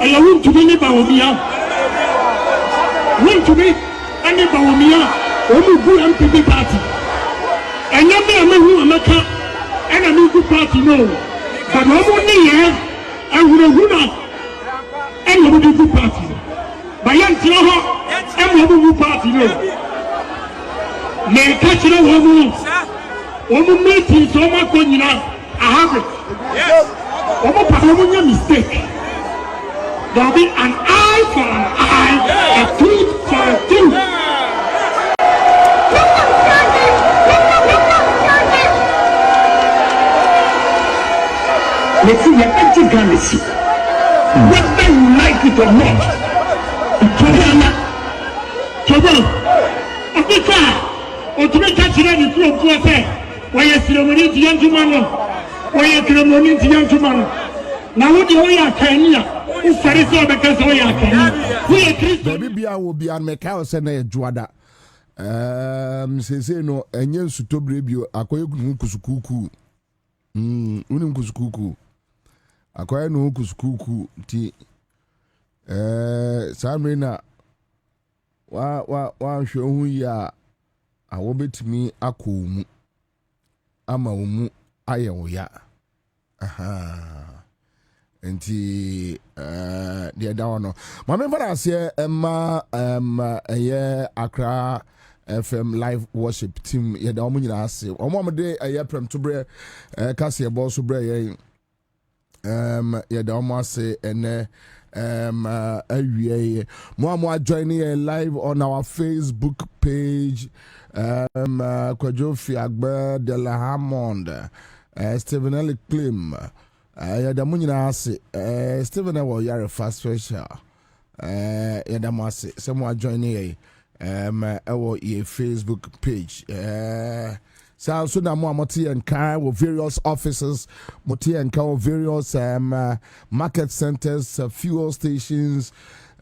I want to be Bawumia. Want to be any Bawumia, Omu MPP party. And you may who America and a new party, no. But Omu and we will not and you will be good party. By young and we will party, no. May catch it Omu meeting so much when you know. I have it. Yes. Omo mistake. There'll be an eye for an eye, a tooth for a tooth. Let's see the empty galaxy. Whether you like it or not. Trouble. Africa. Or to make a children in club. Why is ceremony to young man? Why is ceremony to young man? Now, what do you are Kenya? Who's very so because we are Kenya? Baby, Bia will be on Macau and a Juada. Say no, and yes, to Bribio, Akoy Kusukuku. Unum Kusukuku. Akoy no Kusukuku tea. Samina. Wa show who ya. I will bet me a cool. Ama umu aya oya enti de da wono ma me fara ase Accra FM live worship team ye da omu nyina ase omo de prem to bre kase e bo so bre ye da omu ase ene awie mo join here live on our Facebook page. Kwajofi Agba de la Hammond, Stephen L. Klim, Yadamunina Ase, Stephen L. Yara Fast Special, Yadamasi, someone joining our Facebook page. So now Moti and Car with various offices, Moti and Car with various market centers, fuel stations,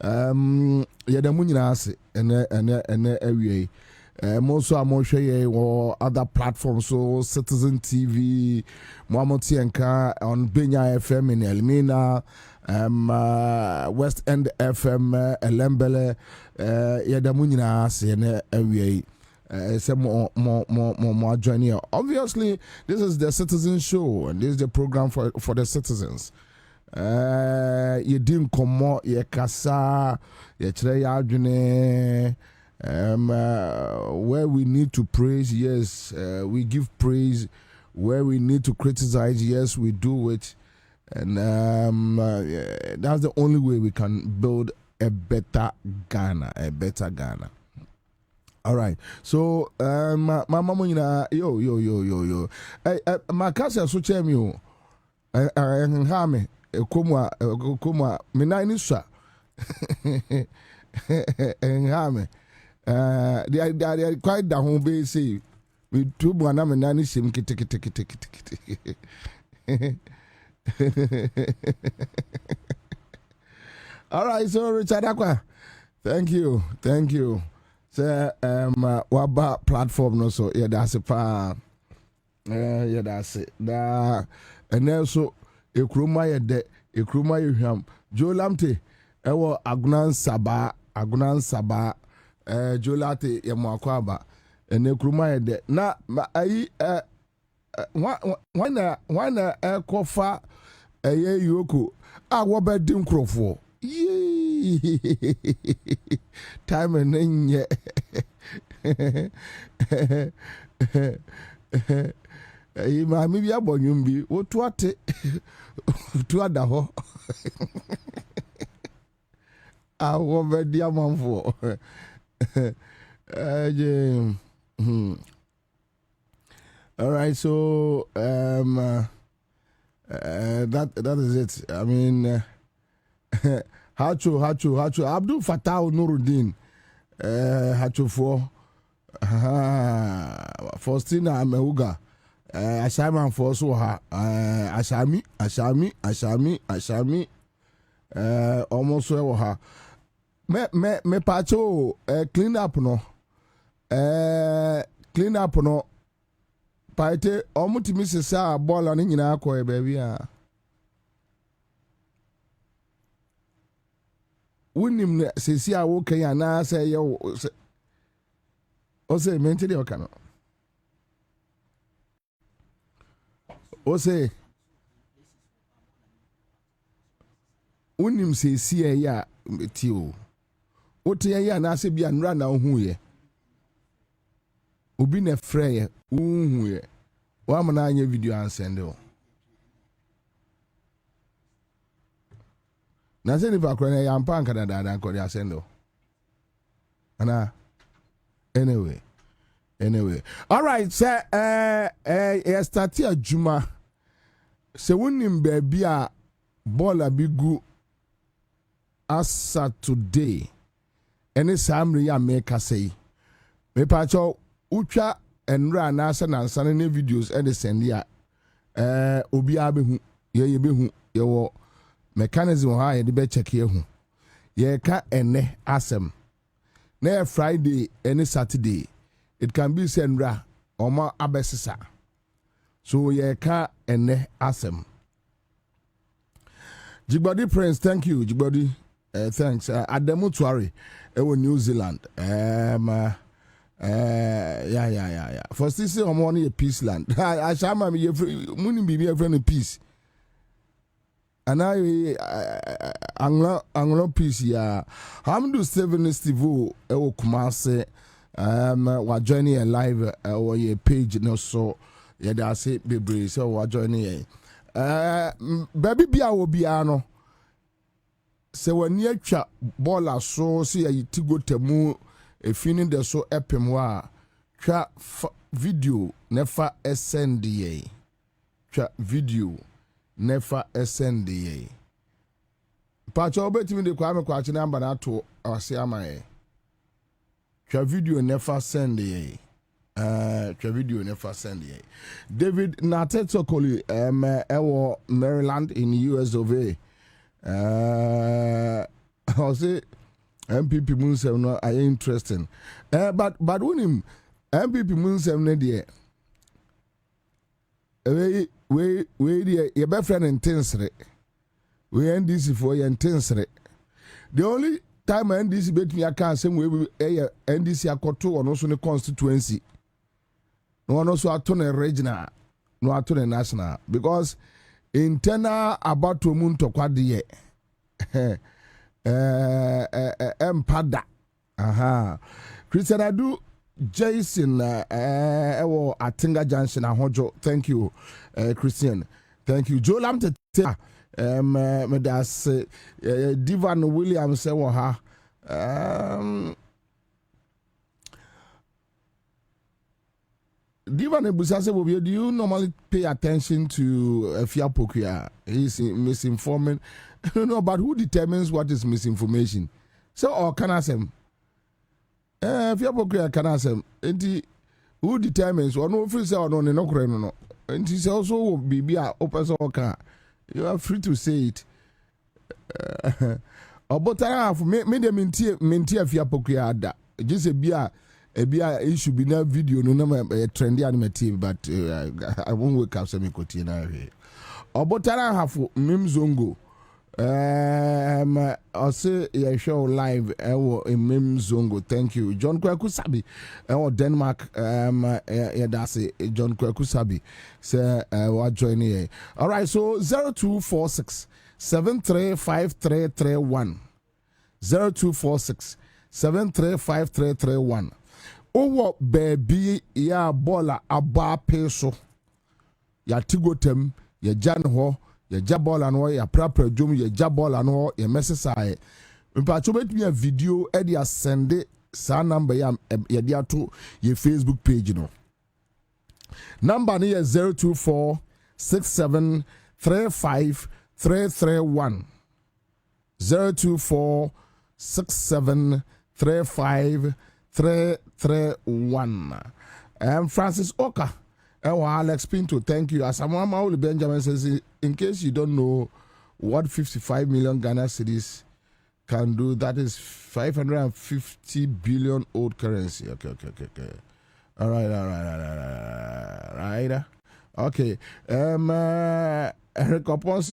Yadamunina Ase, and area. Most of or other platforms, so Citizen TV, Mwamoti Enka on Benya FM in Elmina, West End FM, Elembele, Yadamunina, Sene, Away. Some more joining here. Obviously, this is the Citizen Show, and this is the program for the citizens. You didn't come more, you kasa, you try adjune. Where we need to praise, yes, we give praise. Where we need to criticize, yes, we do it. And that's the only way we can build a better Ghana, All right. So, my mama, yo. My cousin, so tell me, Kuma, Minanisha, and they are quite down home, say, with 2 1 and 9 sim kitty. All right, so Richard Aqua, thank you. Say, Waba platform, no, so yeah, that's a pa, yeah, that's it. And also, a cruma you ham, Joe Lamte, Ewo Agnan Saba. Jolate ya mwakwaba ene kruma yede na ayi wana kofa eye yoko a wo be din krofo time nenye ayi ma mi bia bonyum bi wo to ate to ada ho a wo be dia manfo. All right, so that is it. I mean, Hachu Abdul Fattah Nuruddin, Hachu for Faustina Ameuga, Ashama for Soha, Ashami, almost her. Me pacho clean up no paite omutimi sesa ball ani nyina akọ baby a Unim says, "Yeah, okay, and I say, yo, say, mentally, or cannot. O say, Unim says, yeah, Tio. What ya and I say, be and run now who ye. Ubi ne frey, ye. One man, your video and send you. Na se ni pa kro na ya mpa nka da ko ya sendo. Ana anyway. All right, sir start adwuma. Se wonim ba bia ball abigu asa today. Ene samre ya make say. Me pa cho utwa enra na asa na nsa ne videos e de send ya obi abehu ye behu ye wo mechanism ha ye de be check ye hu ye ka ene asem na Friday any Saturday it can be sendra oma abesisa so ye ka ene asem. Jigbody Prince, thank you Jigbody, thanks. Ademu Tuare New Zealand, yeah. For this I'm on a peace land. I shall me muni be a friend of peace. And Anglo peace, yeah. Hamdu 7 Steve Ewo Kumase wa joining a live or a page no so yeah that say be so wa joining baby bia wo bia no se wani atwa ball so see ya tigo temu efini de so epem wa twa video nefa send ye twa video nefa send ye pacha obetimi de kwa me kwa chi number na to ase amaye twa video nefa send ye twa video nefa send ye. David Natetokoli ewo Maryland in US of A. I'll say MPP Munsem no are interesting. But when him MPP Munsem ne de we your best friend intensely. We NDC for your intensely. The only time NDC bet me I can't say we NDC akoto or also the constituency. No one also atone regional, no atone national because internal about to moon to kwadiye. Empada. Aha. Christian Adu Jason ewo Atinga Junction ahojo. Thank you Christian. Thank you. Joe Lamte me das Divan Williams ewo ha. Divan Ebusase, do you normally pay attention to Fia Pokia? He's misinforming. No, but who determines what is misinformation? So, or can I say, Fia Pokia can I say, who determines or no free say or no, and he also be open so car. You are free to say it. But I have made them mintia Fia Pokia. Just a beer. It should be no video, no trendy animative, but I won't wake up some cotina here. Or but I have Mimzongo. I'll say a show live in Mimzongo. Thank you. John Kwakusabi or Denmark. That's it. John Kwakusabi. Say what join here. All right, so 0246 735331 0246 735331. Owo baby ya bola aba peso ya tigotem ya jan ho ya jabola no ya prapra dwom ya jabola no ya mesesai mpa chobet me video e dia send sa number ya dia to ye Facebook page no number ni 024 67 35 331 024 67 35 331. Francis Oka. Alex Pinto, thank you. As Mauli Benjamin says, in case you don't know what 55 million Ghana cedis can do, that is 550 billion old currency. Okay. All right. Okay. Eric Opos.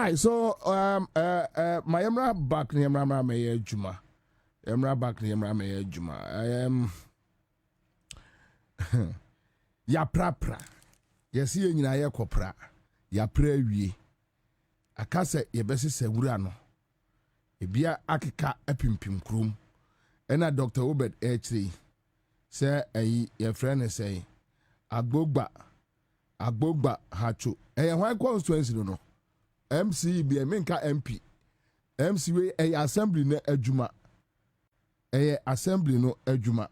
right, so my emra back ni emra me juma. Emra back ni emra me juma. Ya pra. Yes ye nyina ye kopra. Ya pra wie. Aka se ye bese se wura no. Ebia akeka apimpim krom. Ena Dr. Obed H3 say ye friend say agbogba hacho. Why constituency no? MC be a menka MP. MC we assembly no adwuma. Assembly no adwuma.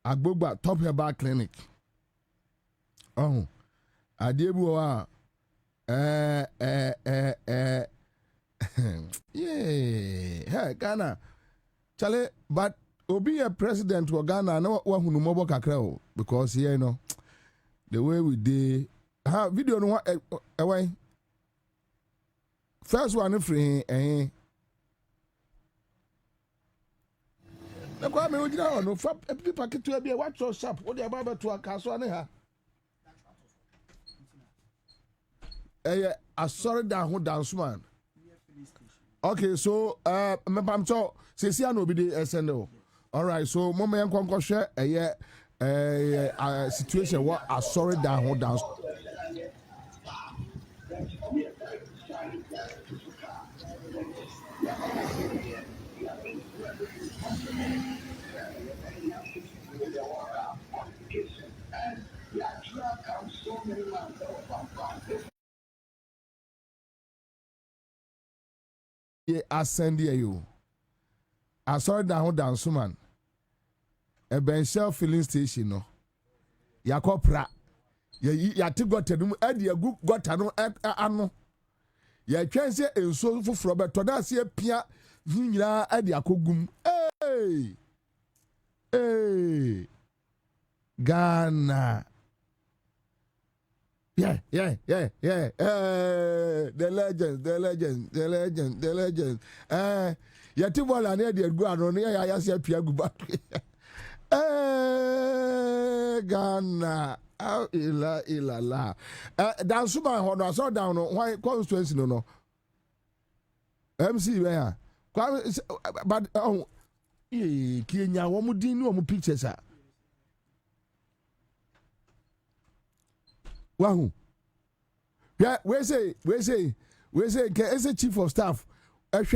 Agbogba top herbal clinic. Oh. Adebu wa yeah. Hey, Ghana. Chale, but obi a president wa Ghana no wa hunu mobo kakra o because here you know the way we dey video no away. First one free na kwa me ojina no fa people ketu bia watch your sharp what dey about to akaso ane ha sorry down ho dance man. Okay, so me pam so se sia no bi dey send o. All right, so mo me enkonko hwe situation what sorry down ho dance. I send you. I saw down dance man. A bench filling station no. Ya kopra. Ya ti got no edi agu got no ano. Ya twen se enso foforo beto da se pia nyira edi akogum. Hey. Ghana. Yeah. The legends. Yeti bola na dey go ano na ya se pia gu back. Ghana. La. Dan suma ho no so down no why constituency no. MC where? But Kenya wo mu din no mu pictures a. Wahu. Yeah, we say as a chief of staff,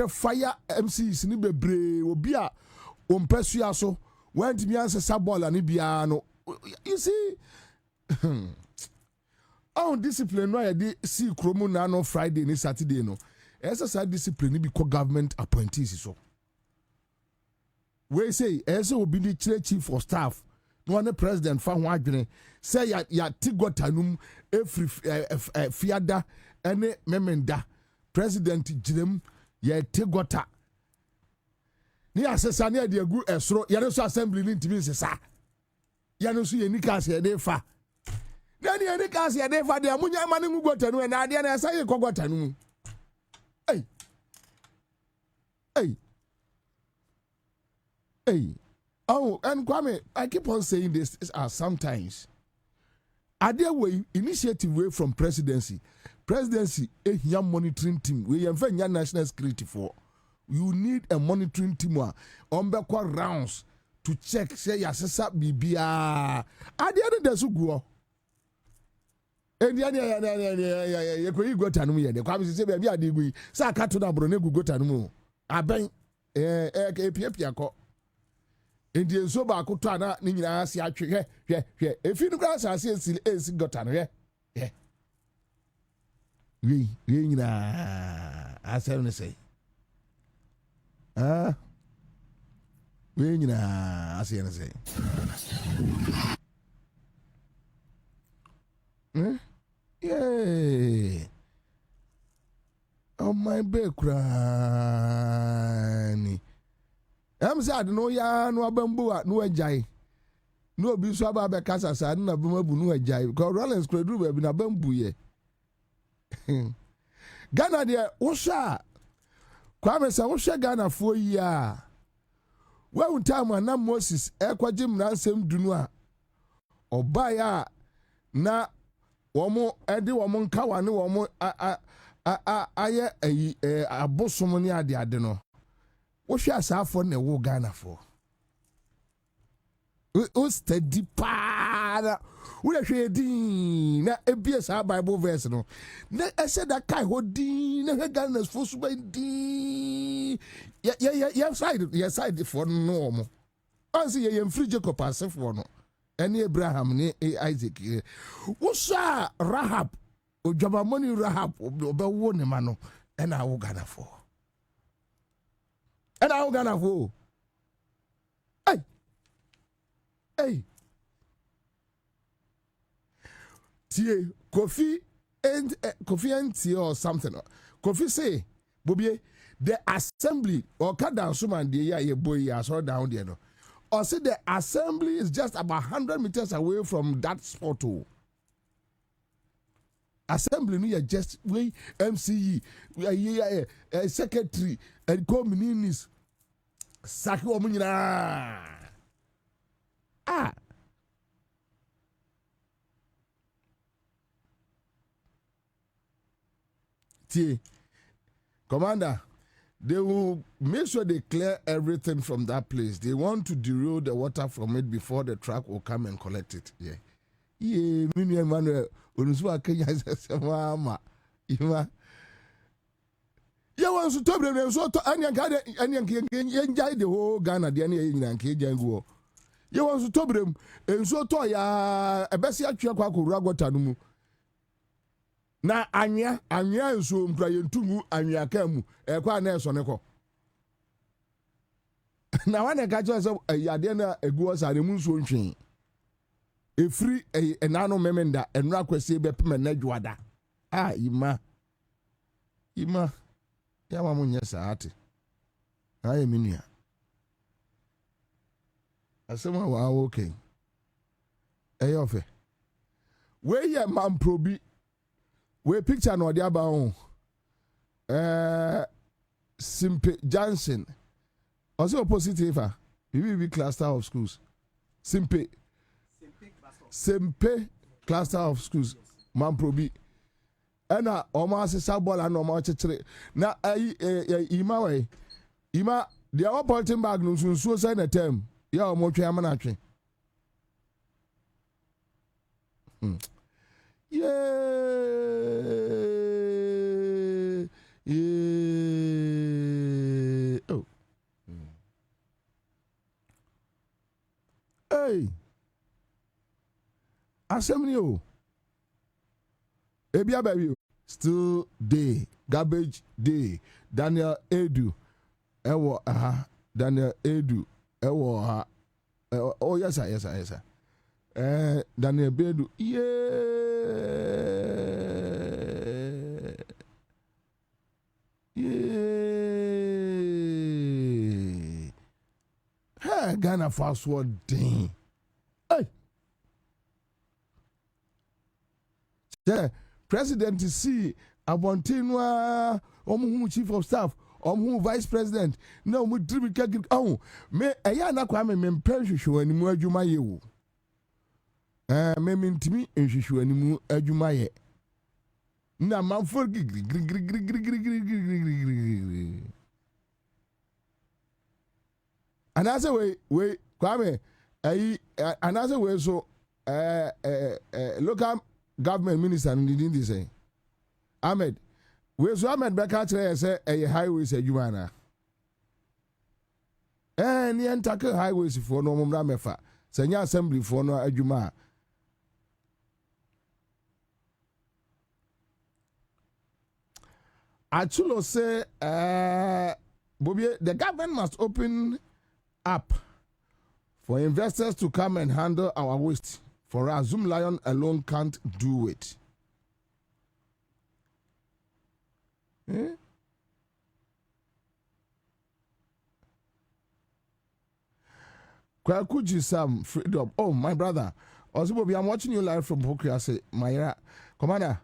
fire MCs ni bebre obi a ompesu aso went me answer sabola ni bia no. You see discipline no ya dey see kromu na no Friday ni Saturday no. Esa discipline ni be government appointees so. We say as obi di chief of staff no one president fa ho adwene say ya tigotanum every fiada ene memenda president jirem ya tigota ni asesa ne de agu esoro ya so assembly ni ntimi sesa ya no so ye nika se de fa na ni nika se de fa de amunya ma ne ngugotanu na ade na esa ye kogotanu hey. Oh, and Kwame, I keep on saying this sometimes. Are there way initiative way from presidency? Presidency a young monitoring team. We have a national security for. You need a monitoring team on backward rounds to check say yasesa bibia. Are there others who go? And you go to Anumu. The Kwame say baby I did we. Sa katuna brone go to Anumu. Aben piako. Indi so ba ko to ana ni nyina ase atwe hwe efi no kra ase esi gota no hwe we nyina ase no say we nyina ase no say yeah oh my background say no ya no abambu no ajai no obi so aba be kasa sa na bamabu no ajai because Rollins kredu be na bambu ye Ghana de wo sha Kwame sa wo hwe Ghana fo yi a wa untam na Moses ekwaje mransem dunu a oba ya na womo ede womo nka wane womo aye abosom ne ade no wo hwe asafo na wo Ghana for o steady pa wo hwe din na ebie sa Bible verse no na ese da kai ho din na Ghana for so ba din ya side for no mo ansi ye free Jacob asefo no ene Abraham ne Isaac wo sa Rahab Ojaba money Rahab obewo ne ma no ena wo Ghana for hey tie Kofi and or something Kofi say Bobie the assembly or cut down suman de ya ye boy ya so down there no or say the assembly is just about 100 meters away from that spot. Assembly no just way MCE secretary and communities saki o nyina tie commander, they will make sure they clear everything from that place. They want to derail the water from it before the truck will come and collect it. Yeah, Mini Emmanuel Onuswa Kenya mama ima ya want to them so to anya the whole Ghana the any nyanke jango ya want to them and so to ya ebesi atwa kwa ko ragota no mu na anya nso mpra yentumu anya kamu kwa na eso ne ko na wane ka cho so yade na eguo sare mu nso ntwen efri enano memenda enra kwese be pema na dwada ima ya ma munye saate aye minia asema wa okay eyofe we ye man probi we picture no dia ba on Simpe Johnson also positive BBB cluster of schools Simpe cluster of schools man probi ena oma asesa bola na oma chechire na ima dia wa politin bag no sunsuo say na term ya omo twa ama na twe oh hey assembly o ebia baby still day garbage day Daniel Edu ewo Daniel Edu ewo oh yes sir Daniel Edu hey Ghana fast word ding hey yeah, President see Abontinwa omu chief of staff omu vice president na omu tribika me eya na kwa me mpenhwehwe animu adwuma ye wo me mintimi nhwehwe animu adwuma ye na manfo gri anase we kwa me anase we so local government minister didn't they say Ahmed we so Ahmed Beka say a highways adwuma na ni entake highways for no mumra mefa senya assembly for no adwuma Achulo say Bobie the government must open up for investors to come and handle our waste. For us, Zoom Lion alone can't do it. Kwakuji Sam freedom. Oh, my brother. Also, Bobby, I'm watching you live from Pokria. Say, Myra, Commander.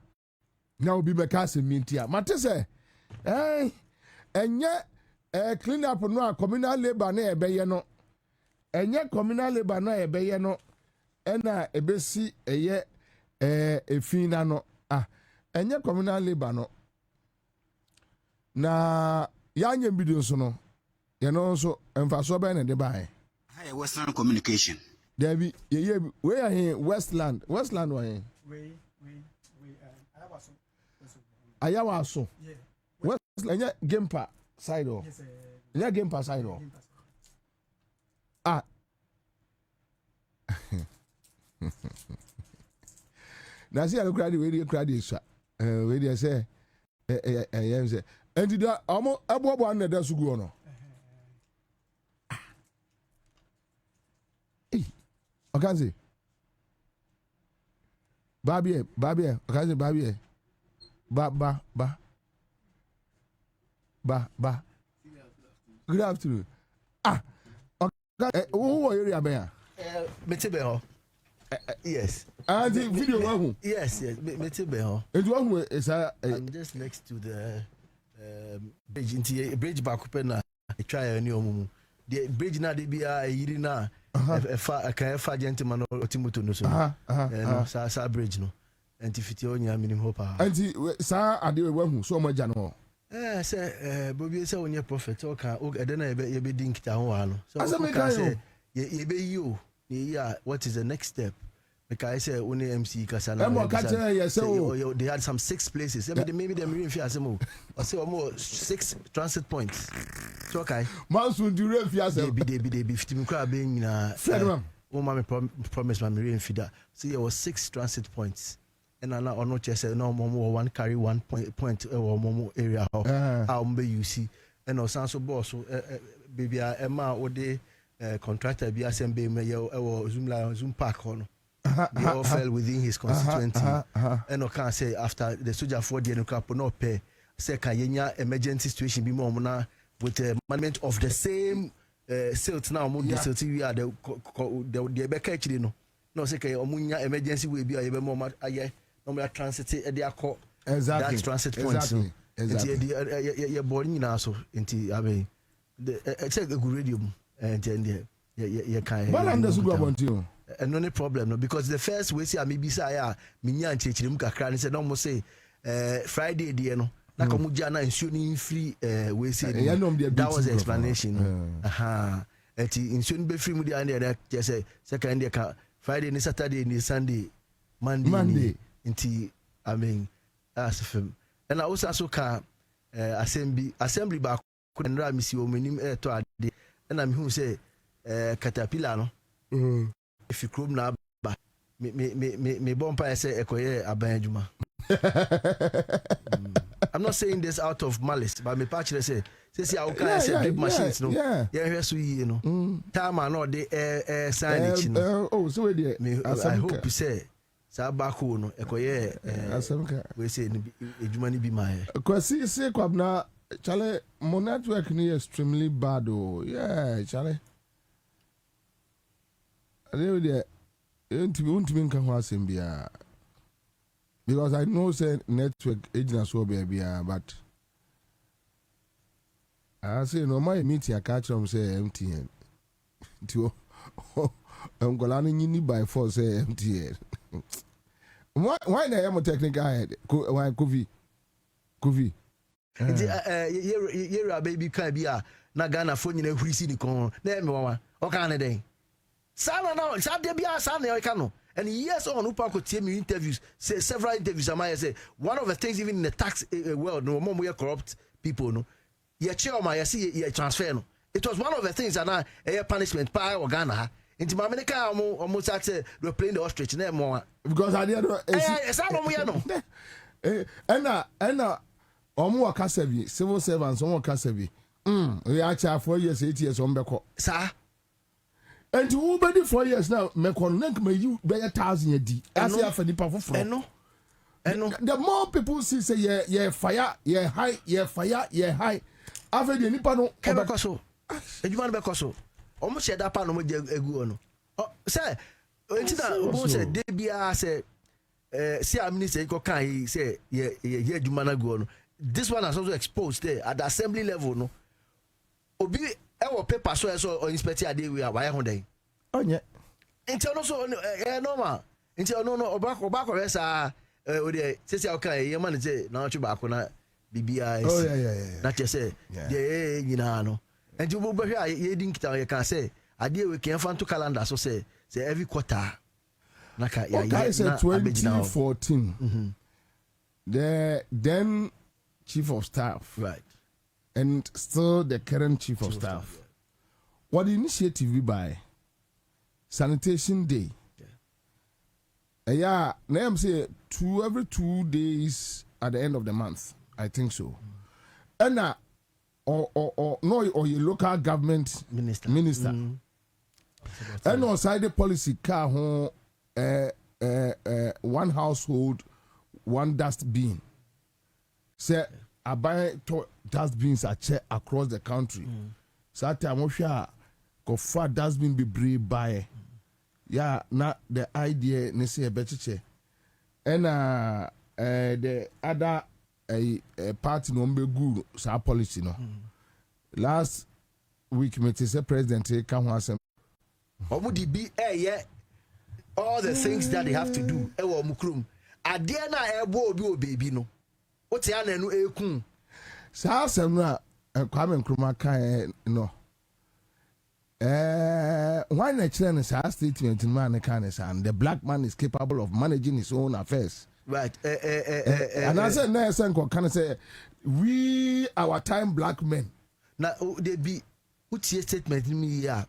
Now be Bekasi Mintia. Matese, and yet, clean up no communal labor near Bayano. And yet, communal labor near Bayano. Ena ebesi eye efina no enye communal labor no na yanye video so no ye no so emfaso be na de bae Hi, Western Communication. Debbie, we are here Westland wa here. We Ayawaso. Yeah. Westland nya Gampa side o. Yes. Nya Gampa side o. Ah. Na see I crowd we dey crowd is we dey say say and did amo abo na da sugu no. Okazi. Bobie, Okazi Bobie. Ba. Good afternoon. Ah. Okay. Who are you area? Metebe. Yes. And the video one. Yes. Metebe. And one is I'm just next to the bridge. Into bridge back up na. Try any omumu. The bridge na de bia yiri na. Efa gentleman otimuto no so. No sa bridge no. Enti fiti onya minim hope. Enti sa ade we hu so mo gya no. Say Bobie say onye prophet o ka o ede na ye be din kita ho ano. So say ye be you. Yeah, what is the next step? Because I say only MC Kasana. They had some 6 places. Maybe they really fear some. I say almost 6 transit points. So okay. Mansu do really fear some. They be 15 crab being na. Oh, mommy promise my really feeder. See, there was 6 transit points. And I know just say no more one carry 1 point or more area how you see. And also so boss baby Emma or the contractor be assembly Zoom park on. They all fell within his constituency. And I can say after the soldier for the crap no pay. Say Kayenya emergency situation be more with the management of the same silt now. The silt we are the back actually no say Omunya emergency will be a more no transit exactly that transit points. Exactly. You're boarding now so into I mean it's a good radio and then you can. But I'm just about you. And no problem no because the first way say maybe say me nya nchechire mu kakra ne say no mo say Friday dey no na komu dia na nsuo ni free we say that was the explanation eti nsuo ni be free mu dia na dey say second day ka Friday ni Saturday ni Sunday Monday nti I mean as film and I also ka assembly ba ko ndra misi o manim to ade and I'm who say caterpillar no if you club na ba me bompa say ekoye aban adwuma. I'm not saying this out of malice but me patch say I can say big machines no yeah so you know time no dey sign it no oh so we I hope you say sa ba ko no ekoye asemka we say adwuma ni bi ma kwasi say kwabna chale mo network ni extremely bad oh yeah chale there because I know say network agents will be but I say no my meeting I catch them say MTN to I'm going by force say MTN why na am technical head why Kofi ye baby can be na Ghana phone nyina hurisi ni kon na me wa o kan ne den Sana now, Sadia Bia Sana, I can. And yes, on Upako Timmy interviews, say several interviews. I say one of the things, even in the tax world, no more we are corrupt people. No, your chairman, I see your transfer. No, it was one of the things, and a punishment, pie or Ghana. Into Mamenica, almost at we're playing the ostrich, no more. Because I didn't know. And Omo Kasavi, civil servants, Omo Kasavi. We actually 4 years, 8 years on Beko. Sir. And to over 4 years now, me connect me you be 1,000 a day. As you have a deeper for no. The more people see say yeah fire, yeah high, yeah fire, yeah high. After the nipa no kebekoso. Ejuma no bekoso. Omo she da pa no mo je egu ono. Oh say entina obo say de bia say see am minister ko kan say yeah ejuma na gu ono. This one has also exposed there at the assembly level no. Obi ewo paper so inspect ade we why ho den onye nti ono so normal nti ono no obako resa o de sesi o kan ye man say na ochu ba ko na BBI. Oh yeah. Not just say, you know. And you will be here, you didn't can say, I deal with Kianfanto calendar, so say every quarter. Okay, said 2014. The then chief of staff, right, and still the current chief of staff. What the initiative we buy? Sanitation Day. Yeah, name say every 2 days at the end of the month. I think so. And or your local government minister. And outside the policy car home one household, one dustbin. Say I buy dustbins across the country. So time we share go far dustbin be brave buy. Yeah, not the idea ne say bechiche. And the other party no be good sa policy no. Last week me say president can want Omudi be all the things that they have to do. Ewo mukrum. Ade na ebo obi obebi no. Ote ya na enu ekun. Sa asem na Kwame Nkrumah kan no. Why na children sa statement man kan and the black man is capable of managing his own affairs. Right. And I said na can say we our time black men. Now they be utie statement me ya.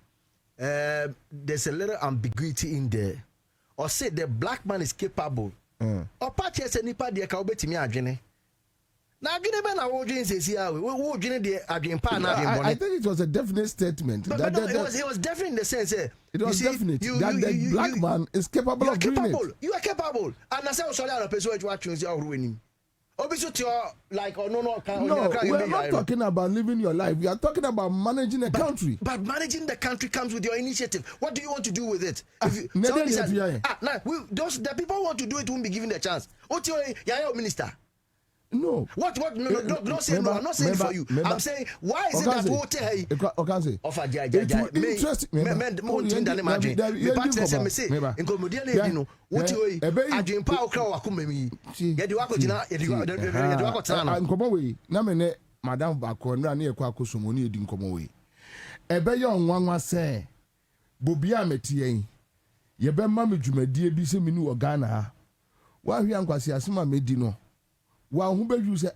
There's a little ambiguity in there. Or say the black man is capable. Or party as nipa de ka obetimi adwene. Na adwene be na wo dwen sesi a wo dwen de adwen pa na adwen bone. I think it was a definite statement. But no, it was definite in the sense it was definite that the black man is capable of doing it. You are capable. And I say o sorry an person wey atwun si ahoro enim. Obiso to like no, we're not talking about living your life. We are talking about managing a country. But managing the country comes with your initiative. What do you want to do with it? The people who want to do it won't be given the chance. What you minister? No. What? No, don't say no. I'm not saying for you. I'm saying, why is it that what hey? Okay. Offer jaja. Men more than the imagine. The party say me say. Incomodian no. What you adwin pa okra wakoma mi. Ye de wako gina, ye de wako tana. Nkomo we. Na me ne madam Bako na na ekwa akosomo ne edi nkomo we. Ebe ye onwanwa se. Bobie ametie yin. Ye be ma me dwumadie bi se me ni wo Ghana ha. Wa hwe ankwase asema medi no. Wow, who you say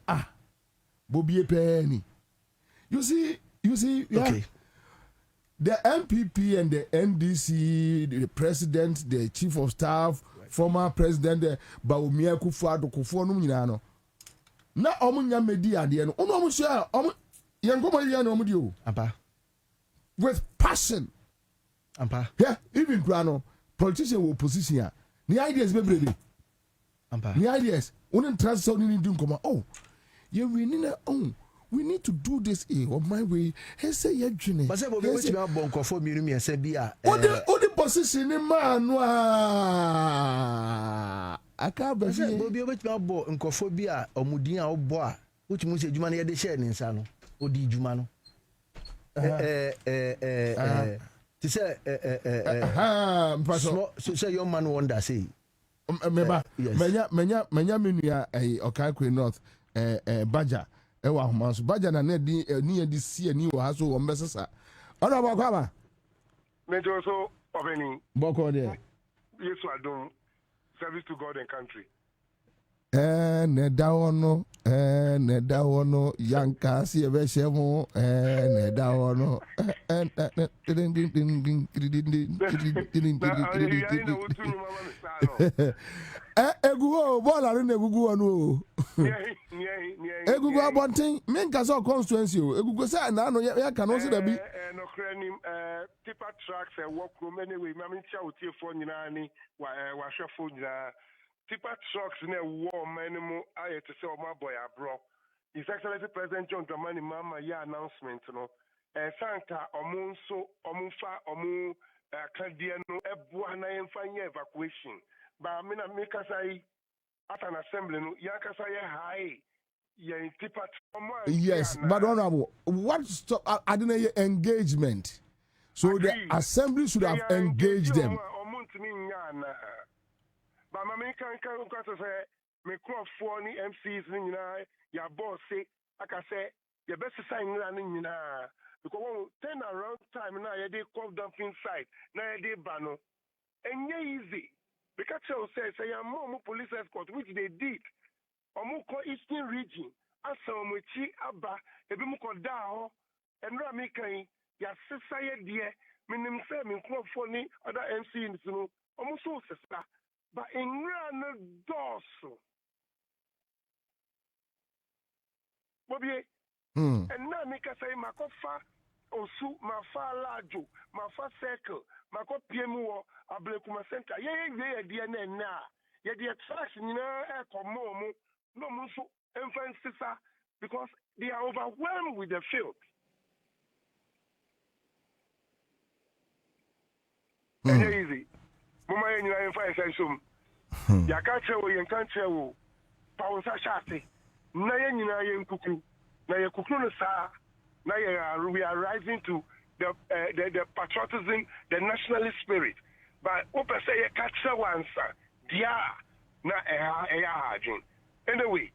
Bobie penny. You see, yeah. Okay. The MPP and the NDC, the president, the chief of staff, former president, the Bawumia Kufuor Kufuor Nyinano. Na omunya media de no. Ono share yangomo ya no mudio. Ampa. With passion. Ampa. Yeah, even grano politician will position. The ideas be Ampa. The ideas. One trust so need to come. Oh, yeah, we need to do this of my way. He say yeah, June. But say Bobie we be bonko for me and say be a. The position in man I can't be. Say Bobie we be bonko for be a omudin a obo a. Which means juma na ye de share ni nsa no. Odi juma no. To say so say your man wonder say menya menua Okaikwe North Baja ewa homanso Baja na ne di sie ni wo haso wo mbesesa ona bokwa ba mejo so obeni boko de Yesu adon service to God and country ne da wono yanka si ebe shemo ne da wono egugo ball are na egugo onu egugo abontin menka so constituency o egugo say na no ya ka no se da bi no kranim tipa tracks e work room anyway mama tia otie fo nyina ni wa hwefo nyina tipa trucks na war manimu ayete say o ma boy abro His Excellency President John Dramani Mahama ya announcement no sanka omunso omunfa omu kadie no ebua na yemfa nye evacuation ba me na make say at an assembly no yakasa ye high ye tipa. Yes, but honorable, what stop I didn't hear engagement. So the assembly should have engaged them. But my main can say me crop for any MCs ni nyina ya boss say aka say your best sign ni nyina because when turn around time now you dey call dumping site now you dey bano enye easy because you say your mom police escort which they did omo ko eastern region asa omochi aba ebi mu ko da ho enra mi kan ya sesa ye de minim say me crop for ni other MCs no omo so sesa but enra no doso Bobie and now make us say makofa osu mafa lajo mafa circle mako PMO ablekuma center ye de na ye de tracks nyina e komo mu no mu so emphasis because they are overwhelmed with the field. Easy. Mama ye nyina emphasis sum. Ya ka chewo ye kan chewo pa unsa shate na ye nyina ye nkuku na ye kuku no sa na ye we are rising to the patriotism, the nationalist spirit. But open say ye ka chewo ansa dia na hajin. Anyway,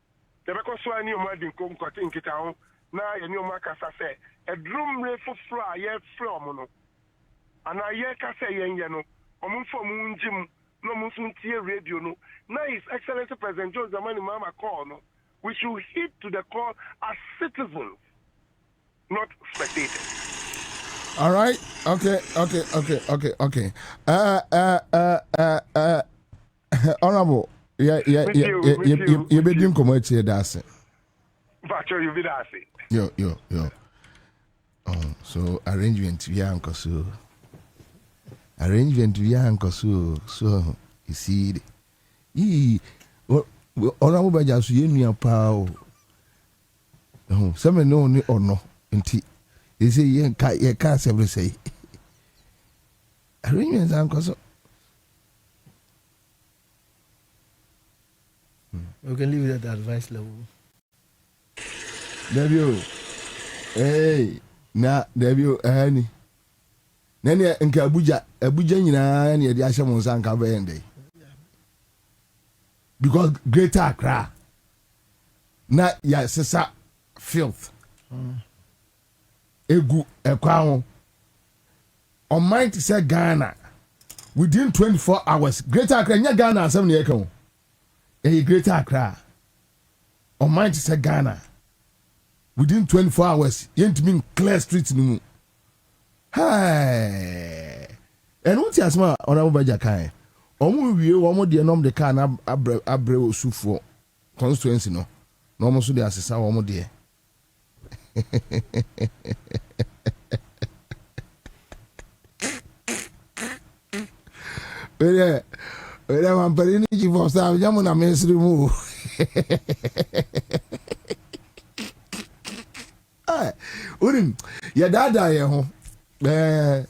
the because so any ma din ko nkote nkita ho na ye ni o ma kasa say a drum re foforo a ye from no ana ye ka say ye no omfo mu njim no mu suntie radio no na his excellency president John Dramani Mahama call no we should heed to the call as citizens not spectators. All right. Okay. Honorable. Yeah. You be doing come here, that's it. But you be that it. Yo. So arrangement we are so. So you see, Honorable Bajasu, you know power. Some no or no, indeed. You say you can't say. Arrangements, Uncle. So. We can leave it at the advice level. Debut. Hey, na debut, Annie. Nene nke Abuja nyina na yedi ahye mo nsanka bende. Because Greater Accra na ya sesa filth. Egu ekwa ho. On mind to say Ghana within 24 hours. Greater Accra nya Ghana asem na yeka ho. Greater Accra. On mind to say Ghana within 24 hours yentimi clear streets no mu. Hi. And what you smart on our budget kind? Omu wie omo de nom de car na abre osufo constituency no. No mo so de asesa omo de. Ere man pari ni ji for sa jamu na mesri mu. Ah, urim ya dada ye ho. Yeah.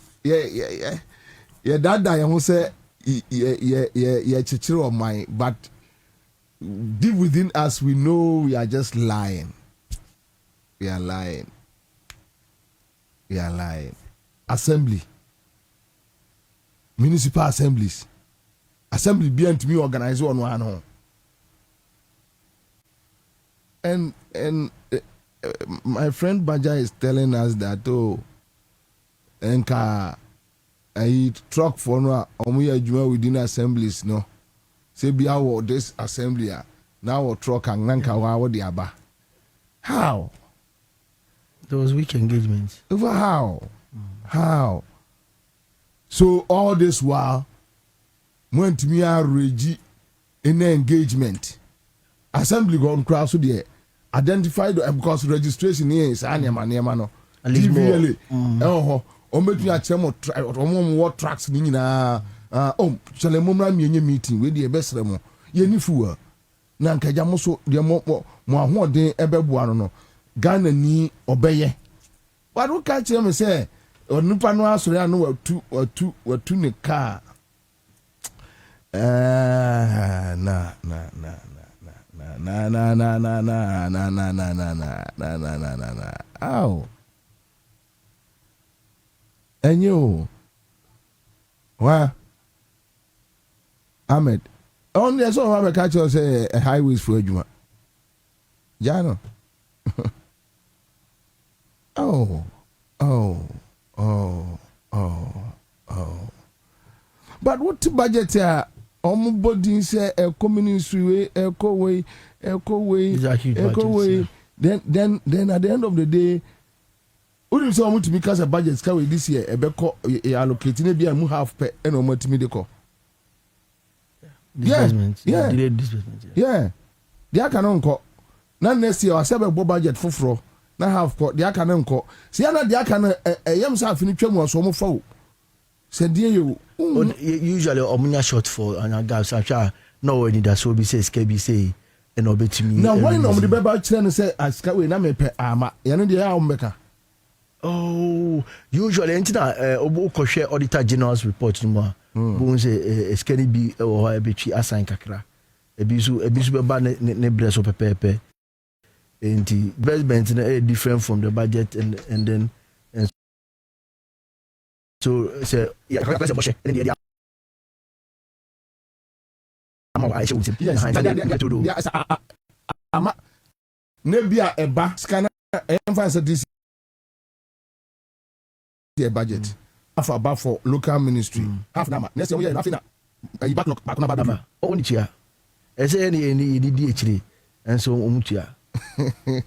That I who say chichiro of mine, but deep within us we know we are just lying. We are lying. Assembly. Municipal assemblies. Assembly being to me organized on one home. And my friend Baja is telling us that enka I truck for no omuya adwuma within assemblies no say be our this assembly now truck and nanka wa the aba. How? There was weak engagements. Over how? So all this while went me a regi in engagement. Assembly gone cross there identified because registration is anyama no. DVLA. Ometu a chemo what tracks ni nyina chale momra mienye meeting we dey besre mo ye ni fuwa na nkaja mo so de mo ahoden ebeboa no Ghana ni obeye wadu ka che me say onipa no asore anu watu ne car na ow and you, Ahmed, Only I saw a catch us a highways for Juma. Jano. Oh. But what budget here? Body say a community way, echo way. Then at the end of the day, we say want to because a budget sky this year. A beko allocating maybe a half per and no multimedia. Disbursement. Yeah. Delayed disbursement. Yeah. They can call. Now next year I say a budget for fro. Now half court. They can call. See, I know they can a young self in the was so foul. Said you. Usually, omunya short for and I got such a no any that so be say SKB say and obey me. Now why not the baby chain say as Skyway na me pe ama. You know the Omeka. Oh, usually obo share auditor general's report no more. Bo say skinny be or a bit assign kakra. Ebisu beba ne bless up pepe. And the investment different from the budget and then so say yeah Nebia eba scanner emphasize this year budget half about for local ministry half nama next year we nothing na backlog back na baba only chia say any DHD and so umutia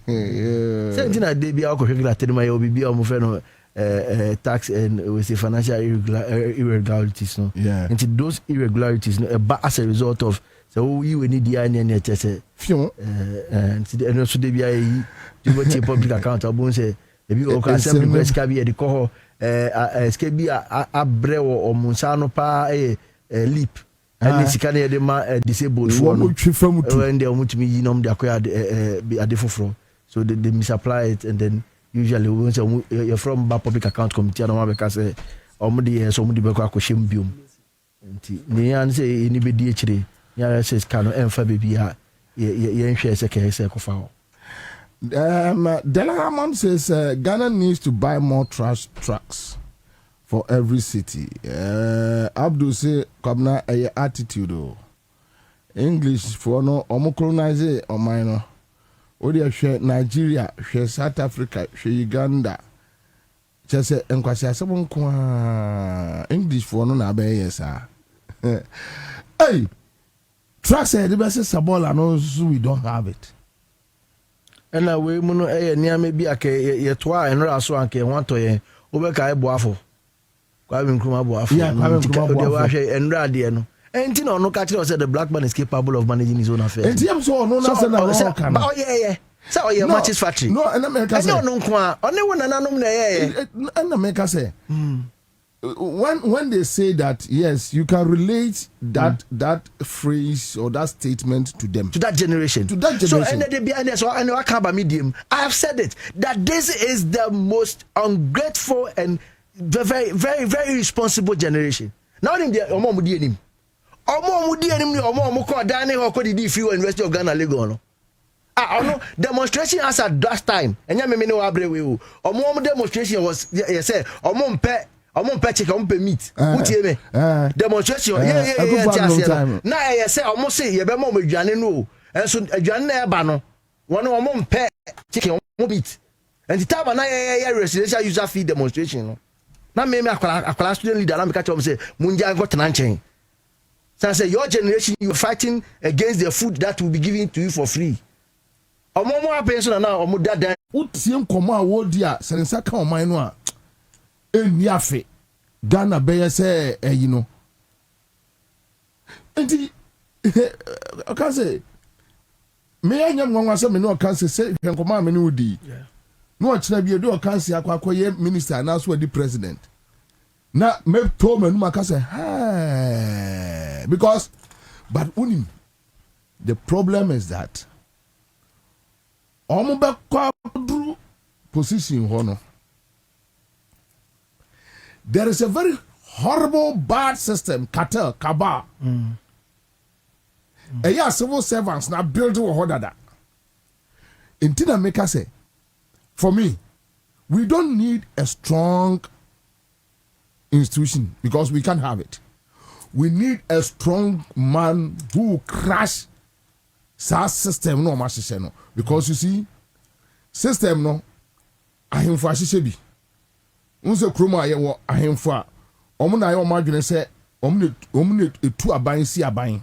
say ntina dey bia ko hwegla tedema ya obi bia o mo fe no tax and we say financial irregularities no into those irregularities no as a result of so you need the any say and also dey bia yi you public account abon say e bi o ka assembly press ka bi e de ko SKB abre o munsa no pa leap and sika na de ma disabled for no when they mutumi yi nom de akoya ade foforo so they misapply it and then usually we say you're from public account committee and because omudi so omudi be ko akohye mbiom nti ne yan say ni be di akire ya say sika no emfa bebi a ye nhwe say ke say kofa ho. Delahamon says Ghana needs to buy more trash trucks for every city. Abdul say kabna a attitude English for no colonize or minor. Odia share Nigeria, share South Africa, share Uganda. Just say enkwasi asabon kwa English for no na be yesa. Hey, trucks say the best sabola no we don't have it. And we muno near maybe a ye twa and raso anke want to ye obeka e boafo kwa bi nkruma boafo and radie no enti no catch us say the black man is capable of managing his own affairs enti am so no na say na kan oh yeah say oh yeah matches factory no and America say no nko one wo nananom na yeah and America say when they say that, yes, you can relate that phrase or that statement to them, to that generation. So I have said it that this is the most ungrateful and very, very, very responsible generation. Now in the University of Ghana Legon. No demonstration as at that time. And demonstration was yes, check meat. Demonstration. Now I say almost say you be mom aduane no. And so aduane na eba no. One chicken meat. And the time na residential user fee demonstration no. Na me akwala student leader na me catch say munja go tenanchen. So I say your generation you fighting against the food that will be given to you for free. Omo happen so na omo dada utie nkomo a wo dia sensa ka oman no a eni afe Ghana be say you know enti I can say me anyam nwanwa say me no kan say nkomo a me no di no akira bi do kan say akwakoye minister na so di president na me to me no ka say hey because but unim the problem is that omo be position hono. There is a very horrible bad system cartel cabal civil servants now build to hold that intina make us say for me we don't need a strong institution because we can't have it. we need a strong man who will crash that system no mahyehyɛ no because you see system no ahemfo ahyehyɛ bi unse kromo ayewo ahemfo a omo na ayewo madwene sɛ omo ne etu aban si aban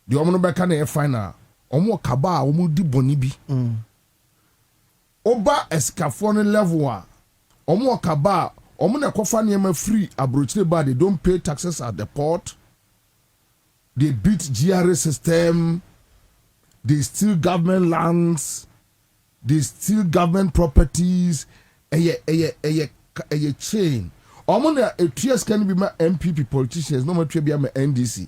de omo no bɛka na e final omo kaba a omo di boni bi oba escafo no level a omo kaba omo na kofa niema free abrochire ba they don't pay taxes at the port, they beat GRA system, they steal government lands, they steal government properties. A chain. Omona a tears can be my MPP politicians, no more be my NDC.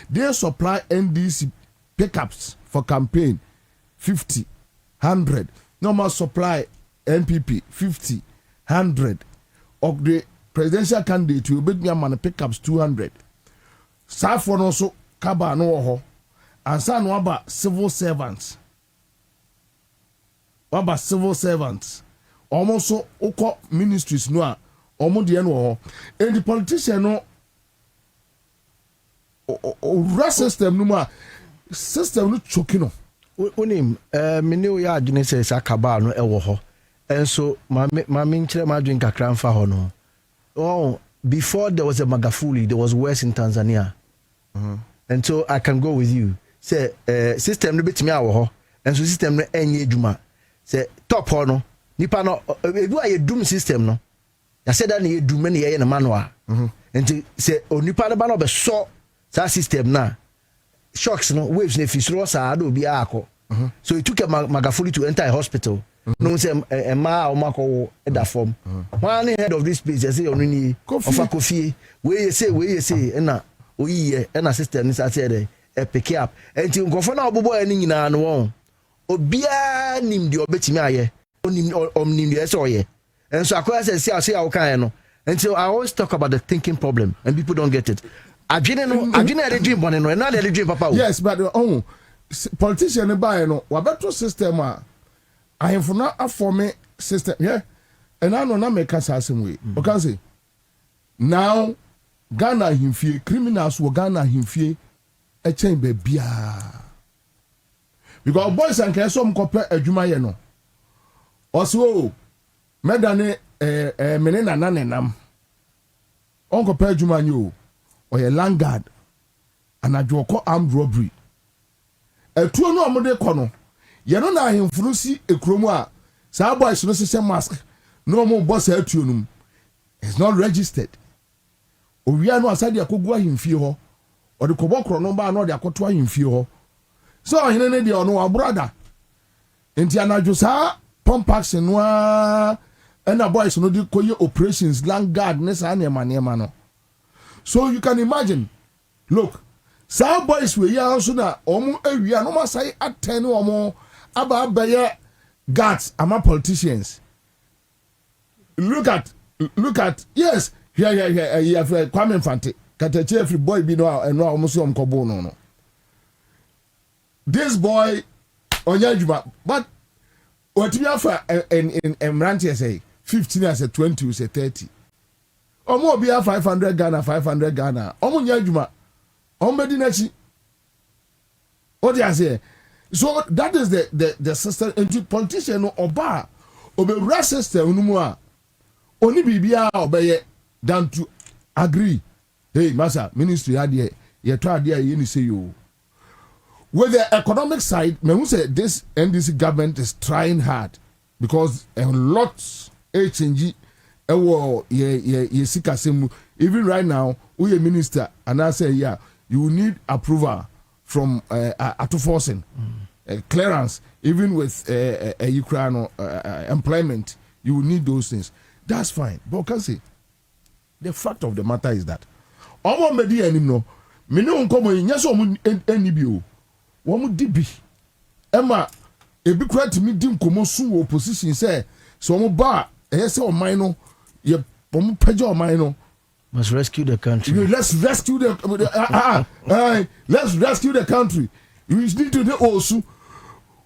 They supply NDC pickups for campaign 50, 100. No more supply NPP 50, 100. Of the presidential candidate will make me a man pickups 200. Safon also kaba no ho. And san waba civil servants. Waba civil servants. Almost so oko ministries no a almost the end wo and the politician no o system no ma system no choking no onim me ne ya adwene se sakaba no e wo ho enso ma nkyere ma adwene kakra mfa ho no oh before there was a Magafuli there was worse in Tanzania and so I can go with you say system no betimi a wo ho enso system no enye adwuma say top ho no nipa no edu aye doom system no ya said that na doom na ye na manual enti say onipa no ba no be so that system na shocks no waves na fisro sa do bi akọ so it took a Magafuli to enter a hospital no say a ma o makọ e da form one head of this place say onu ni ofa kofi we say na oyiye na system ni sa say dey e pick up enti nkofo na obobo ani nyina no won obia nim de obetimi aye omnim de say oye and so akwai say how kan no until I always talk about the thinking problem and people don't get it adwene dey dream bone no na dey dream papa. Yes, but politician buy no wabeto system a ahemfo na aforme system yeah and I know na make us asem way okay say now Ghana himfie criminals wo Ghana himfie e chen be bia because boys and girls some kopɛ adwuma ye no also medane mene na nanenam on kopɛ adwuma ni o oye landguard anadwoko armed robbery etuo no omode kɔ no ye no na ahemfo si ekromu a saa boys no se mask no mo boss etuo num it's not registered owia no asade akogu ahemfie ho ode kobokro no ba no de akoto ahemfie ho so ohene ne de ono wa brother enti anadwo saa pompax no a na boys no de koye operations landguard ne saa ne manema no. So you can imagine, look, some boys we ya also na omu area no ma say attend omo aba baye guards ama politicians. Look at yes, yeah Kwame Mfante katache every boy be no omo so omkobo no. This boy onyanjuma but what we have in Mranti say 15 as a 20 as a 30. Omo bia 500 Ghana omo nya adwuma omo di nachi what you say so that is the system and politician no oba obewura system no mu a oni bibia obeye than to agree hey massa ministry ade ye to ade ye ni say you with the economic side me who say this NDC government is trying hard because a lot change ye sikasemu even right now we a minister and I say yeah you need approval from forcing clearance even with Ukraine employment you need those things that's fine but can say the fact of the matter is that omo medi anim no me no nkomo nyaso omo enibi o wo mo dibi ema ebi kura timi di nkomo su opposition say so omo ba say o man no ye omo pejo o man no must rescue the country. Let's rescue let's rescue the country. You need to do also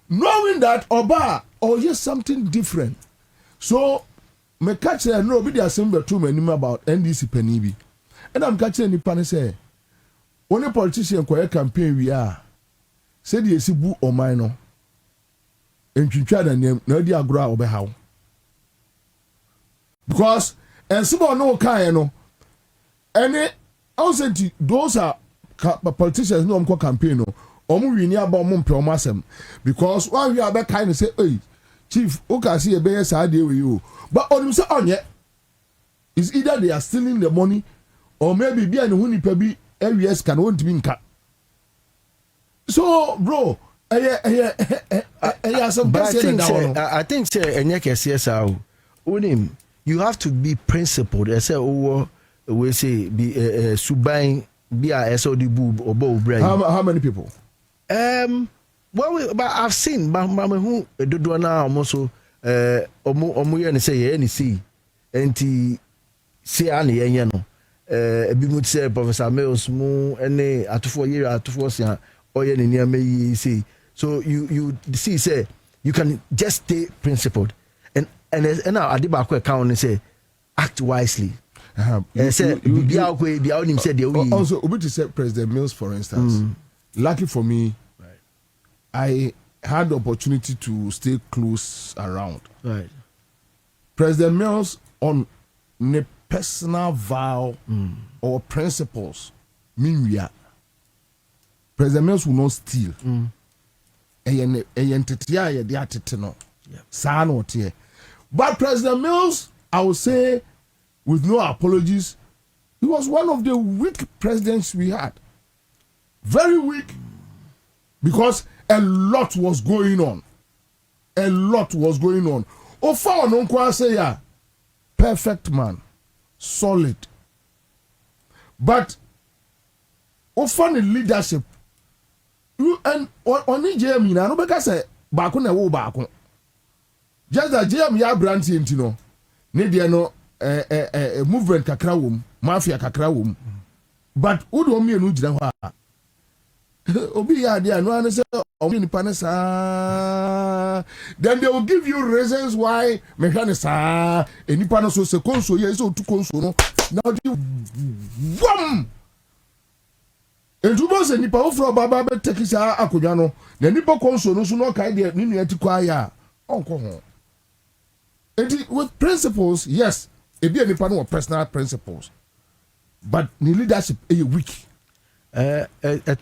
knowing that Oba or yes something different. So me catch there no be the assembly too many about NDC Penibi. and I'm catching any pan say only politician ko campaign we are said the esibu o man no entwitwa da nem na di agro a obehaw because and some no kan no any also those are politicians no am campaign no omu wi ni aba omu mpe omu asem because one we are kind say hey chief o ka see e be say dey we you but onim say onye is either they are stealing the money or maybe be an huni pebi areas can want to be nka so bro I think say enye kese sa o unim you have to be principled say we say be suban be a so the boob obo brain how many people well but I've seen mama who dodo na almost omo ye ne say ye ne see enti see an ye no ebi mu say Professor Mills mu ene atofo ye atofo sia oye ne niam yi see so you see say you can just stay principled and now adiba ko account say act wisely say bia ko bia onim say de we also obi to say President Mills for instance lucky for me right. I had the opportunity to stay close around right President Mills on ne personal vow or principles mean we are President Mills will not steal but President Mills I would say with no apologies he was one of the weak presidents we had very weak because a lot was going on Ofa ononkwa say ya perfect man solid but ofa the leadership you and oni JM na no beka say baako na wo baako just that JM ya brand enti no ne de no movement kakra wom mafia kakra wom but wo do me no gina ho a obi ya de no an say obi ni panesa then they will give you reasons why mechanisa enipa no so se konso ye so tu konso no now the wham entubo se nipa ofro baba be tekisa akodwa no na nipa konso no so no kai de ni nua ti kwa ya onko ho and with principles yes e be nipa no personal principles but the leadership is weak to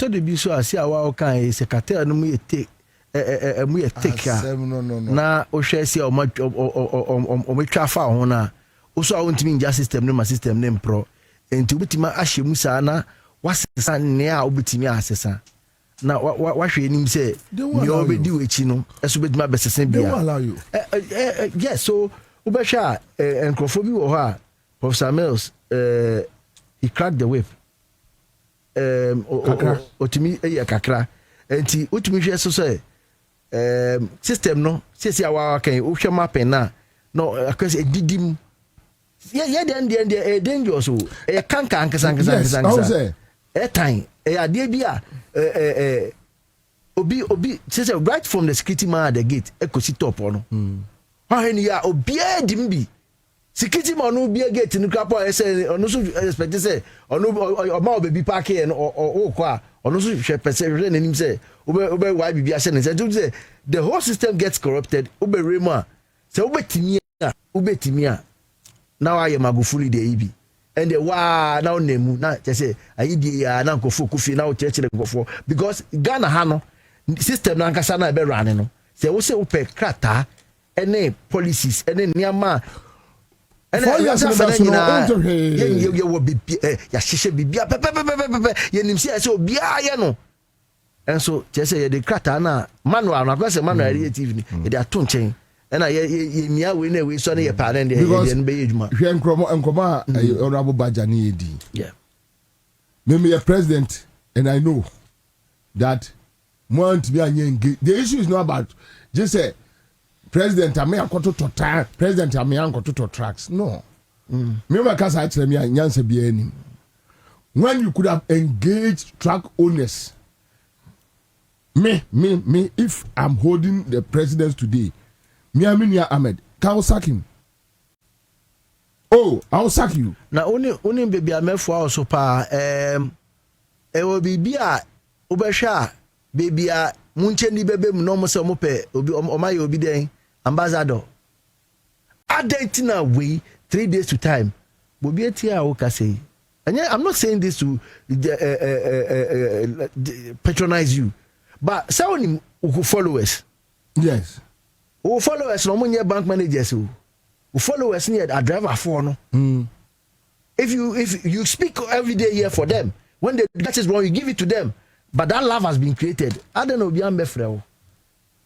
the bi so asia wa kan se cartel no mu take mu take no na o hwe sia o metwa fa ho na o so a wontimi nja system no ma system no mpro enti obitima ahye mu sa na wasesa ne a obitimi asesa na wahwe enim se ni obedi wechi no eso betima besesen bia yes so ubesha enkrofo bi wo ha Professor Mills he cracked the whip otimi kakra enti otimi hwe so say system no sesi awa kan o hwe mapen na no akase edidim ye den dangerous o kanka time ade bia obi say right from the security man at the gate ekosi top no ha ni ya obi edimbi security man no be gate ni krapo say ono so expect say ono ma obebi park here no o kwa ono so hwe pese hwe nanim say obe why bibia say say the whole system gets corrupted obe rema say obetimi a now I am Magufuli de ibi and the wa now nemu na say ayidi ya na nkofo kufi na o chechire nkofo because Ghana ha no system na nkasa na be run no say wo say wo pe krata any policies any niama and ya wo bibi ya hihye bibia pepe ye nim say obia ye no and so say ye the krata na manual na kwase manual creative ni e dey ato nchen and ye mia we na we so na ye pa na dey be ejuma hwe nkoma honorable Bajani edi yeah me a president and I know that want me anye the issue is not about just say president ame akoto to time president ame akoto to tracks no me make say tell me nyanse bia ani when you could have engaged track owners me if I'm holding the president today me Aminia Ahmed can sack him Oh, I'll sack you. Now only baby I met for also pa e will be a ubesha baby a muncheni bebe no mo se mo pe obi o ma ye obi den ambassador Adentina way 3 days to time bobi etia o ka say. And I'm not saying this to patronize you, but some followers. Yes. Who followers no money bank managers who followers near a driver for no. If you speak every day here for them, when they that is wrong, you give it to them. But that love has been created. I don't know beyond Befrel.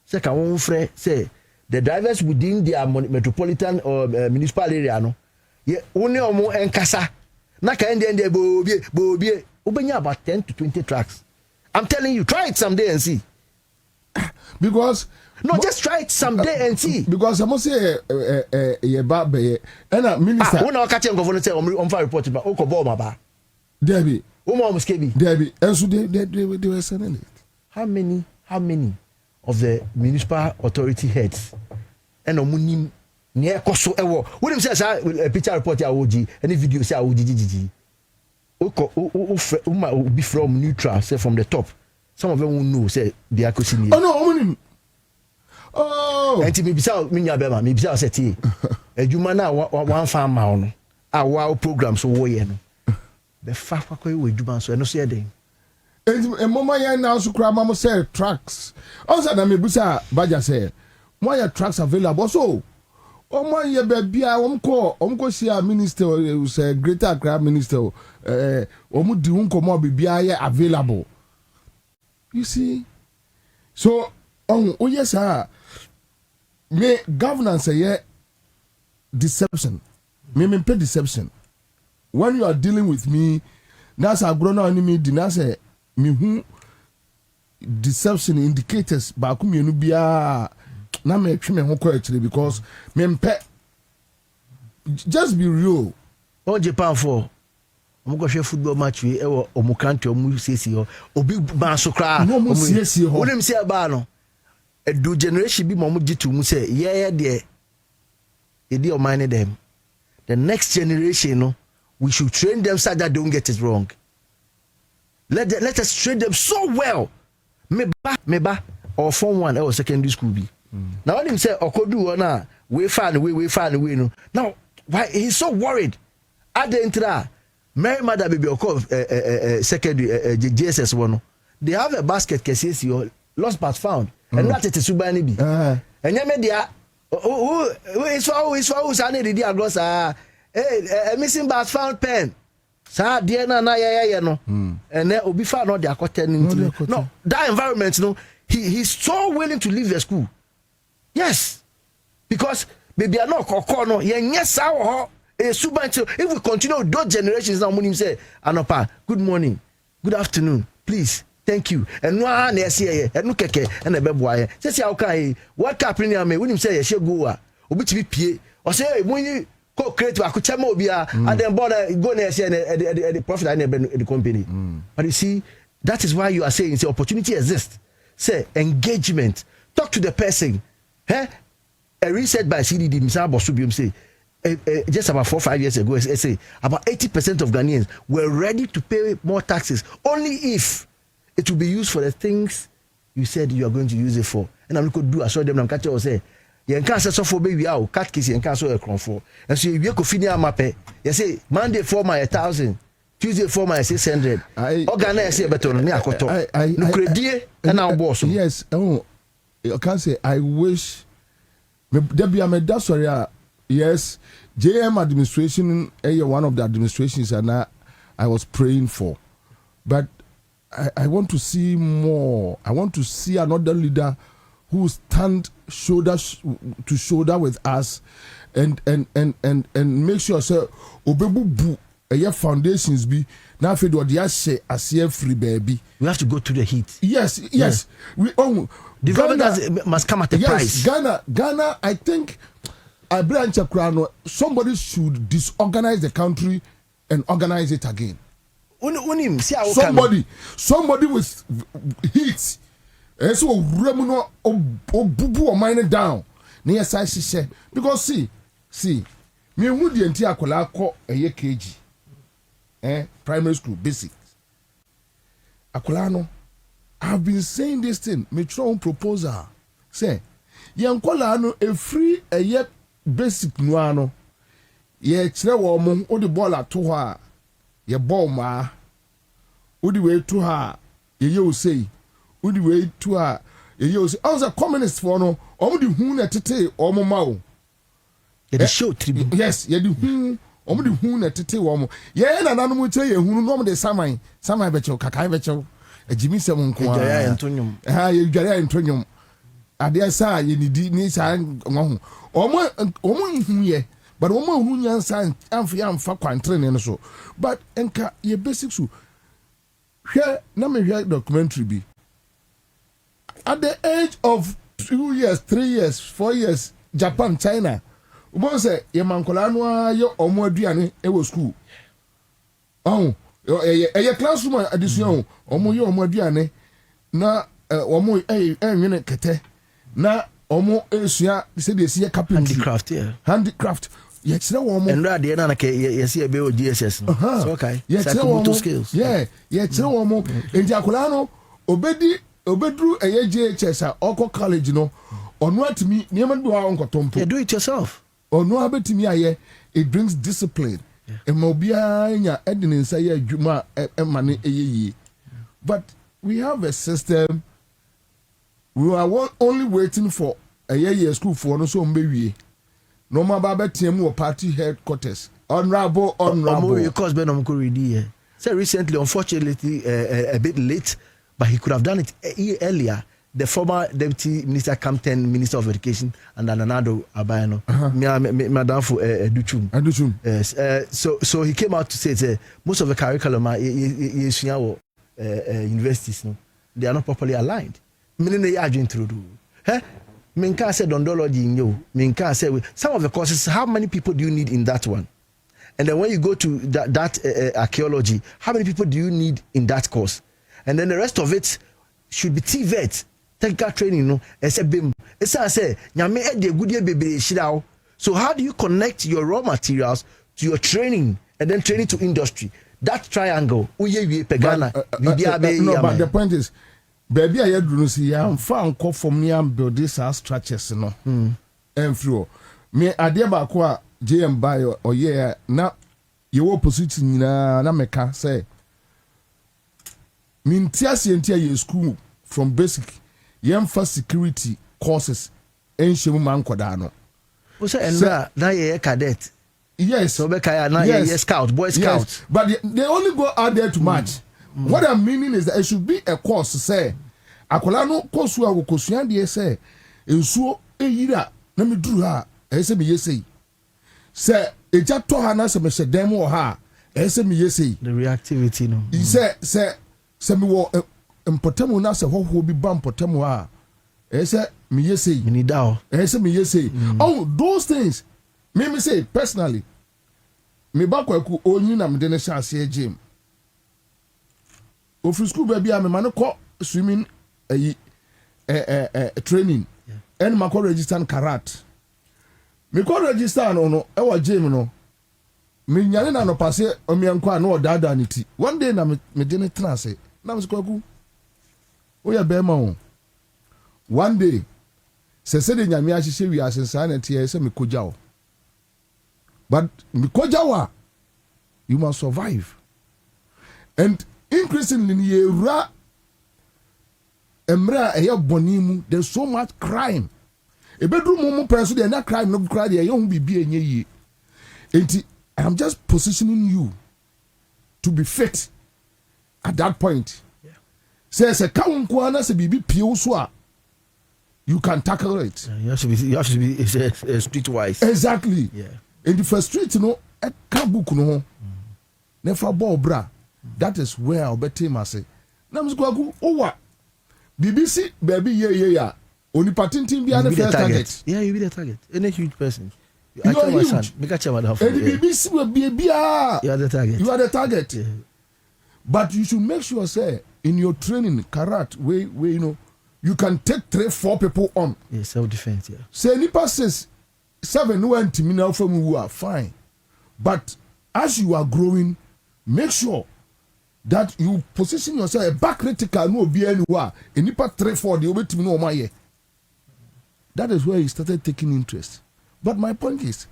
Say the drivers within their metropolitan or municipal area no. Yeah, only omo enkasa. Na ka end Bobie ubenya about 10 to 20 tracks. I'm telling you, try it someday and see. Because just try it someday and see. Because I must say ye ba be and minister when I catch him governor say on fire report ba o ko ball ma ba. Debbie. O mo skebi. Debbie. And so they were sending it. How many of the municipal authority heads and omunim near koso ewo when him say a picture report ya oji any video say oji o be from neutral say from the top some of them won't know say they are question oh no omunim and me bisa me nya bema me bisa say tie adwuma na one farm ma no a wa program so wo ye no be fa kwakwa we adwuma so eno so ye den and mama ya now so kra mama say tracks also na me bisa baja say why are tracks available so Omo ye bebia omko see a minister was a greater Accra minister omo di unko bebia ye available. You see? So yes me governance ye deception. Me pay deception. When you are dealing with me, that's a grown enemy dinase me who deception indicators ba ku me no bia na me twi me ho ko actually because me mpe just be real. On Japan for I'm go share football match we e omo country omo sesi ho obi ba so kra omo sesi ho onim se ba no e do generation bi mo gitu mu say ye de e dey mind them the next generation no we should train them so that they don't get it wrong. Let us train them so well me ba or form 1 or secondary school be. Now when him say okodu na we fan we no. Now why he's so worried? Adentra Mary mother baby oko secondary JSS one. They have a basket case your lost but found. And that it is suba ni bi. And ya media who is for say dey across a missing but found pen. Sa dey na ya no. And then obi fa no dey akoten into. No, that environment no he's so willing to leave the school. Yes, because maybe I know no. Yes, if we continue those generations now, when him say, Anopa, good morning, good afternoon, please, thank you. And no one say, and no keke, and a beboy. Say, okay, what happened here? When him say, she go, obi to be pie, or say, when you co-create, I could chamo bia, and then bother go there and the profit and the company. But you see, that is why you are saying, say, opportunity exists. Say, engagement, talk to the person. A research by CDD Mr. Bosubium say just about 4 or 5 years ago, say about 80% of Ghanaians were ready to pay more taxes only if it will be used for the things you said you are going to use it for. And I'm going to do. I saw them. I'm catching. Say, you can't say for baby out cat case. You can't say a crown for. And so you go finish my pay. You say Monday for my 1,000, Tuesday for my 600. Organize say better than me. I no credit and now boss. Yes. Oh. I can't say I wish that's sorry. Yes, JM administration one of the administrations and I was praying for. But I want to see more. I want to see another leader who stand shoulder to shoulder with us and make sure say obebu foundations be now for the free baby. We have to go to the heat. Yes. We development must come at a price. Ghana, I think somebody should disorganize the country and organize it again. Somebody with heat. And so remuno obubu or mine down. Near size because see, me hu di enti akola akọ eye KG primary school basic akola no I've been saying this thing me try proposal say yen kola no a free eye basic no ano ye kire wo mo o de ball ato ho a ye ball ma o de we to ha ye o say o de we to ha ye o say as a communist for no o de hu na tete o mo ma o ye show tribune yes ye de hu o mo de hu na tete wo mo ye na nanu mo kire ye hu no mo de saman be chew kakai be chew ejimi sem nko a ya entonyum ye dware entonyum ade sa ye nidi ni sa ngo o mo hu ye but o mo hu nyansa amfa kwantre ne so but enka ye basic so hwe na me hwe documentary bi at the age of 2 years 3 years 4 years Japan China ubo say ye mankola no aye omo aduane e wo school ye classroom addition omo ye omo aduane na omo nwene kete na omo esua se de sie carpentry handicraft ye kire wo omo and rad ye na ke ye se be o GSS no so okay psychomotor skills ye kire wo omo enti akola no obedru eye JHS a oko college no ono atimi niam do a onkotompo you do it yourself ono abetimi aye it brings discipline emobia nya edinensa ye adwuma emane eyeye but we have a system we are only waiting for a year school for no so mbewie no ma ba betiam wo party headquarters honorable because Benom could read here so recently unfortunately a bit late but he could have done it earlier. The former deputy minister, Campton Minister of Education, and Ananado Abayano, Madam for Duchum. Yes. So he came out to say most of the curriculum universities, no, they are not properly aligned. Meaning they are doing through. Minka said ondology in you. Minka said some of the courses. How many people do you need in that one? And then when you go to that archaeology, how many people do you need in that course? And then the rest of it should be TVET, technical training, no. It's I say, so how do you connect your raw materials to your training and then training to industry? That triangle, but the point is, baby, I had to see I'm found call for me and build this as structures, no. And through me, I dear Bakwa, JM Bio, or yeah, now you opposition na meka say. Mintiasi entia ye school from basic yemfa security courses enhemu mankoda no o say enra na ye cadet yes so be kaya na ye scout boy scout yes. But they only go out there to match. What I'm meaning is that it should be a course say akola no course wa go kosua de say ensuo eyira na me duru ha ese me yesei say eja to ha na se me hyedem wo ha ese me yesei the reactivity no say me wo impotemu na se hoho bi ba impotemu a say me yesei me dao say me yesei oh those things me say personally me ba kwaku onyi na me de ne chance e gym ofri school baby am man ko swimming training and ma ko register karat me ko register no e wa gym no me nyane na no passe o me enko na o dada ni ti one day na me de ne trance na me kwaku o ya be ma o one day se de nyame a hihye wi asensa na tie se me kojawo but me kojawa you must survive and increasingly yewra emra eya bonimu there's so much crime e bedru mumu person dey na crime no crime dey you bibia enye yi enti I'm just positioning you to be fit at that point. Say kaunko ana se bibi pie so a you can tackle it. You have to be streetwise. Exactly. Yeah. In the first street no e ka book no never ball bra. That is where I'll bet him I say. Na msiko owa. BBC baby yeah. Only patenting be the first target. Yeah, you be the target. Any huge person. You are huge. Make a chairman of and the BBC will be you are the target. You are the target. Yeah. But you should make sure say in your training karat where you know you can take 3-4 people on. Yeah, self defense, yeah. Say nipa says 7 no antimi na from you are fine, but as you are growing, make sure that you position yourself a back critical no be anywhere enipa 3-4 the obetimi no omaye. That is where he started taking interest. But my point is,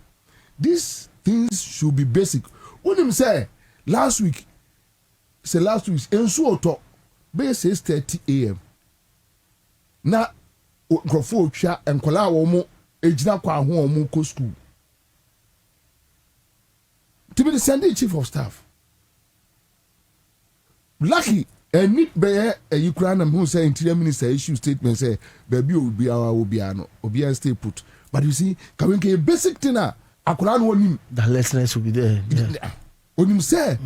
these things should be basic. When him say last week ensu oto be 6:30 a.m. na grofo otwa enkola wo mo ejina kwa ho mo ko school to be the Sunday chief of staff. Lucky and need be a Ukraine who say interior minister issue statement say baby will be our obiano stay put. But you see, can we basic thing akuran wonim the lessons will be there. Yeah. Onim say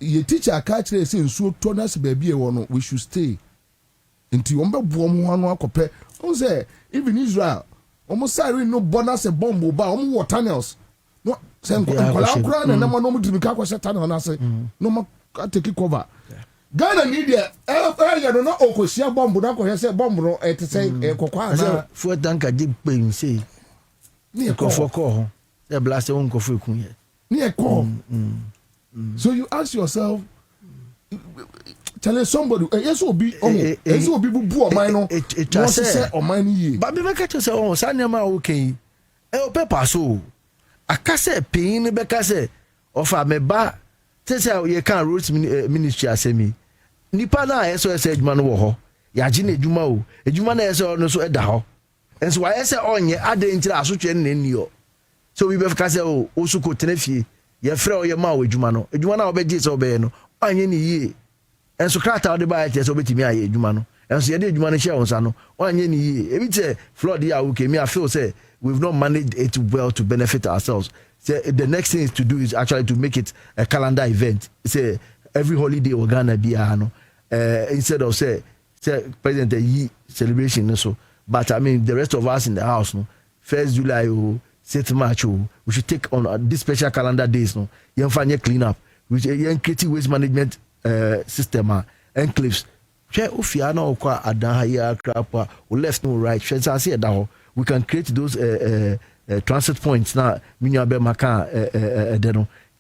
your teacher catch say so tonas baby we should stay until ombe buom ho anu akope. On say even Israel almost say no bonus a bomb ba omo water tunnels. No say akuran na no mo dimika kwese tunnel na say no mo take cover. Ghana media ya no okosia bomb na ko say bomb no et say kokwa na for tanka di pe say ni ko foko ho e blast won ko fu kun ye ni ko. So you ask yourself, tell somebody yes obi bubu o man no no say o man ye ba be ka say o sa ne ma okay e o paper so akase pin be ka say ofa me ba say you can root ministry asemi nipa na yeso ese adwuma no wo ho ya gi na adwuma o adwuma na yeso no so eda ho enso wa yese onye ade ntira asotwe na ni o so we be ka say o su ko tenafie ye frɛ o ye ma o adwuma no na obegye se obeye no anye ni yie enso krata o de ba ye se obetimi aye adwuma no enso ye de adwuma no hye wonsa no anye ni yie ebi te flood ya wo kemi I feel say we've not managed it well to benefit ourselves. So the next thing is to do is actually to make it a calendar event. Say every holiday we're gonna be instead of say President Yi celebration so. But I mean the rest of us in the house no 1st July 6th March we should take on this special calendar days no. You find clean up which create waste management system enclaves. Share ofia na okwa adan ha ya krapa o left no right. Share say that we can create those transit points now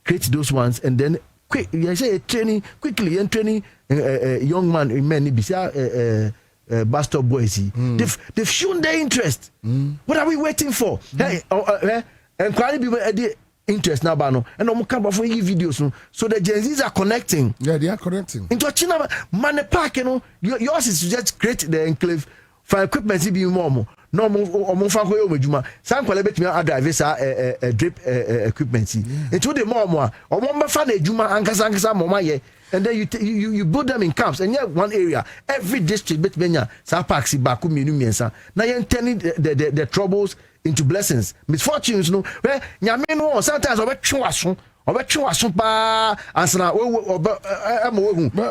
create those ones and then quick you say training quickly and training young man men bus stop boys they've shown their interest. What are we waiting for? Hey and quite be interest now bano and no come for you videos no so the Gen Zs are connecting. Yeah, they are connecting into China man park yours is to just create the enclave for equipment be more no mo fa ko yo medjuma san kwale betimi drive sa drip equipment into the more o mo fa na edjuma ankasa mo maye and then you build them in camps and one area every district betmenya sa parks back mienu miensa na yen turning the troubles into blessings misfortunes no where nyame no sometimes obetwe waso pa ansana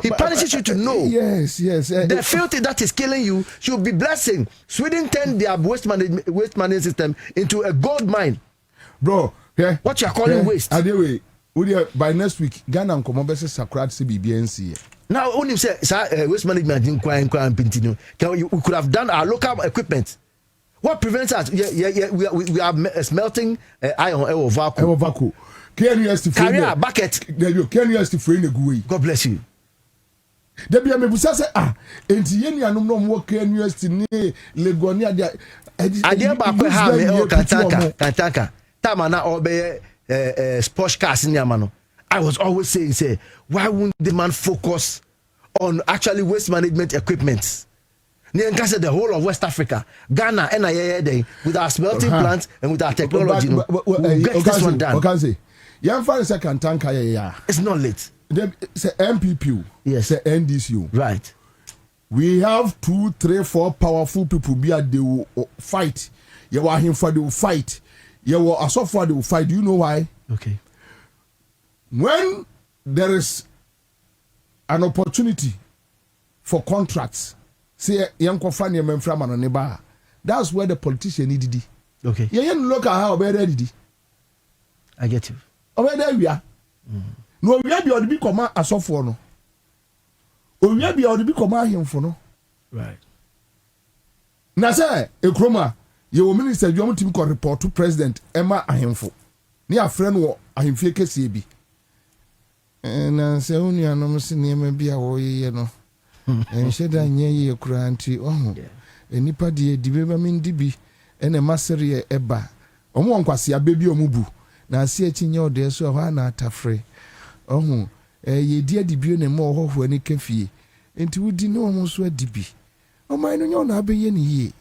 he punishes you to know. Yes the filthy that is killing you should be blessing. Sweden turned their waste management system into a gold mine, bro. What you are calling waste anyway by next week Ghana and Komo bese sakrat CBBNC now only say waste management in Pintino we could have done our local equipment. What prevents us? We are smelting iron or vacuum. Carrier bucket. There you can use to frame the GUI. God bless you. There be a mebusa say enti yeni anum no mo can use to ne Legonia dia. Adia ba ko ha me o kataka. Tama na obey sports cars in Yamano. I was always saying say why wouldn't the man focus on actually waste management equipment? The whole of West Africa, Ghana, and with our smelting plants and with our technology, we'll get this one done. Okay, young father second tanker, it's not late. Say MPP, yes, say NDCU, right. We have 2, 3, 4 powerful people. They will fight. You want him for they will fight. You want a software they will fight. Do you know why? Okay. When there is an opportunity for contracts. Say young confront men from an neighbor. That's where the politician needed it. Okay. You look at how very ready. I get you. Over there we are. No, we have the big command as of for no. We have the big command him for no. Right. Now say a chroma Your minister, you want to report to President Emma Ahemfo. Near friend or Ahemfie Kesibi. And I say only an almost near maybe a way, you know. And said I near ye cranty. Oh, and nipa de mean dibi and a mastery eba. Omo kwasi a baby omubu. Na see a chinyo de so a na tafre. Oh, ye dear dibi ne more ho any kefi. Into would know almost where dibi. Oh, mine on your nabe ye.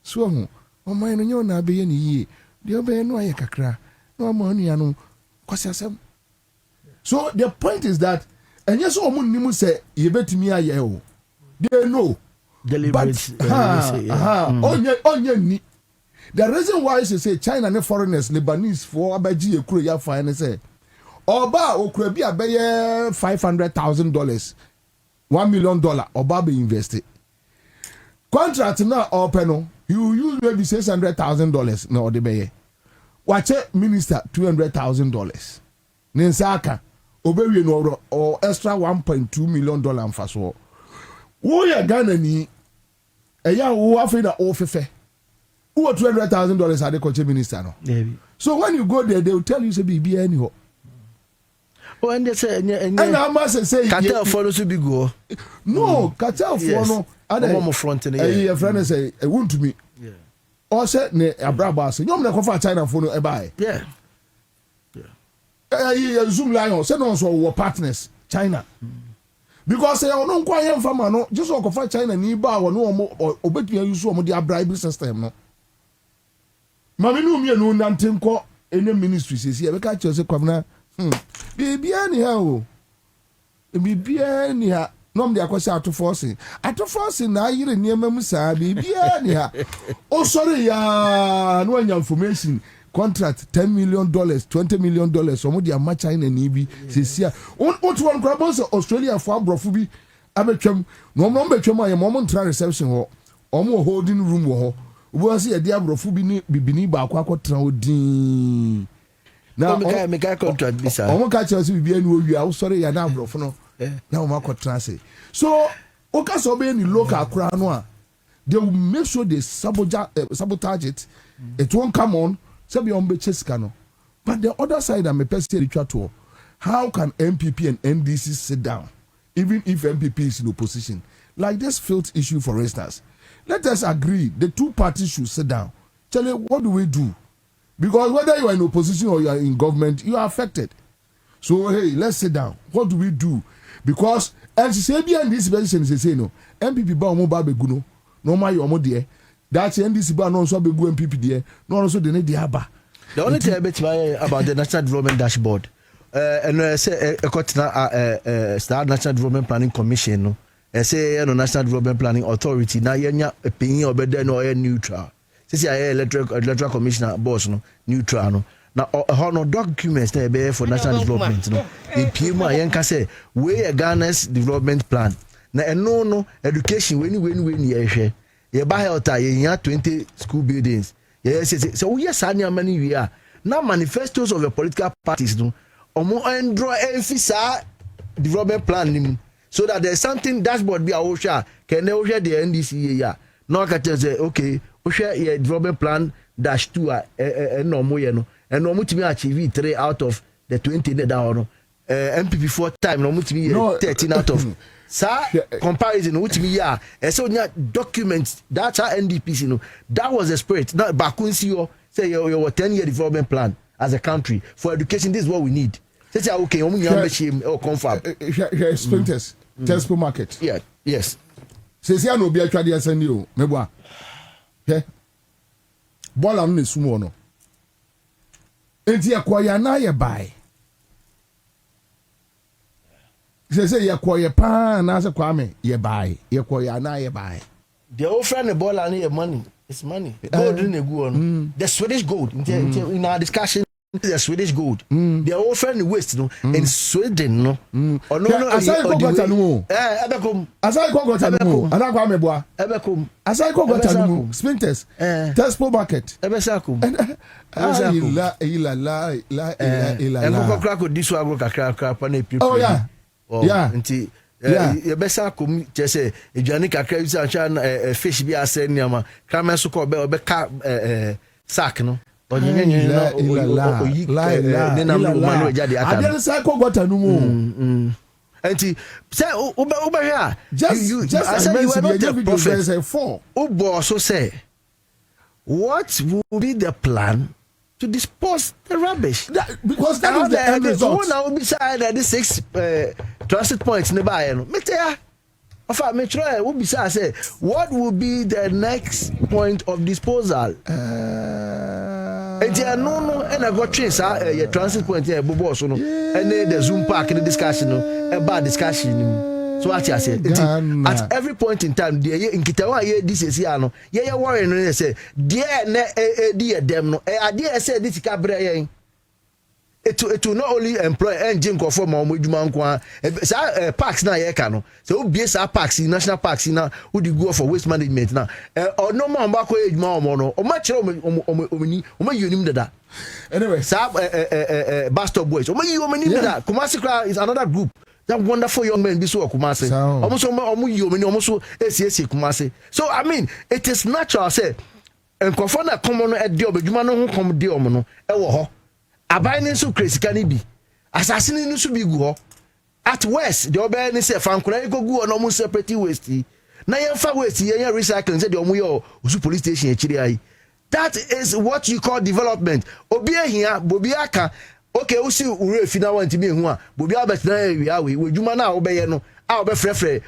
So, oh, mine on your nabe ye. The obey no ayakakra. No money, I know. So the point is that, and yes, Omun say, you bet me a yell. They know. Deliberate. The reason why she say China and foreigners, Lebanese for Abaji, a crew, fine, say, Oba, or could be a $500,000, $1 million, or Bobby invested. Contract now open, you use maybe $600,000, no, the bay. Watch it, minister, $200,000. Nensaka, obey no or extra $1.2 million for so. Who ya Ghanaian? A ya who afraid of office. Who are $200,000 at the culture minister? No? So when you go there, they will tell you to be anyhow. Oh, and they say, and I must say, cartel follows to be go. No, cartel for no. Other front in a friend say, a wound to me. Or said, ne a brabas, you know, for China for no buy. Yeah. Zoom lion, send on so partners, China. Because they are not quite young farmer, no, just walk for China, Niba, or no more, or obey you some of their bribery system. No, Mammy, no, me, no, nothing call any ministry says here, because you're a governor. Be anyhow. Be anyhow. No, they are quite out to forcing. At to forcing, I hear near Mamusa, be anyhow. Oh, sorry, no information. Contract $10 million, $20 million. Somebody are much in an EB. Says here, what one grabs Australia for Brofubi? Abetram, no betram, I am moment reception hall, almost holding room hall. Was here, dear Brofubi, Bibini, Bakwa, Traudin. Now, make a contract this. I won't catch us with you. I'm sorry, you're now Brofono. Now, Marco Transit. So, Okasobe in the local crown, they will make sure they sabotage it. It won't come on. But the other side, I'm a person to how can MPP and NDC sit down, even if MPP is in opposition? Like this field issue, for instance. Let us agree the two parties should sit down. Tell you, what do we do? Because whether you are in opposition or you are in government, you are affected. So, hey, let's sit down. What do we do? Because, as you say, behind this position, they say, no, MPP ba omo ba beguno, no ma yo omo de. That's NDC ba no so begu MPP de, no also de ne de aba. The only thing about the National Development Dashboard, and say a Star National Development Planning Commission, no, say National Development Planning Authority, now you're opinion or better no neutral. Since I electoral commissioner boss no neutral no. Now no documents there be for national development no. The PMA yanka say we Ghana's development plan. Now no education when you ye buy health ye 20 school buildings. Yes, so yes, how many we are now manifestos of the political parties no. Omo and draw emphasize development plan so that there's something dashboard be a osha can they osha the NDC yeah. No can say okay, osha your development plan -2 no more no and no to achieve 3 out of the 20 that no MPP 4 time no to 13 out of comparison with me yeah and so documents that's our NDPC no that was the spirit now Bakunsi say your 10-year development plan as a country for education. This is what we need. Say okay or confirm here sprinters Tesco market yes say no be actually send you meboa he bola no sumo no enti akoya na ye buy say yakoye pa na say kwame ye buy yakoya na ye buy the old friend the bola no money. It's money. Gold in the gold. The Swedish gold. In our discussion, the Swedish gold. They are offering waste no in Sweden no. Or no. Asai ko gota no. Ebekom. Asai ko gota no. Ana kwa meboa. Ebekom. Asai ko gota no. Sprinters. Tesco market. Ebesakum. La. And go crack with this one go kakra pa na pipi. Oh yeah. Yeah. Nti You better come just say Johnny Kakra fish be as niama. Kramen so called be sack no. I didn't say got a no and say over here. Just I said you were not the prophet. Say four. Also say, what will be the plan to dispose the rubbish? Because that is the end result. Now beside the 6 transit points nearby. Me try. Will be say what will be the next point of disposal? And no, and I got trace your transit point here, Bobo, so no, and then the Zoom park in the discussion, about discussion. So what I said, at every point in time, in Kitawa, this is Yano, yeah, worrying, and say, dear them, no, I dare say this cabaret. It will not only employ engine for Momujuman, parks now, Yekano. So, BSR parks in national parks in who do go for waste management now. Or no more back age mono, or much that. Anyway, Sab Bastard Boys, or you that. Kumasi is another group. That wonderful young men, this Kumasi. Almost Kumasi. So, I mean, it is natural, say, and Kofana common at Diobajumano who come Diomono, Ewo. Abayne so crazy can it be? Assassin no so be go. At West, the obey say fankura go go on almost separate waste. Na yen fa waste yen recycling say the omo yo usu police station e ai. That is what you call development. Obi ahia, bobi aka. Okay, usi ure fina want me hu a. Bobi abetna wi awe. Wejuma na obeye no. A obe frefre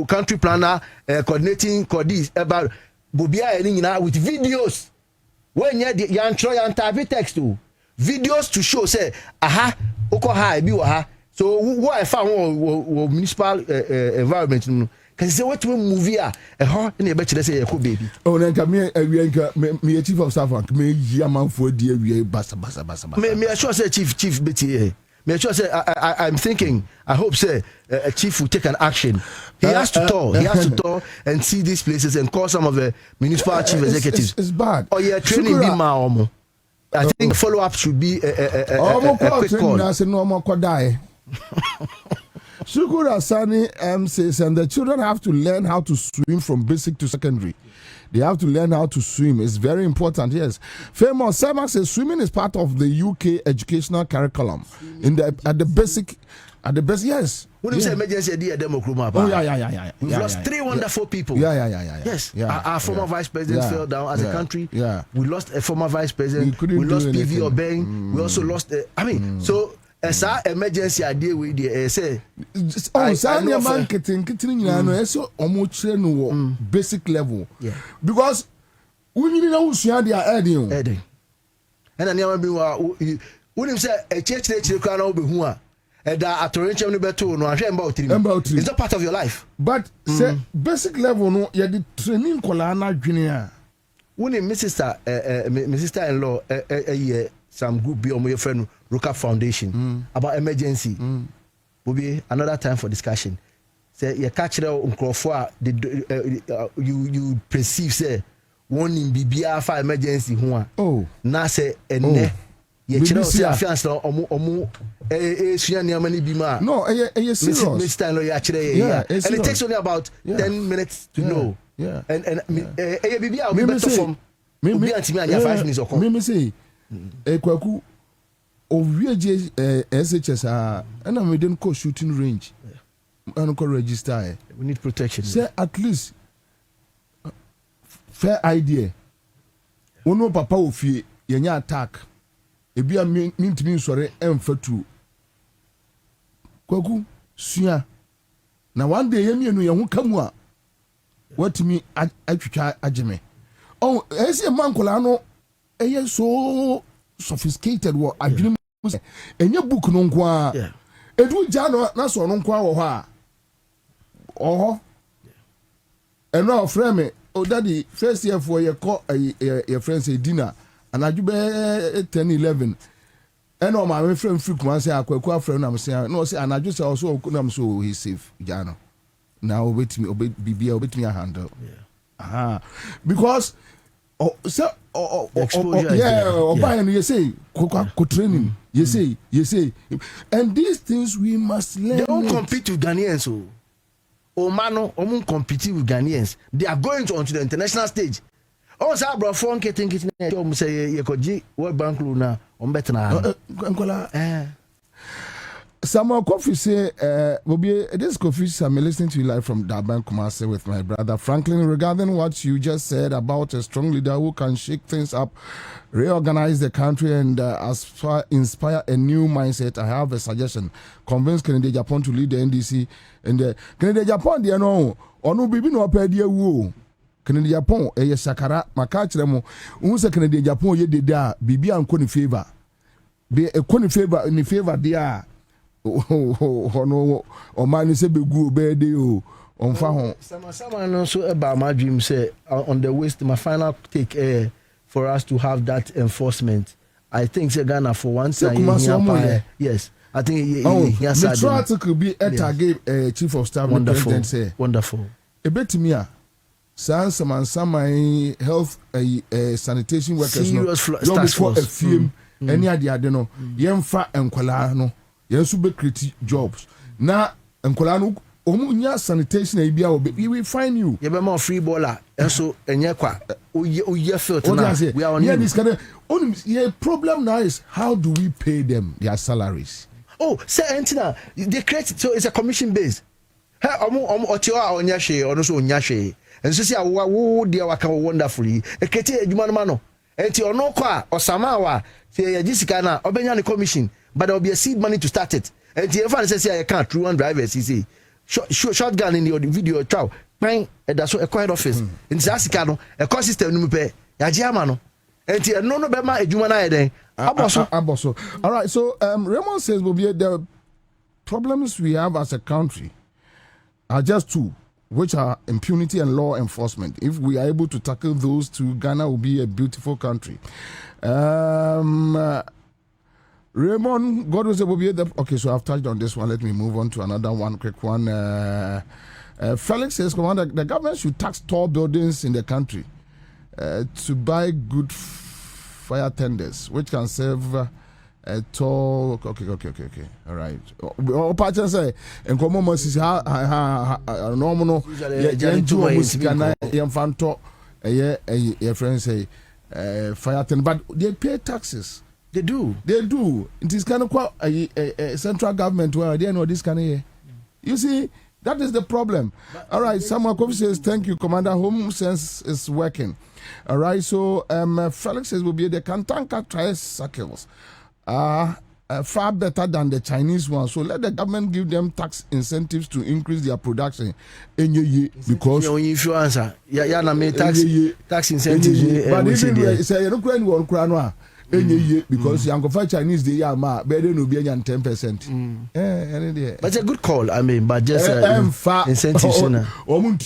country planner coordinating codis about bobi a nyina with videos. When you try and type text to videos to show say aha oko ha bi wa ha so what I found municipal environment no can say what movie a ho na e be kire say e ko baby oh na nka me chief of staff and me yamanfo di awie basa me sure say chief beti me sure say I'm thinking I hope say a chief will take an action. He has to talk and see these places and call some of the municipal chief executives. It's bad. Oh yeah, training be ma. I think follow up should be a quick call. Shukura Sani says, and the children have to learn how to swim from basic to secondary. They have to learn how to swim. It's very important, yes. Famous Sama says swimming is part of the UK educational curriculum. At the basic, yes. When you say emergency, we've lost 3 wonderful people. Yes. Our former vice president fell down as a country. We lost a former vice president. We lost PV Obeng. We also lost. So. As our emergency idea with the say. Basic level. Because we need to share their adding. And I never be wouldn't say a church can be who are. And at Torrential Beto, no, it's not part of your life. But say basic level, no, you're the training Colana Junior. When my sister-in-law a year. Some group be on your friend Roka Foundation about emergency. Will be another time for discussion. Say you catch the uncrofoa you perceive say one in BBR for emergency who na say ene ye chira say afiance omu suya many bima. No, serious. Mr. Lawyer chira and it takes only about 10 minutes to know. And BBR will be better from me and 5 minutes or me say Ekwaku ovieje SHS and we didn't call shooting range and call register. We need protection. Say at least fair idea. Ono papa ofie yenya attack. Ebi a mintimi sore emfatu. Kwaku sua. Na one day yemienu ye ho kamu a watimi atwitwa ageme. Oh, ese mankola no so sophisticated what I dream and your book no qua edu jano na so no kwa wo ha oh and now frame oh daddy first year for your call your friends say dinner and I do be 10-11 and all my friend free come say akwa friend am say no say and I just also am so he safe jano now wait me obey me handle because exposure. You say, training. You say, and these things we must learn. They don't compete with Ghanaians. Omano, Omun compete with Ghanaians. They are going onto the international stage. Oh, sir, bro, phone getting it. Say, you could G, World Bank Luna, on better now. Samuel Kofi say, this Kofi, I'm listening to you live from Durban, Kumasi with my brother Franklin. Regarding what you just said about a strong leader who can shake things up, reorganize the country, and inspire a new mindset, I have a suggestion. Convince Kennedy Japan to lead the NDC. And Kennedy Japan, they know, or no baby no pedia woo. Kennedy Japan, Sakara, Makachemo, who's a Kennedy Japan, ye did there, Bibi and Koni favor. Be a Koni favor in favor, there. No, or man say be good birthday on phone. Someone also about my dream say on the waist. My final take for us to have that enforcement. I think Ghana for one time. Yes, I think the trial could be a target chief of staff. Wonderful, say wonderful. A bit to me, some health sanitation workers. Serious task force. A film. Any idea? I don't know. Yemfa and Kola no. Yes, we create jobs. Now, and Kolano, Omunya sanitation, we will find you. You be more free baller, and so and you filter. We are on this kind of problem now is how do we pay them their salaries? Oh, say Antina, they create so it's a commission base. Hey, Otiwa on Yashe, or also on Yashe, and so see how dear waka wonderfully. A Kete Jumanmano, and to no qua or Samawa, say Jessica, Obenya commission. But there will be a seed money to start it. And the everyone says, I can't through one drivers. He say, shotgun in the video trial. Bang, and that's a quiet office. In Sassicano, a cost system, no pay. Yajiamano. And the no bema a Jumana then. Aboso. All right, so Raymond says, will be the problems we have as a country are just two, which are impunity and law enforcement. If we are able to tackle those two, Ghana will be a beautiful country. Raymond, God was able to be okay, so I've touched on this one. Let me move on to another one, quick one. Felix says, Commander, the government should tax tall buildings in the country to buy good fire tenders, which can serve a tall. Okay. All right. All parties say, and common is normal. Your friends say fire tender, but they pay taxes. They do. It is kind of quite a central government where they know this kind of year. You see, that is the problem. All right, Samuel Kofi says, thank you, Commander. Home sense is working. All right, so Felix says, will be the Kantanka tricycles far better than the Chinese ones. So let the government give them tax incentives to increase their production. Because tax incentives. But even say, you don't because young Chinese they are better no be 10%. But it's a good call. I mean, but just incentives. But what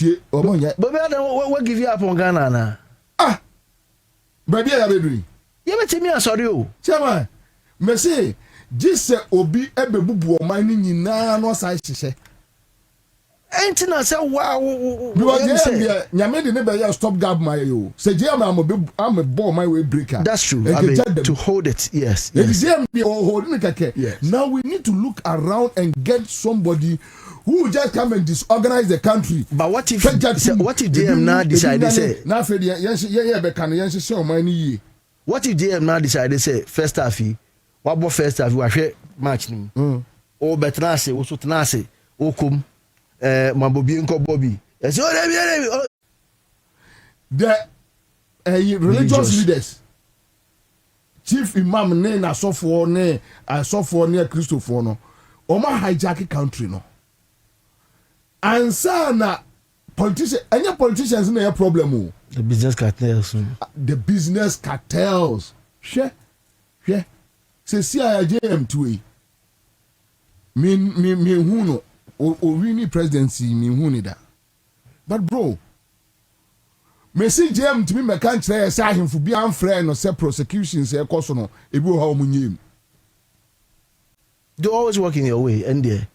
give you up on Ghana now? Baby, I be you bet me sorry. Chama, me say, just say obi ebebubu o man ni na no sai hye. Ain't na say wow. Because nyame de ne be ya stop gap my yo. Say jam am a ball my way breaker. That's true. I mean, to hold it. Yes. Yes. Now we need to look around and get somebody who will just come and disorganize the country. But what if JM now decide they say now for the what if JM now decide they say first half what first half we share match nim o betrase o sutnase o kum Bobie Ansah the religious leaders, chief imam ne na sofo ne asofo ne Christopher no o ma hijack country no ansa na politicians na problem. The business cartels. Share. Say CIJM to me who no or really presidency me who need that. But bro, me see JM to me me can't say him for be unfriend or say prosecution say cause no e bi how munyim. They always work in your way and there.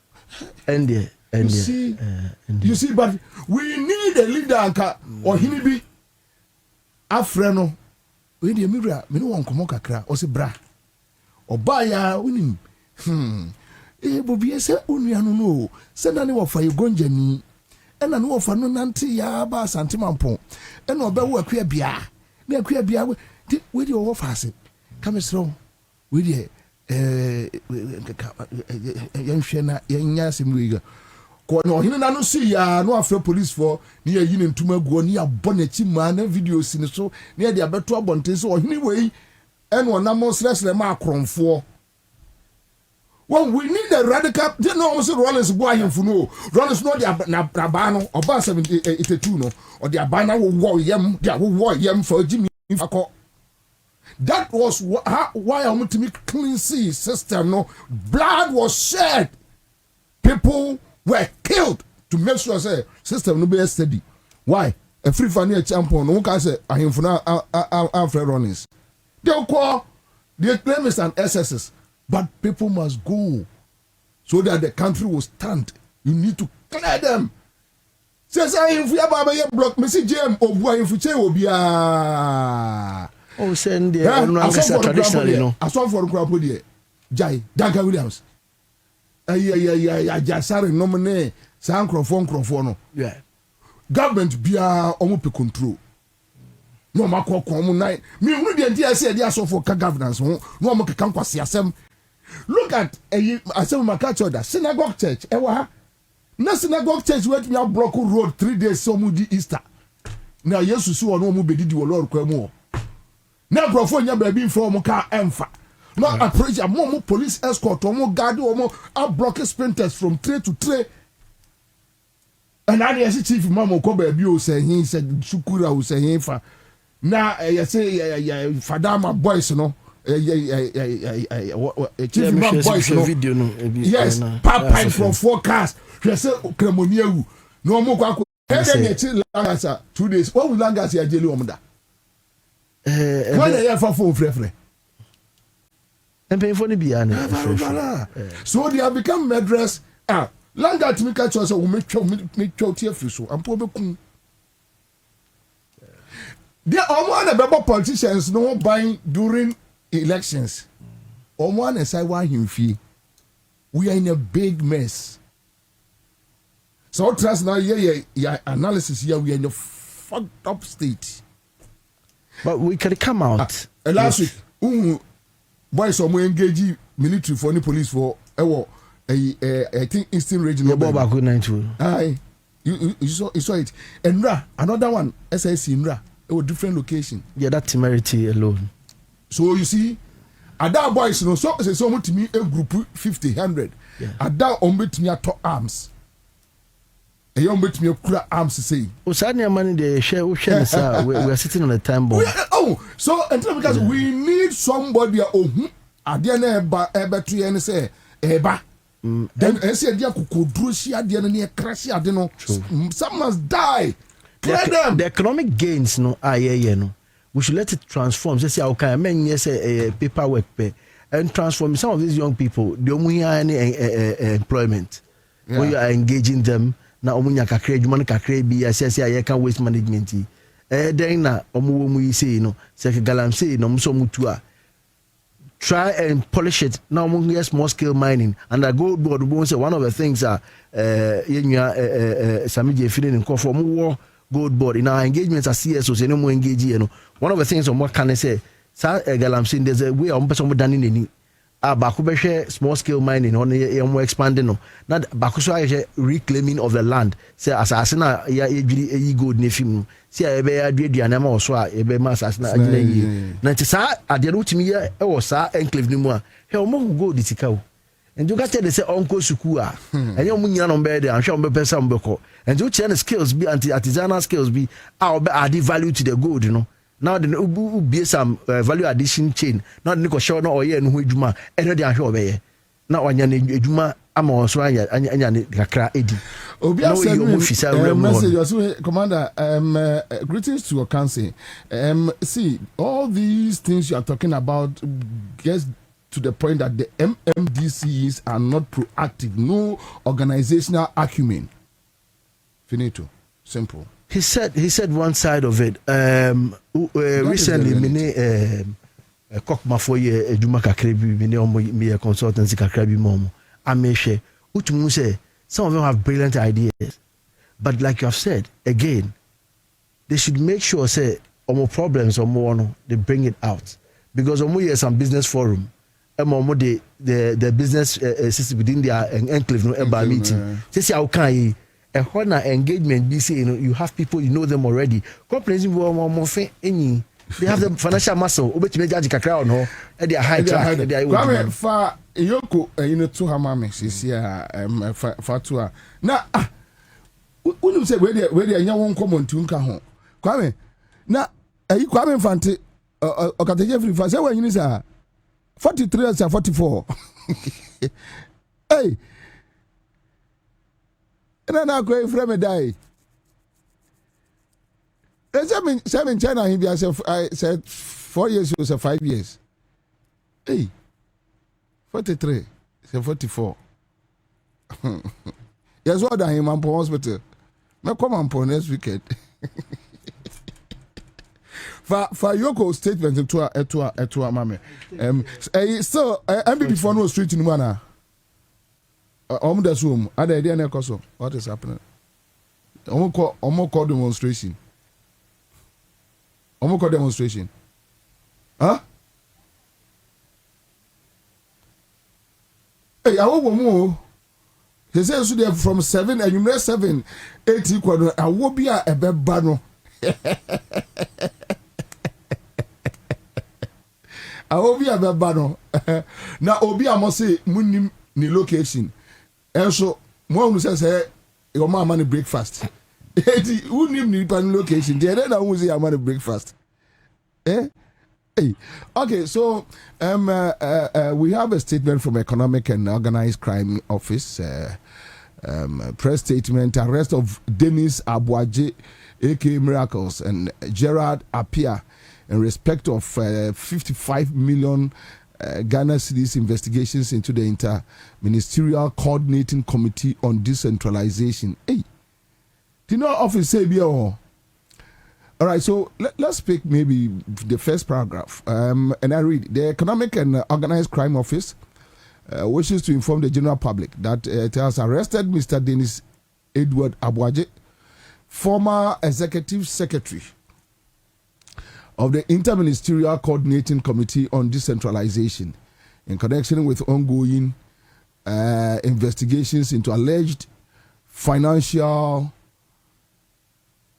You see, but we need a leader or him be afreno we dey mirror me no won komo kakra o se bra oba ya unim Bobie se onua no se na ne wo fa yegonja ni ena no wo fa no nante ya ba santimampon ena obewo akua bia na akua bia we dey wo fa ase kamesro we dey yanhwe na yanya semwiga ko no hine na no si ya no afra police for ni ya yine ntuma guo ni abɔ na chi ma na video si ne so ni ya de abeto abonten so hine wei ena onam sresre ma akronfo. Well, we need a radical. You know, almost Rollins boy him for no. Rollins no the Nabano or Bar 72 no or the Abana will war yem. Yeah, will war yem for Jimmy. That was why I want to make clean sea system. No blood was shed. People were killed to make sure say system no be steady. Why? A free funny champion. No can say I him for now. Alfred Rollins. They'll call the claimants and SSS. But people must go so that the country will stand. You need to clear them. Says I if we have a block, Mr. Jam or boy if we say will be send the traditionally no. I saw for the crowd here. Jai, Duncan Williams. Jasari nominee Sancrophone no. Yeah. Government be almost control. No mako komu nai. Me who the idea say they are so for governance. No mo kan kwasi asem. Look at asem makacho da synagogue church. Ewa na synagogue church wait me block road 3 days so mu di Easter. Na Yesu si wono mu bedidi wo Lord kwa mu. Na profo nya ba bi for mu ka emfa. No approach mo police escort mo guard mo block sprinters from tray to tray. And I see chief mama ko ba bi o say he said shukura o say he fa. Na you say Fadama boys no chief boys no video no yes papa from forecast you say kremoniawu no mo kwa e dey langasa 2 days what will langasa ya jeli omda when they for phone frefre empayfo ni bia na so they have become murderers langa to me catch us we make tie so ampo be kun. There are one of politicians no buying during elections. Or one and say why him fee. We are in a big mess. So trust now yeah analysis here we are in a fucked up state. But we can come out. Last week, boys some engage military for the police for I think Eastern Regional. Aye. You saw it. And another one SIC in different location. Yeah, that temerity alone. So you see, at that boys, no, so much to me a group 50, 100. At that omit me at arms. A young bit me a arms to say. Osania money they share we are sitting on a time bomb. So until because we need somebody at the end eba to and say eba. Then I said dia kukudrushi at the end near crash at no. Some must die. The economic gains no no we should let it transform. Say okay men yes paperwork pay and transform some of these young people they only any employment when you are engaging them na omunya kakra adwuma kakra bi say I can waste management then na omu mu say no say galamsey no so mutu a try and polish it now omu small scale mining and I go board won say one of the things are samije feeling in for more gold board in our engagements as CSOs no more engage one of the things on what can I say galamsey there's a way on person done in any baako be small scale mining on more expanding no na baako so reclaiming of the land say asase na ya edwiri gold ne film say e be aduadua na ma so a e be ma asase na agina yi na ti sa ade no timi ye e wo sa enclave ni mu a he o mo gold tika o and you got to say uncle suku a and you munya no be there and sure be person be ko and you change skills be artisanal skills be add value to the gold you know now the be some value addition chain now the show no oye no adwuma e no dey ahwe obeye na onya na adwuma ama so anya ne kakra edi obi message also commander greetings to your council see all these things you are talking about gets to the point that the MMDCs are not proactive, no organizational acumen. Finito. Simple. He said one side of it. Recently, many cock mafoye eduma kakrebi many me consultancy kakrebi mom. Ameshe. Utumu say some of them have brilliant ideas, but like you have said again, they should make sure say more problems or more no, they bring it out because omo some business forum. The business system within their enclave no eba meeting. Say how can a corner engagement be say you have people you know them already. Companies any they have the financial muscle. Obetime judge kakra no e dey high track e dey Kwame fa yoko to hamame sisi fatua na unim say we dey anya won komontu nka ho Kwame na Kwame Mfante okateje free fa say when you say 43 and 44 hey na go frame die seven China he be I said 4 years or 5 years hey 43 say 44 yes what him on hospital me come on next weekend for Yoko statement to mame so MB before no street in mana the room ada idea na koso what is happening omo demonstration huh hey awo mo they say so there from 7 and you know 7 8 equal awo bia ebeba no awo bia ebeba no na obi amose munim ni location enso mo unu say your mama ni breakfast who name ni pan location there then who say am breakfast hey okay so we have a statement from Economic and Organized Crime Office press statement arrest of Dennis Abuaje aka Miracles and Gerard Apia in respect of 55 million Ghana cedis investigations into the Inter-Ministerial Coordinating Committee on Decentralization. Hey, do you know office say be all right, so let's pick maybe the first paragraph. And I read the Economic and Organized Crime Office wishes to inform the general public that it has arrested Mr. Dennis Edward Abuaje, former Executive Secretary of the Inter-Ministerial Coordinating Committee on Decentralization in connection with ongoing investigations into alleged financial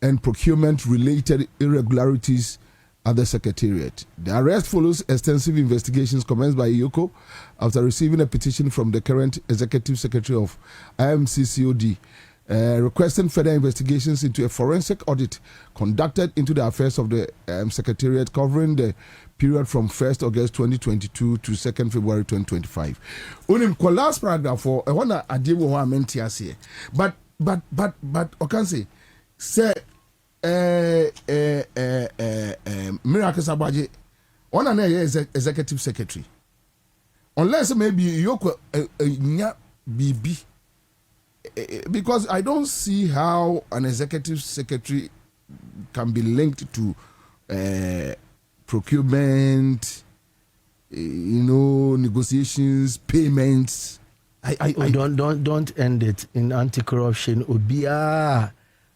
and procurement-related irregularities at the Secretariat. The arrest follows extensive investigations commenced by Yoko after receiving a petition from the current Executive Secretary of IMCCOD requesting further investigations into a forensic audit conducted into the affairs of the Secretariat covering the period from 1st August 2022 to 2nd February 2025. Unim kwa last paragraph for I wanna adiwo ho amenti ase. But okanse say Miracles Abuaje one na executive secretary. Unless maybe Yoko nya bibi because I don't see how an executive secretary can be linked to procurement, negotiations, payments. Don't end it in anti-corruption. Obia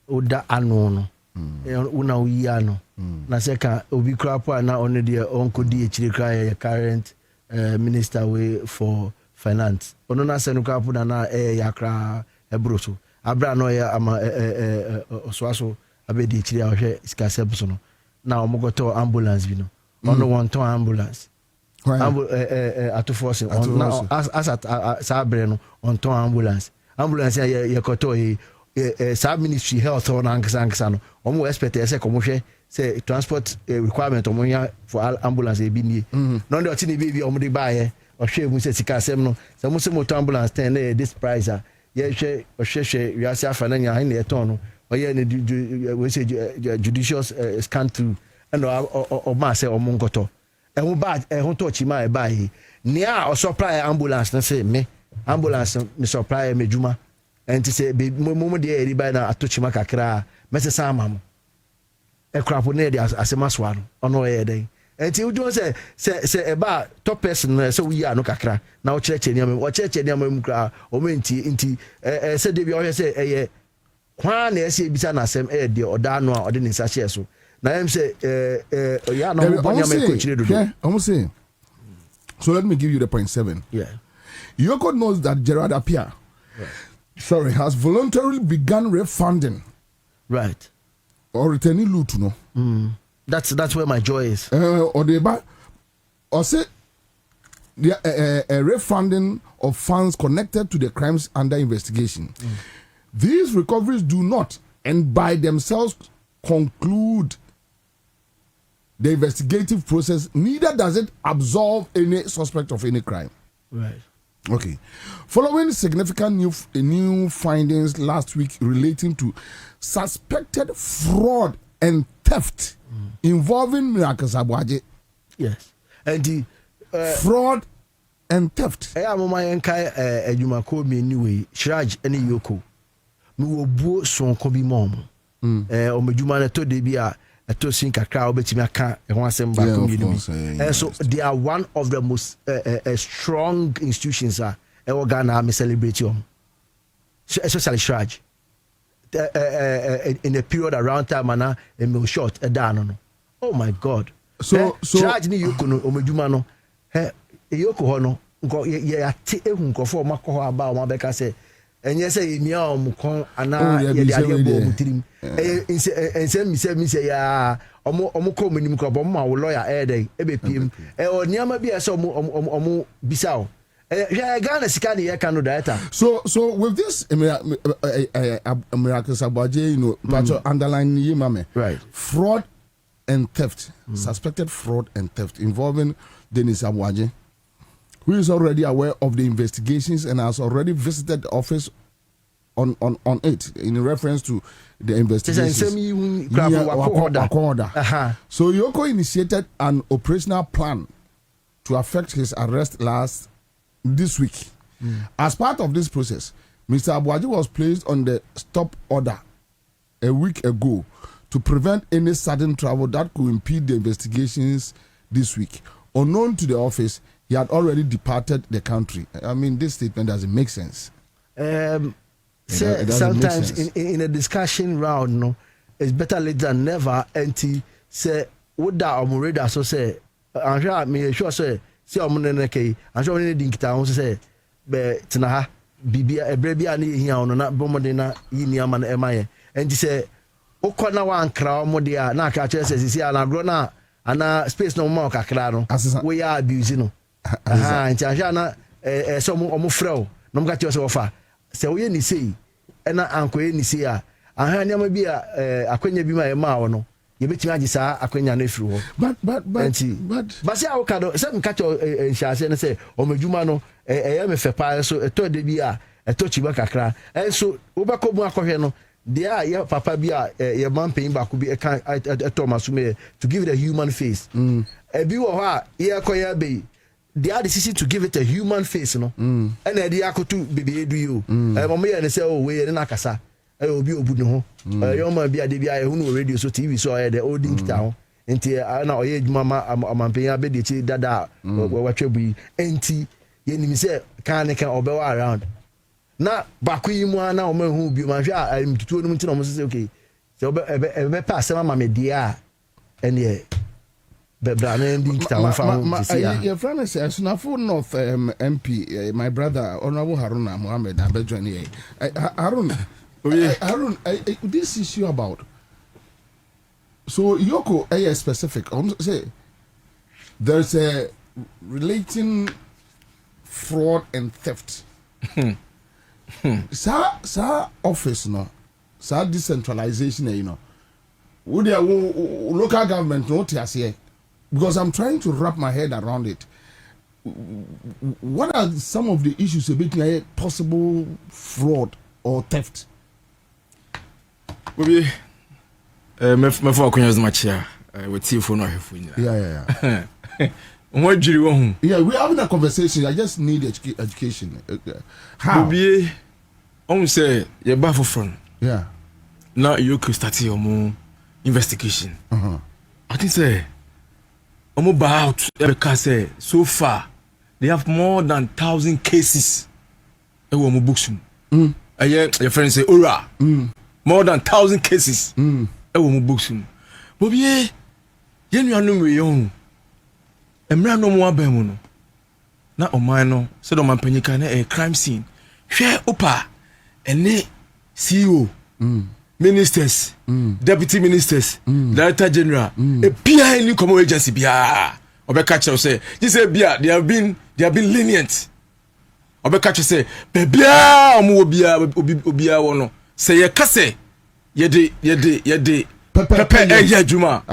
oda anono. Una uyano. Na seka obi krapa na one dia onko di echiri current minister way for finance. Ono na senu krapa na yakra ebroso. Abra no ya ama oswaso abedi echiri ahwe sikasebso no. Na omogoto ambulance bi no. Ono one ton ambulance. At force now as at sabre no on ton ambulance ya koto sub ministry health on ankasa no omo expect say komo say transport requirement omo ya for ambulance e bi nie no dey oti ni bi omo dey buy o hwe mu say sika asem no say mo say motor ambulance ten this price ya hwe o hwe we ase afa na nya hin na eton no o ye we say judicious scan through and o ma say omo nkoto ehun bad ehun touch ma e bai nia o supply ambulance na say me ambulance me supply me juma enti say mo de eri bai na atochi ma kakra mese sama mo e krapo na de asema so ano ono ye den enti ujo se eba top person na se wi ano kakra na o kire ni am o kire ni am mu kra o menti se de bi o se eye kwa na ese bisa na asem de oda no a ode ni sa share so na em say ya no mo bonya me ko kire dodo almost say so let me give you the 0.7. Yeah. Yoko knows that Gerard Appiah has voluntarily begun refunding right or returning loot no. That's where my joy is. Or say a refunding of funds connected to the crimes under investigation. These recoveries do not and by themselves conclude the investigative process, neither does it absolve any suspect of any crime. Right. Okay. Following significant new findings last week relating to suspected fraud and theft involving Miracle Sabwaje. Yes. And the fraud and theft. I am my enkai ejumako mi anyway. Shraj any yoko. Mi wo buo son ko bi mom. O medjuma na to de bia to sin kakra obetimi aka e ho asem ba ko mi bi. And so they are one of the most strong institutions e Ghana me celebrate you. Especially Shraj. In a period around time and a me short a down no. Oh my God. So Shraj ni yoko no o medjuma no. Yoko ho no nko ye ate ehun nkofo makọ ho aba o mabeka say enye say emia o mukon ana ye de ade bo mutirim ense mi say ya omo ko manim ko bo ma wo lawyer dey ebepiem o niama bi ese omo bisa o Ghana sika ne ye kan no data. So with this Miracle Sabwaje but underline ye mame. Right. Fraud and theft, suspected fraud and theft involving Denis Sabwaje, who is already aware of the investigations and has already visited the office on it in reference to the investigations. So Yoko initiated an operational plan to affect his arrest this week. As part of this process, Mr. Abwaji was placed on the stop order a week ago to prevent any sudden travel that could impede the investigations this week. Unknown to the office, he had already departed the country. I mean, this statement doesn't make sense. Sometimes in a discussion round, no, it's better late than never. And say, what that I'm ready so say, I'm sure me sure say, see I'm gonna key. I'm sure we need to say, but tonight, Bibia a baby I need here on not bombardina yiniam and emaye. And he say, Okona one crown modia, na catches says, see, and I grown up, and space no more cacrano. We are abusing. And Jana, some omofro, no got yourself. So we ni say, and uncle ni say, and her name be a quenya be my ma you bet me sa akwenya no firi ho but say awokado say nka cho nhase ne say o madwuma no me fepa so eto de bi a eto chiba kakra so wobekọ mu akọhwe no they are your papa bi a your man paying back be eto masume to give it a human face e bi wo ho a ye akoya be they are deciding to give it a human face no and e dey akotu bebe edu you mo ye ne say oh we na kasa obi obu ne ho yo ma bia de bia hu no radio so TV so the holding kita ho enti na oye adwuma ma amampenya be de chi dada watwebu enti ye nim se kan ne kan obewa around na bakuyi mu na o ma hu bi ma hwa mtutuo no mti na mo se okay se obe pass ma me dia ene bebra na ending kita ho fa see your friend says na for north MP my brother Honorable Haruna Mohammed Abedjani Harun Harun, this issue about so Yoko specific. Say there's a relating fraud and theft. Sa office no, sa decentralization would the local government not here? Because I'm trying to wrap my head around it. What are some of the issues about possible fraud or theft? Bobie, me for akunya zmachia with tifo no hefo nya. Yeah. What do you want? Yeah, we're having a conversation. I just need education. How? Bobie, on say you ba for front. Yeah. now you could start your more investigation. I think say about because so far they have more than 1,000 cases. Books. Your friend say ora. More than 1,000 cases. Books. Bobie, you know we young. Emra no more bemuno. Na omano said on my penika na a crime scene. Share opa ene CEO, ministers, deputy ministers, director general, a PI new common agency bia. Obekacha say, you say bia they have been lenient. Obekacha say, bia omo obia wono. Say ye kase ye de pepe juma.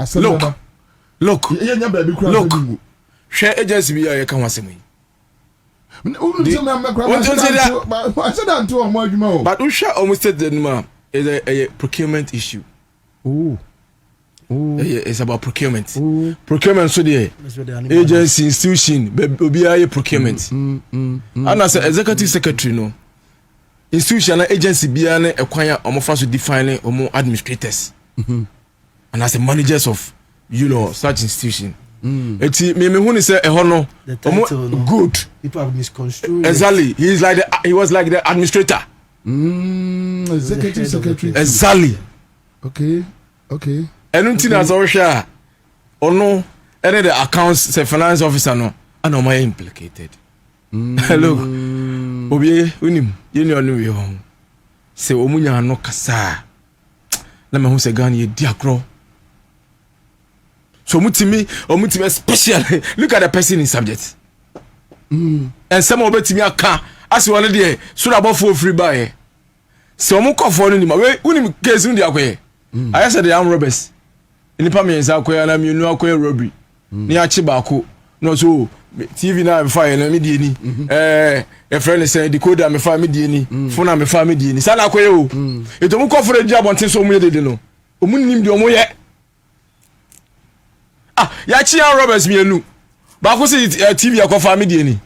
Look. Share agency bia ye kan wasem. But Usha almost said that is a procurement issue. It's about procurement. Procurement so the agency institution be procurement. And as executive secretary no institution and agency be an acquire almost to define administrators. And as the managers of such institution. Eti me who say no good people have misconstrued exactly he was like the administrator executive secretary exactly okay anything as osha ono any the accounts say finance officer no and am implicated look obi unim yeni onu we ho say omunya no kasa na me hu say Ghana ye diakro. So mutimi especially look at the person in subject. And some of it me aka as one dey so about for free buy. So mo call for no we unim case ndi akwe. I said the arm robbers. Nipa me nsa akwe na me nu akwe robbery. Ni achi baako. No so TV na me fire na me die ni. A friend say decoder me fire me die ni. Phone me fire me die ni. Sa na akwe o. Eto mo call for the job until so mo dey no. Omunim di omo ye. Ya chi an Roberts mienu ba ko se TV ya ko fa me die ni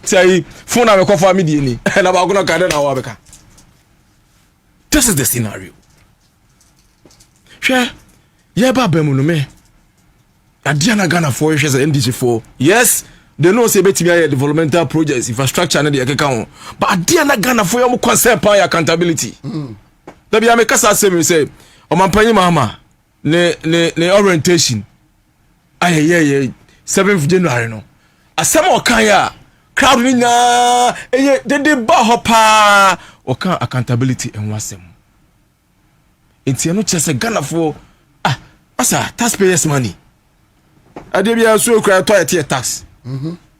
say phone na me ko fa me die ni na ba ko na ka na wa beka. This is the scenario. Sure ye ba ba mu no me Adiana Ghana for you say NDC for yes they know say betimi ya developmental projects infrastructure na de keka ho but Adiana Ghana for you concept and accountability da bia me kasa say say o mampanyi mama ne orientation 7th January no asema okanya crowd ni na de ba hopa okan accountability en wasem enti no chese Ghana for asa taxpayers money adebia so kra to tax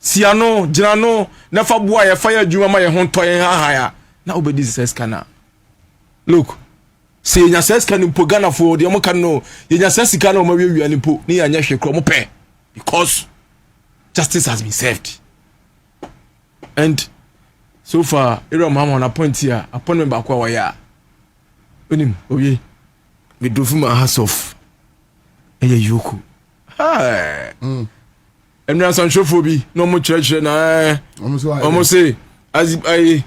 siano jinano na fa boa ye fa ya adwuma ma ye ho toyen ha na obedi ses kana look say nya ses kan mpo Ghana for de mo kan no nya ses kan no ma wiawia ni mpo ni anya hwekro mo pe because justice has been served. And so far ero mama on appoint here appointment ba kwa wa ya onim oye we do from a house of yoku and some shofobi no mo church na almost say as I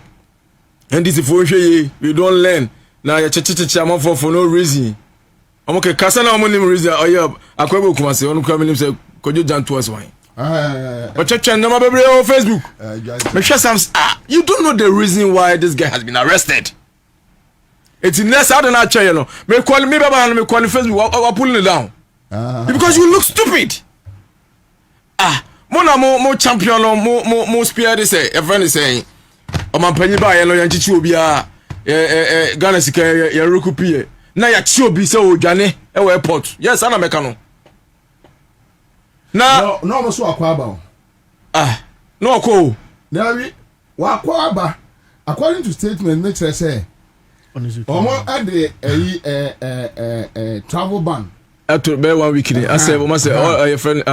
and this for we don't learn na ya checheche am for no reason omoke kasa na omonim reason oya akwego kumase onu kwa menim say kojo jan to us why but check na mabebre on Facebook make sure some you don't know the reason why this guy has been arrested. It's next I don't know tell you no me call me baba me call Facebook I pulling it down because you look stupid. Mo champion mo spear this a friend is saying o man panyi ba ye no yanchichi obi Ghana sika ya rekupie na ya chi obi se o dwane e wo airport yes ana meka no na no so akwa aba no ko na wi wa akwa aba according to statement nature say omo ade travel ban to be 1 week ni ase o ma say your friend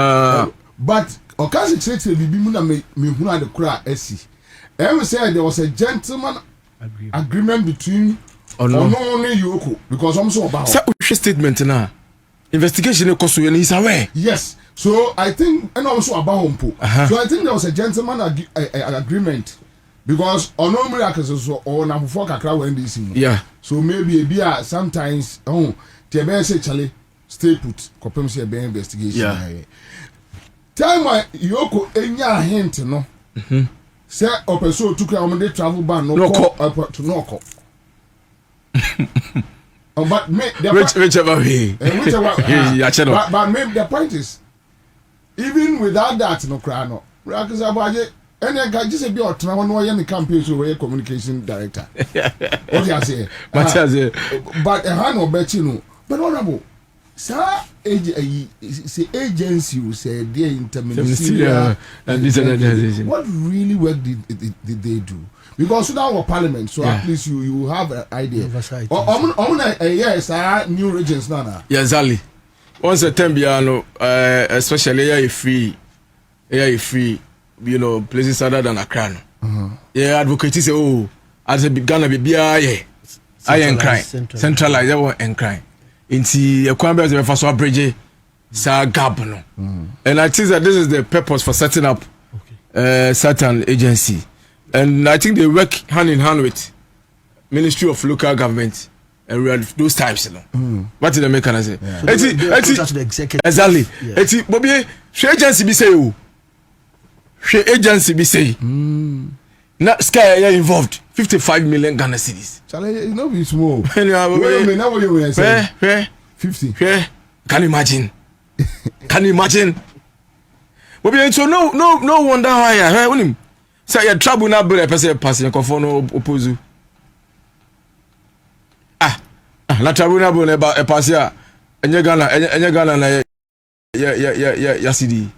but okasi cheche bibi mu na me hunu ade kura asi we say there was a gentleman agreement between Ono and Yoko because I'm so about statement na investigation cost you he's aware. Yes, so I think and also about Humpo. So I think there was a gentleman agreement because ono miracles so on am for kakra when this yeah so maybe a bia sometimes the be say chale stay put kopem say be investigation yeah. Time yoko enya hint no say opeso tukra o de travel ban no call to no call but me whichever way but maybe the point is even without that no cry no miracles abaje any guy just be out now no any campaign so we communication director what you say but no bet you know but honorable sir agency who said their interministerial and this organization what really work did they do because now our parliament so at least you have an idea yes new regions nana yeah exactly once a time no especially a free you know places other than Accra yeah advocates say oh as a Ghana be I am crying centralized and crying inti ekwambe as the so bridge sa gap no and I think that this is the purpose for setting up certain agency and I think they work hand in hand with Ministry of Local Government and we are those types you know what did they make can say exactly eti Bobie she agency be say o she agency be say na sky involved 55 million Ghana cedis. Chale, no be small. Now what you say? 50. Can you imagine? Can you imagine? So no wonder why I say you trouble na be person passing for no oppose. La trouble na be e pass ya. Enye Ghana na ya cedi.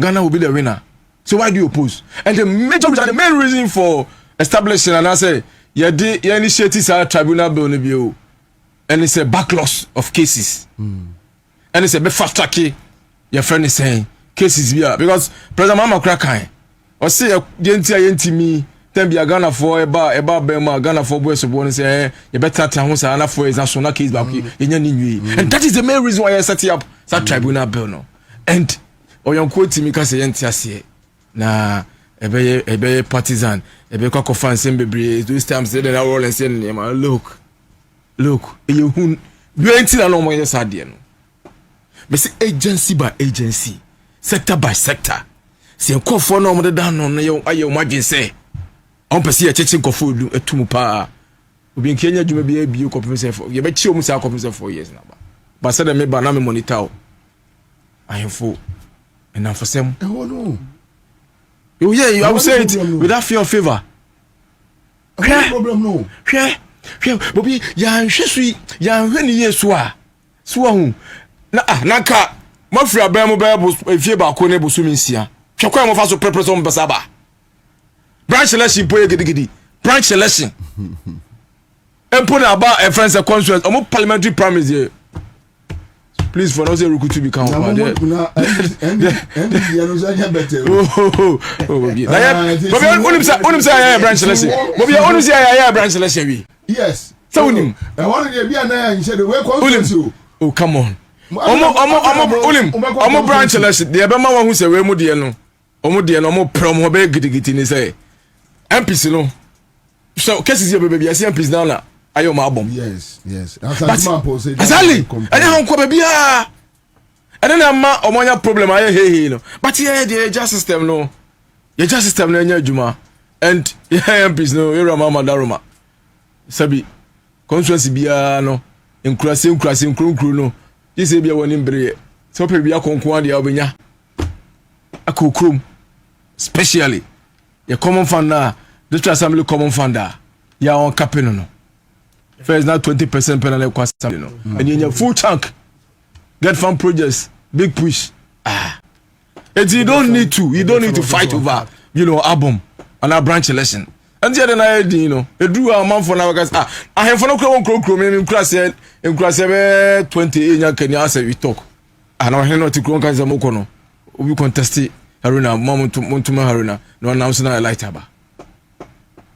Ghana will be the winner. So why do you oppose? And the main reason for establishing and I say you initiate a tribunal bill and it's a backlog of cases and it's a fast track your friend is saying cases because President Mama Krakai or say the me then be a Ghana for about Bema Ghana for boys of one say you better tell us enough for his national case back and that is the main reason why I set up that tribunal bill no and or you quote me because say na ebe partisan ebe kwa fan sembebre those times they na roll and say look you hun beauty na no mo yes ade no me say agency by agency sector by sector se nkofo no mo de dan no ye aye mo adwen say on pese ye cheche nkofo du etumu pa obi nkenya dwuma bi abi ko pese for ye be chi o mu say ko pese 4 years na ba say dem me ba na me monitor ahemfo and for some no oh yeah, I will say it without fear of favor. No problem no. Bobie, ya nhwesui, ya nhweni yesu a. So hu. Na ka, mo free abam mo be efie ba ko ne bosu minsia. Hwe kwa mo fa so prepare so mbasa ba. Branch election boy gidigidi. Branch election. Empo na ba a friends a constituent, omo parliamentary primaries here. Please for us to be count and you know better. Bobie say branch election. Bobie say branch election we. Yes. So unim. I want to be na you said we constituency. Oh come on. Omo branch election. The be ma wan hu say we mu de no. Omo de no omo prom ho be gidigiti ni say. MPs no. So cases here baby I see MPs now na. Ayo ma bom. Yes. That's man post. Exactly. And then ko baby ah. And then ma omonya problem aye hey no. But yeah the just system no. Your just system no nya adwuma. And yeah MPs no you mama daroma. Sabi constituency bia no. Nkurase nkuru no. This say bia woni mbre. So pe bia konkon ade obenya. Akokrom. Especially your common fund na. This assembly common fund da. Ya on capino no. First now 20% penalty cost you know. And you full chunk. Get farm projects, big push. And you don't need to fight over, album and our branch election. And the other night, they drew a month for now guys. I have for no in class 20 Kenya say we talk. And I not to grow guys mokono. We contest Haruna, mom to Haruna, no announcing a light aba.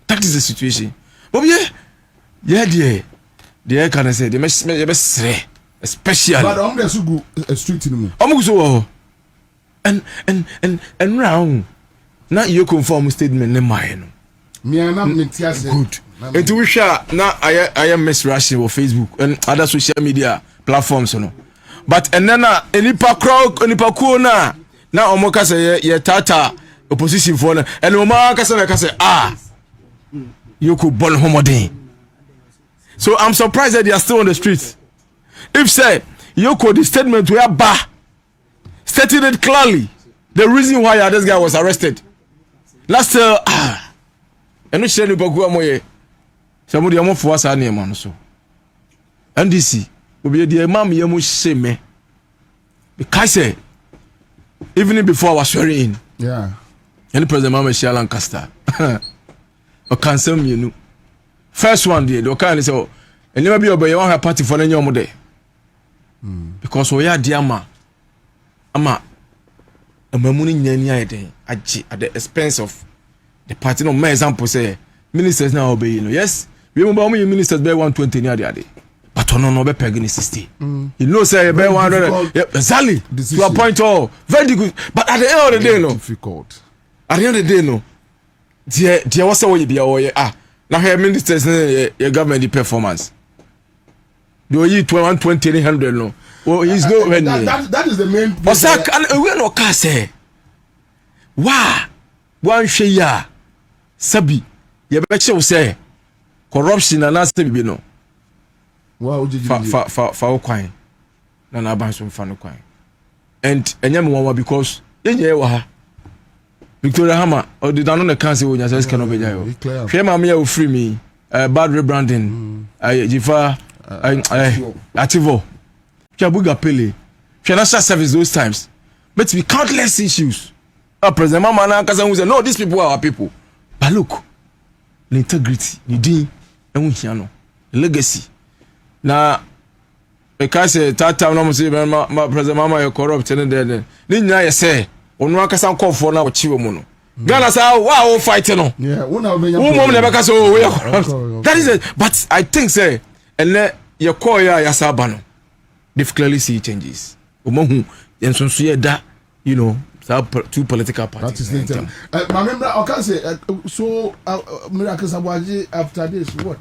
That is the situation. But yeah, dear, can I say, the best especially. But I'm just go street in the I'm so and round. Not your conform statement, in mine. Good. Into we share now I am miss rushing on Facebook and other social media platforms, you know. But and then enipa crowd enipa cool na omoka say ye tata opposition for and omoka say you could burn homodin. So I'm surprised that they are still on the streets. If say you could the statement where stated it clearly the reason why this guy was arrested. Last and we say enipa cool amoye. Somebody am for us any man so. NDC obi dey mam yemu sheme. Because even before I was swearing in. Yeah. Any President Mama Shia Lancaster. O cancel me no. First one day the kind say and never be obey one party for any omo day. Because we are diama ama amamuni nyanya eden agi at the expense of the party. No my example say ministers now obey you know. Yes. We remember how ministers be 120 near the day. But no be pegging 60. You know say be 100. Yep, exactly. To a point all very good. But at the end of the day no. Difficult. At the end of the day no. Dear what's way be now here ministers your government the performance. Do you 120 100 no. Well he's no when that is the main point. Osak and we no can say. Wa one share sabi you bet you say corruption and that's be no. Wow, fa kwan na ban so fa no kwan and enyam won because yenye wa ha Victoria Hammer or the down on the council when you say can obey you hwe ma me ya free me bad rebranding jifa ativo chabuga pele financial service those times but we countless issues president mama na kasa who say no these people are our people but look the integrity the din and no legacy na because tata no mo say ma president mama you corrupt and then ni nyina ye say onu akasa nkofo na wo chiwo mu no Ghana say wow fight no yeah una obenya wo na beka so we corrupt that is it but I think say and your call ya yasaba no they clearly see changes omohu ensonso ye da you know two political parties that is the my member okay say so Miracle Sabwaji after this what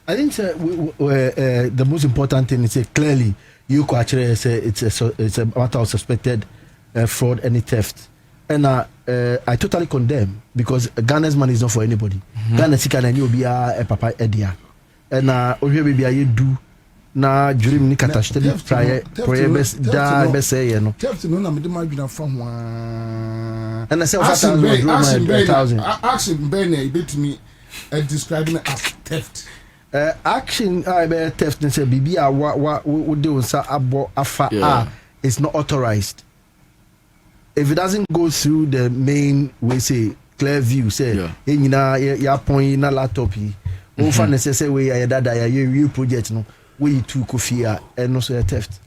I think the most important thing is clearly you could actually say it's a matter of suspected fraud and theft, and I totally condemn because Ghana's money is not for anybody. Ghana sika na you be a papa edia, and ohwe be you do na dream ni catastrophe prayer best da best say you know. Theft no na me dey madwina from one. And I say 1,000 action Ben betumi describing it as theft. Action I be theft and say bibi a we do sa abo afa it's not authorized. If it doesn't go through the main way say clear view say ya point na laptop yi o fa necessary way ya dada ya you project no we too kofia and no so theft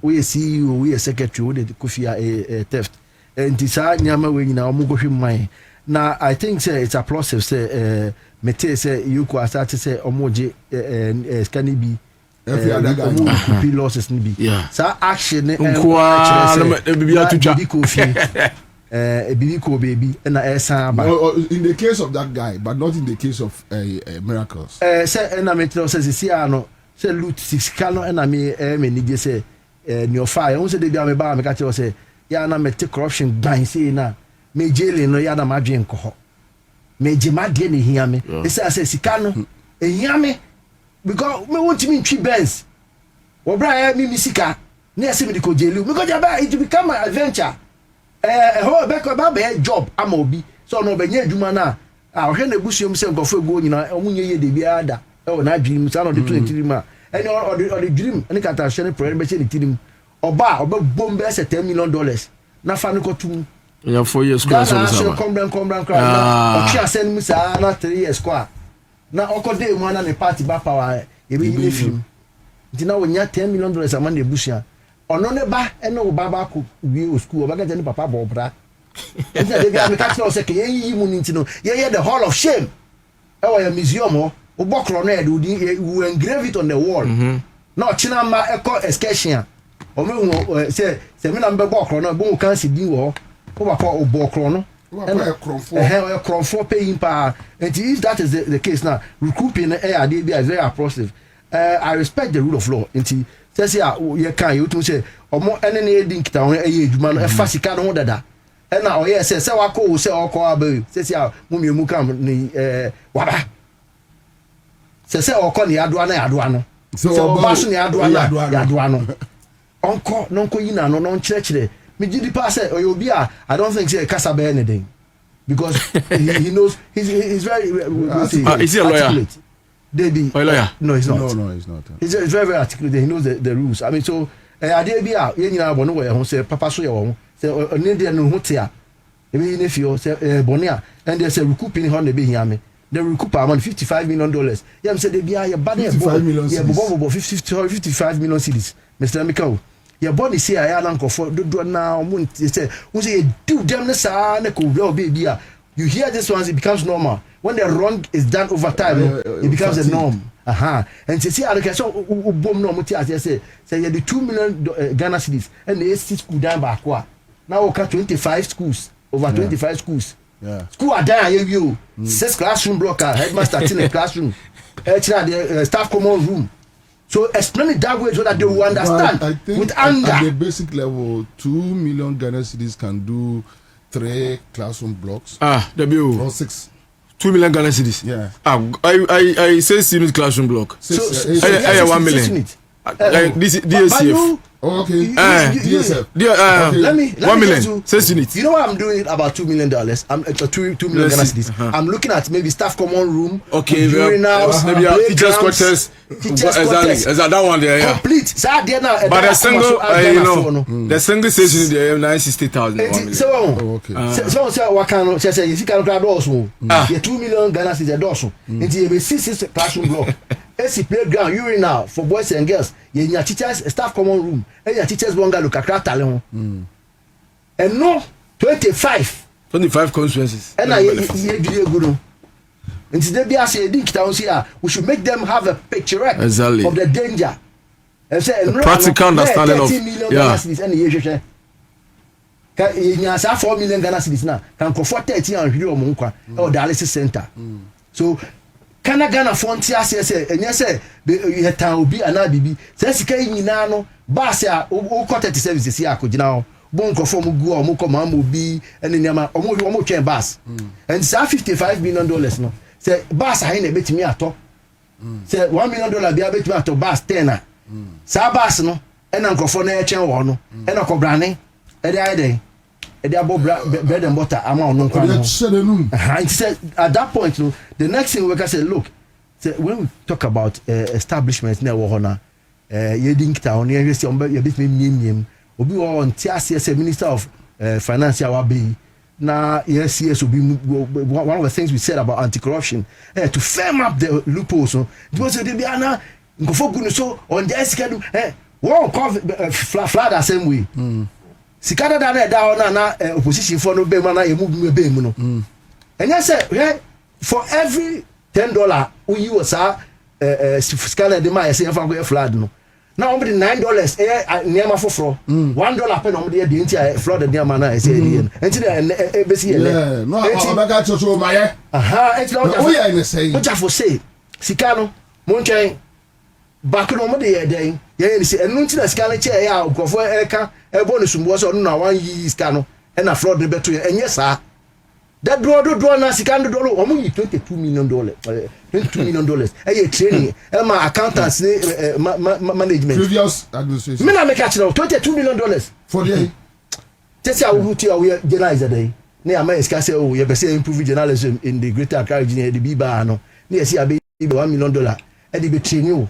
we CEO we secretary we the kofia theft and this nyama we nyina omo go hwe man na I think say it's a process say mete say you ko start say omoje scan bi every other guy be losses ni bi sa action ne bibia tuja bibi ko baby na esa ba in the case of that guy but not in the case of Miracles say na mete say si ano say loot 6 kano na me ni je say ni ofa e say dey bia me ba me ka tell say ya na mete corruption ban say na me jail no ya na ma dwen ko ho me jema de ne hia me e say sika no e hia me because me want me twi Benz wo bra me sika na ese me ko jail me ko jaba it become an adventure ho be ko ba be job ama obi so no be nya adwuma na hwe na busuom se nkofo ego nyina omunye ye de bia da e na dream sa no de 23 ma any or the dream any kata share prayer be che ni tirim oba bombe se $10 million na fa no ko tum ya 4 years kwa so so come down na o chia send me sa na 3 years kwa na okode mu na ne party ba power e be yin film ntina wonya $10 million ama na ebusia ono ne ba ene wo baba ko wi o school oba ga ni papa bo bra ntina de ga me ka tell say ke yi mu ni ntino ye the hall of shame e wa ya museum o bokro na e do engrave it on the wall na o china ma eko excursion o me say me na mbe bokro na bo kan si bi wo o ba ko bokro no Cronfort paying power. And if that is the case now, recouping is very oppressive. I respect the rule of law. And says you can you say or more any dink town age man a fussy can order that. And now yes, say I call say or call says ya mummy mukam ni wada. Says or call the aduano. So basu ni aduano. Uncle nonko yina no church there. Me di pass or you be I don't think say kasa be anything because he knows he's very is he a lawyer? Debbie, a lawyer? No, he's not. No, he's not. He's very very articulate. He knows the rules. I mean, so ade be a ye nyina bono we ho say papa so ye wo say oni de no ho tia e be ne fio say bonia and they say recouping ho na be hia me the recoup amount $55 million. Yeah, me say they be a bad yeah bobo 55 million cedis. Mr. Mikao your body say I am for do now say you do them baby. You hear this one, it becomes normal. When the wrong is done over time, it becomes a norm. And say I can so boom no muti as say the 2 million Ghana cedis and the 8 school down back. Now we got 25 schools, over 25 schools. Yeah. School are down you 6 classroom block, headmaster in a classroom, staff common room. So explain it that way so that they will understand I think with anger. At the basic level, 2 million Ghana cedis can do 3 classroom blocks. W. Or 6. 2 million Ghana cedis. Yeah. I say unit classroom block. So, I 1 million. This DSCF. Oh, okay. DSF. Okay. Let me 1 million. 6 units. You know what I'm doing about $2 million? I'm 2 million Ghana cedis. I'm looking at maybe staff common room. Okay. Urinals, maybe teachers quarters. Exactly. That one there. Yeah. Complete. But the single, the single station there 960,000. So okay. So what kind of say you can grab also. The 2 million Ghana cedis also. Into a 6 classroom block. AC playground, urinal for boys and girls. Your teachers staff common room. And your teachers bungalow kakra tale. And no 25 constituencies. And I good. And today be say we should make them have a picture of the danger. And say practical understanding of and the can 4 million Ghana cedis now can comfort 30 and video or dialysis center. So Ghana frontier say enye say you tan obi ana bibi say sika nyina no ba say o quarter services here akogina ho bon nkofo mu gu o mu koma ma obi ene niam o twen bus and say $55 million no say bus ahi na betimi ato say $1 million bia betimi ato bus 10 a say bus no ena nkofo na echen wo no ena kobrane e dey ide e dey abo bread and butter ama onu nkwa no and said at that point no the next thing we can say look say when we talk about establishments na wo hona ye dinkta on ye say ye bit me obi wo on tiase say minister of finance wa be na yes obi one of the things we said about anti-corruption to firm up the loopholes so because they be ana nkofo gunu so on the schedule one flat the same way sikada da na opposition for no be man na ye mu be mu no and yes say for every $10 we use sikada de ma ye say fa go flood no now only $9 near for $1 per no de entire flood de man na say e enti be see yeah no abaka chocho ma ye enti no we are in say what for say sikano mo nchen back no mo de ye den ye say enu nti na sikano che ya ogofo eka ebo no sumbo so no na wan yi sikano e na fraud de beto enye sa that do na sikano do o mo yi $22 million $22 million e training e ma accountants management previous administration me na make catch now $22 million for the tell you who to we journalists dey na am iska say oh you be say improve journalism in the greater Accra region e dey be ba no na see abi $1 million e dey be training o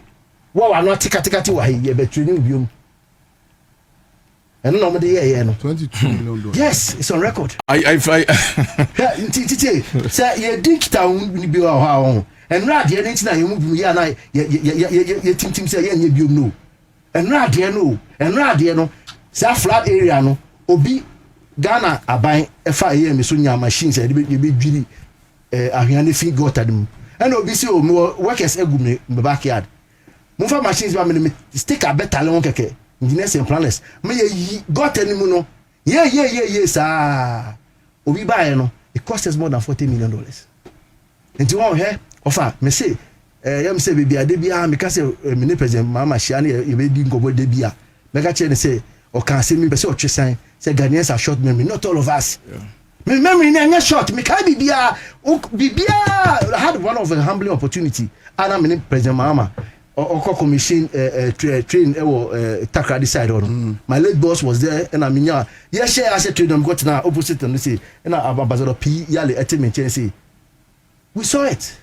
wa wa no tikati wa he be training biom and no mo dey here no $22 million yes it's on record I say ye dictator ni bi wa ha and rad ye nti na ye mu bi ya na ye tim say ye nya biom no and rad ye no say flat area no obi Ghana aban efa ye me so nya machines e be dwiri ahwiane fi gota dem and obi say o workers egum me backyard mo fa machines ba me sticker better le won keke engineers and planners me ye gota ni mu no ye sa obi buy no it cost us more than $40 million. Nti won here offer me say yam say baby ade bia me ka say me president mama hia na e be di ngobo de bia me ka che ne say o kan say me be say o twesan say Ghanaians are short memory, not all of us. Me memory na short me ka bibia I had one of a humbling opportunity and me president mama or commission train Takrady side on. My late boss was there and I mean yeah share I said to them got now opposite and say and ambassador P yale etimente and say we saw it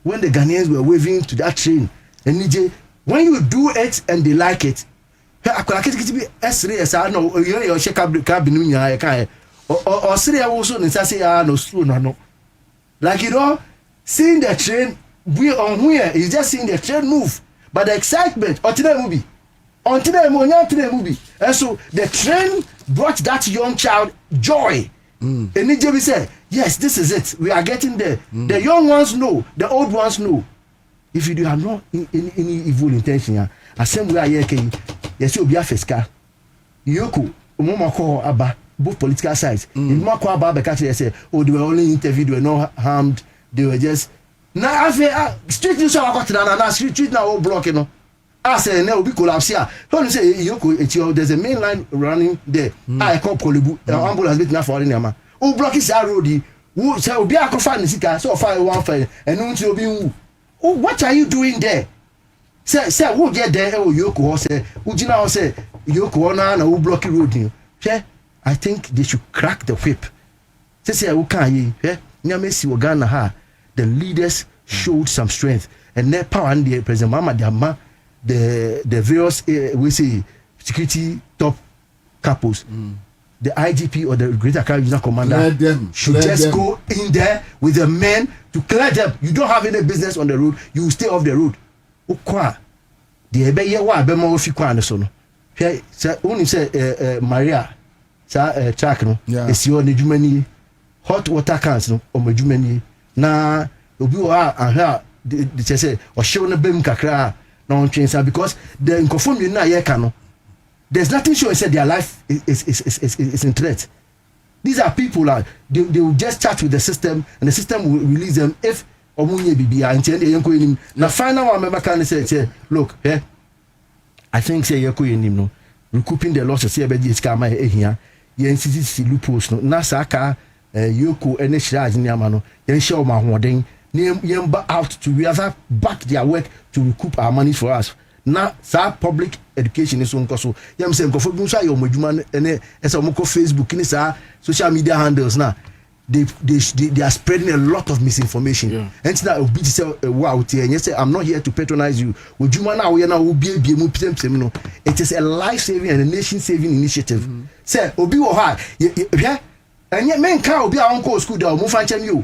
when the Ghanaians were waving to that train and DJ when you do it and they like it akwala kiti bi esre esa no you shake cabin nya kan or sre also no say no slow no like seeing the train we on here is just seeing the train move but the excitement until the movie and so the train brought that young child joy and DJ say yes this is it we are getting there the young ones know the old ones know if you have no any evil intention asem we are here can yes obi afeska yoko umoma ko aba both political sides umoma ko aba be catch say oh they were only interviewed, they were not harmed, they were just na street news wa got na street na all block say na obi collapse here when say yoko there's a main line running there I call Kolebu ambulance bit na for any o block is a road who say obi akofa ni sika so fire one fire and no obi wu what are you doing there say who get there yoko say ujina say yoko na who block road you I think they should crack the whip say who can you nyame si Ghana ha the leaders showed some strength and their power and the president mama the various we say security top couples the IGP or the Greater Accra Regional Commander should just go in there with the men to clear them. You don't have any business on the road, you will stay off the road. Okwa the ebe ye wa be mo fi kwa ne so no hwe say Maria sa track no esi o ne dwumani hot water cans no o madwumani na obi wa ahwa de say o hyew no bem kakra na on twensa because the nkofo mi na ye ka no there's nothing sure said their life is in threat. These are people they will just chat with the system and the system will release them if omunye bibia nti e yenko enim na final one member can say look I think say yenko enim no recouping the losses say be dis kama ehia yen sisi loopholes no na saka yoko ene shiraj ni ama no yen share ma hoden yen ba out to rather back their work to recoup our money for us. Na sa public education is on so yam say nkofo bi so ayo madwuma ene ese omko Facebook ni sa social media handles na they are spreading a lot of misinformation and that obi say wow and say I'm not here to patronize you odwuma na wo ye na wo bie mu pem no it is a life saving and a nation saving initiative say obi wo ha hwe enye men ka obi a onko school da mo fa nche mi o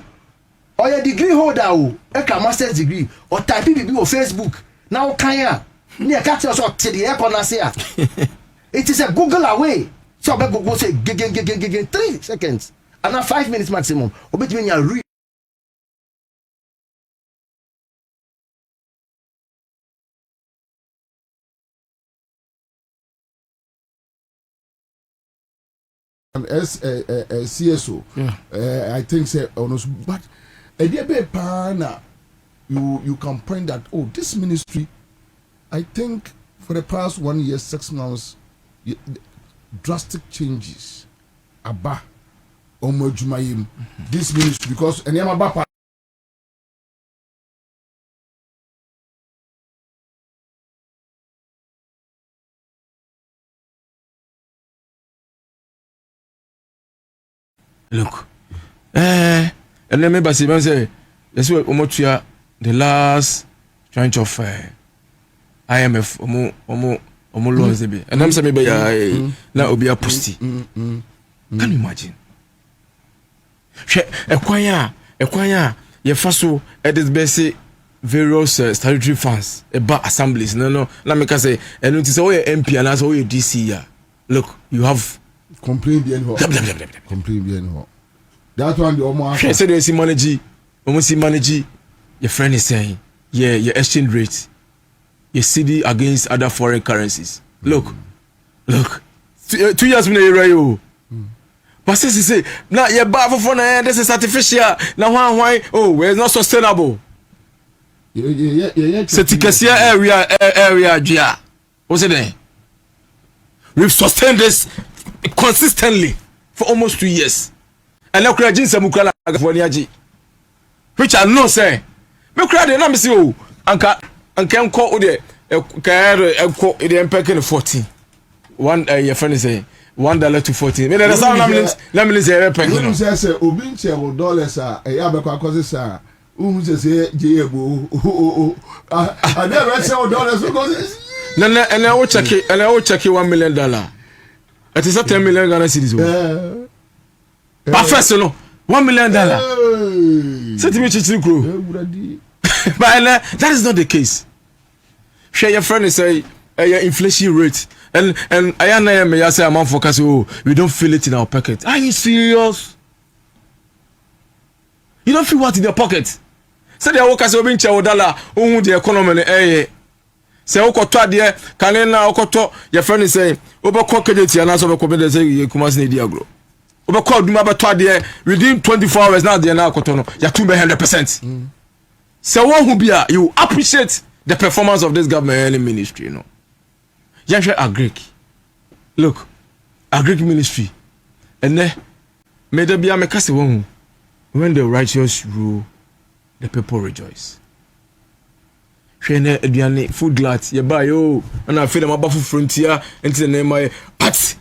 oya degree holder o e ka master's degree or type bi wo Facebook na wo kan ya ni e ka tell so te the airport na say it is a Google away so be Google say 3 seconds and 5 minutes maximum obetimi nya read and CSO I think say honest but a dear be pana you can point that this ministry I think for the past 1 year 6 months drastic changes aba omojumayim this ministry because anyama bapa look and let me say yes we omotua the last tranche of IMF omo loans be and I'm say maybe na obi aposti can you imagine ekwanya ye faso edit be say various statutory funds about assemblies no na me can say and it is all your MP and also your DC ya look you have complain bien ho that one the omo I said you see manage your friend is saying your exchange rate your CD against other foreign currencies look 2 years been a But since you say, now you're bad for this is artificial. Now why? Oh, it's not sustainable. Setikasia area, Gia. What's it there? We've sustained this consistently for almost 2 years. And now creating some Mukala for Niaji. Which I know say. Me cry the name see oh anka call the the empire 14. One your friend say $1 to 14. Me the sound let me say empire. You say obi nche $1 e ya be kwa cause say who say jebo I never say $1 because and I will check it and I will check $1 million. It is a 10 million Ghana cedis. Perfect no $1 million. Set me to but that is not the case. Share your friend say your inflation rate and I am say amount focus oh we don't feel it in our pocket. Are you serious? You don't feel what in your pocket? Say the workers will be in $1 who the economy say okoto ade kan na okoto your friend say obekọ kejeti ana so obekọ be say you kuma say dia agro obekọ duma beto ade within 24 hours now there na okoto no ya 200%. So who be you appreciate the performance of this government ministry, you know. Yansha agric. Look, agric ministry. And then may there be a mekase one when the righteous rule, the people rejoice. Shene ediane food glad ye buy yo and I feel them about frontier into the name my at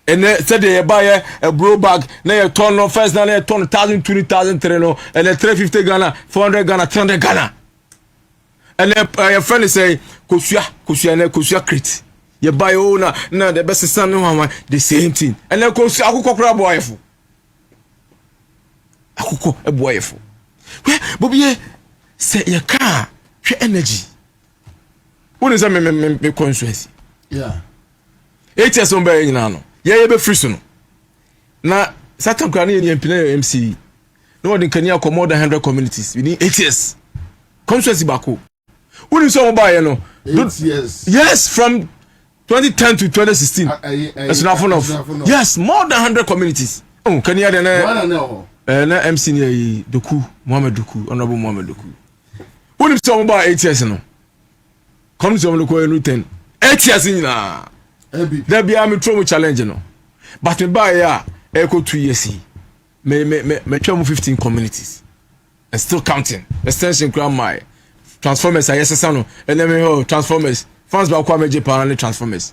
and then said they buy a bro bag na you turn no first na you turn 1,000 20,000 no and then 350 Ghana 400 Ghana 300 Ghana and then your friend is say kosua crate you buy oh na the best son no the same thing and then kosua akukọ kra boyful akukọ e boyful we Bobie say your car energy when is me conscience yeah 8 years on by no ye be free so no na Satan kra na ye mpina MC no one can ya more than 100 communities within 8 years conscience bako when is so buy no 8 years yes from 2010 to 2016 that's enough of yes more than 100 communities oh can ya na MC ni Doku Mohammed Doku honorable Mohammed Doku when is so buy 8 years no come to me ko 10 8 years na there be am throw challenge no but me buy ya echo 2 years me try 15 communities and still counting extension crown my transformers I yes no and then me transformers fans ba kwa meje pa na transformers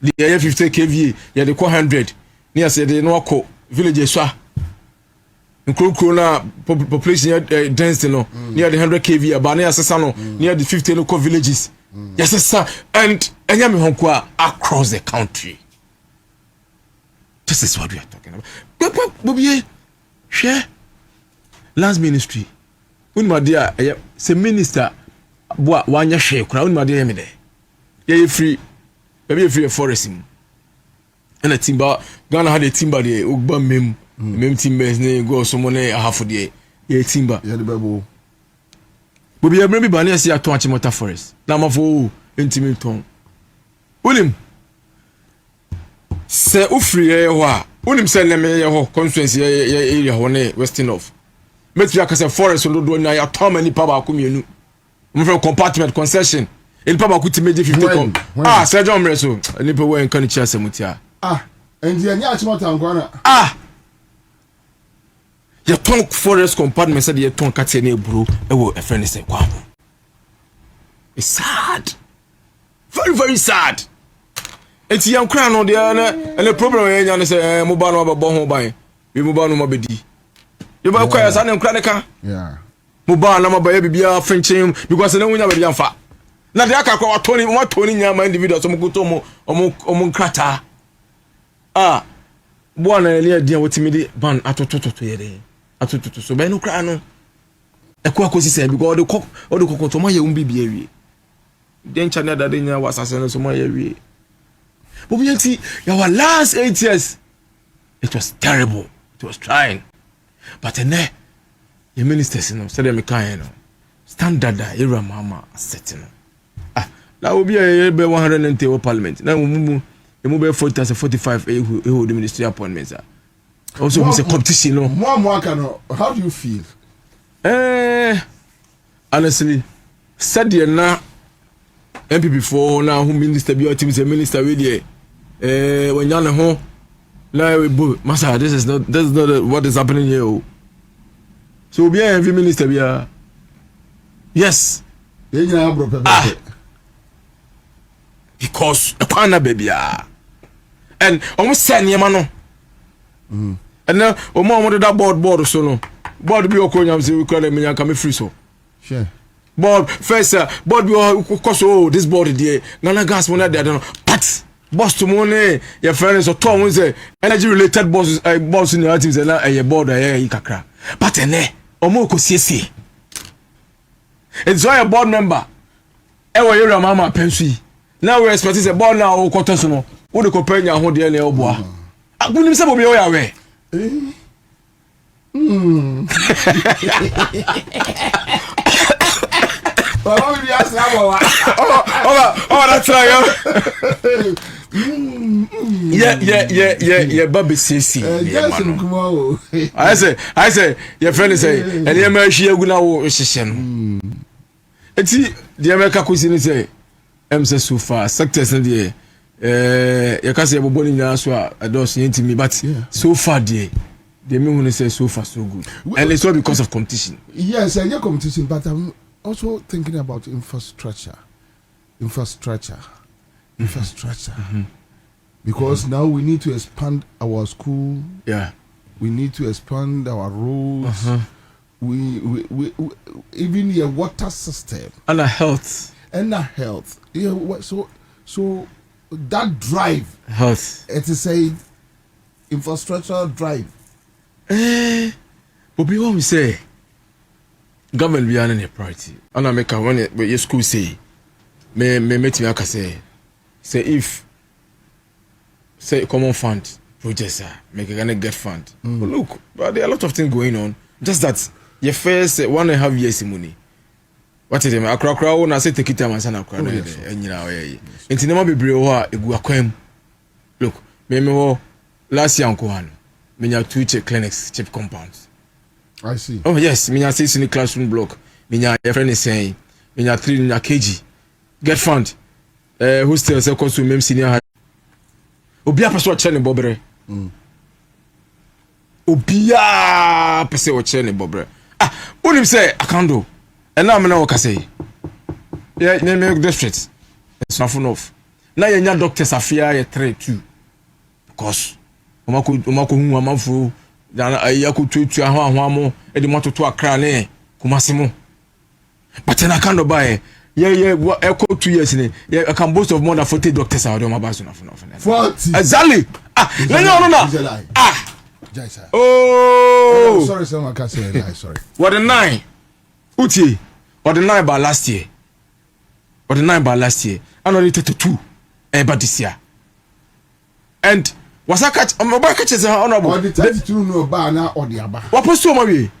the 50 kVA ya de 100 near say de no ko village so nkuru na population density no near the 100 kVA ba na asesa no near the 50 local villages yes sir and anyame honko across the country. This is what we are talking about. Bobie share lands ministry un ma dia say minister boa wanya share kura un ma dia me de ye free be free forest mu and a timber Ghana had a timber there ogba mem timbers ne go so mo ne half there ye timber ye de bebo Bobie remember ba na see aton achimota forest na mafo intimi ton unim se ufri ye ho a unim se leme ye ho constituency ye area ho ne western of metri akase forest no do na ya ton mani pa ba ko mienu mo from compartment concession il pa ba ko timeje 50 ah se John Mreso ni pe we nkan chi asemutia and ye nya achimota ngwana ya ton forest compartment said ye ton kate na eburo e wo e friend say kwa it's sad very very sad. It's young crown on the and the problem is mobile no bo ho ban we mobile no mabedi you ba kwaya sa na nkraneka yeah mobile na mabaya bibia fenchen because na wunya bedi amfa na de aka kwa watoni nyama individuals omo nkrata bo na ele dia wotimidi ban atototo ye de atototo so be no kra no e kwa kosi se because odo kokoto ma ye umbibia wi den channel da de nya wasase so ma ye wi Bobie our last 8 years it was terrible, it was trying, but then the ministers said me kind standard era mama setting that will be a 190 parliament now the mobile 40 45 who the ministry appointments are. Also, it's a competition. No, how do you feel? Honestly, said the na MP before now who minister be team say minister with you. When you're at home, now Master, this is not what is happening here. So be every minister be yes. Because a partner baby and almost send your man. And now o mo that board so no board be okonya say we call them me come free so sure board first board be cause oh this board there Ghana gas money there but boss to money your friends or Tom say energy related boss in the teams na a board e kakra but ene o mo ko siesie it's why a board member e wo yere mama pensu now we expect say board now o quarter so no wo de ko panya ho de na e oboa agunim se bobi o ya we that's right. Yeah, Bobby Sissy. I say, your friend say, and the American Guna session. It's the American cuisine say, say so far, sectors in the you can say about born in Aswa, I don't see me, but so far, they mean say so far so good, and it's all because of competition. Yes, I hear competition, but I'm also thinking about infrastructure, because now we need to expand our school. Yeah, we need to expand our roads. We even your water system and our health. Yeah, so that drive, health. It is a infrastructural drive. But we always say government be an priority. And I make when your school say me meet me say if say common fund projects make a Ghana get fund. But look, but there are a lot of things going on. Just that your first 1.5 years in money. What is it? Akra na say take it time and sana akra na enyina oye. Enti na ma bebre ho a egu akwam. Look, me wo last year anko han. Me nya 2 clinics, cheap compounds. I see. Oh yes, me nya 6 in the classroom block. Me nya your friend is saying, me nya 3 in a kg. Get fund. Hostel say cost to mem senior high. Obi apeso o chene bobre. Obi apeso o chene bobre. Ah, unim say akando. And now I'm not say. Yeah, name district. It's not enough. Now your doctors are fear 3-2 because omako hu amanfo dan ayako tutu ahwahwamo e de moto to akra ne kumasimo. But na kind of buy yeah echo 2 years ni I can boast of more than 40 doctors out of my basu na 40 exactly. No. Oh sorry someone can say lie, sorry. What the 9 Uti, or the 9 by last year. And only 32 but this year. And was I catch my back catches honorable? Or the 32 no bar now or the aba. What was so my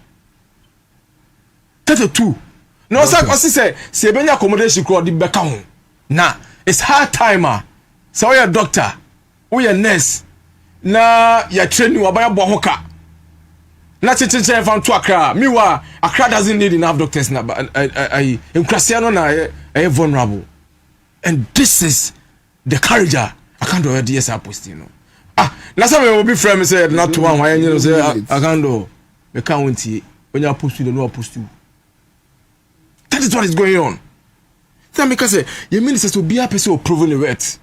32. No, sir, what say, Sebenya accommodation called the Beckham. Nah, it's hard timer. So you're a doctor, we a nurse. Nah, you're training you about Bohoka. Not to from to Accra. Meanwhile, Accra doesn't need enough doctors now. But in Cristiano now, I vulnerable, and this is the courage. I can't do it. Yes, I post you know. Last time we will be friends. Said not to one. Why you know say I can't do. We can't win tea when you post you. No post you. That is what is going on. Then because say your ministers will be a person proven the right.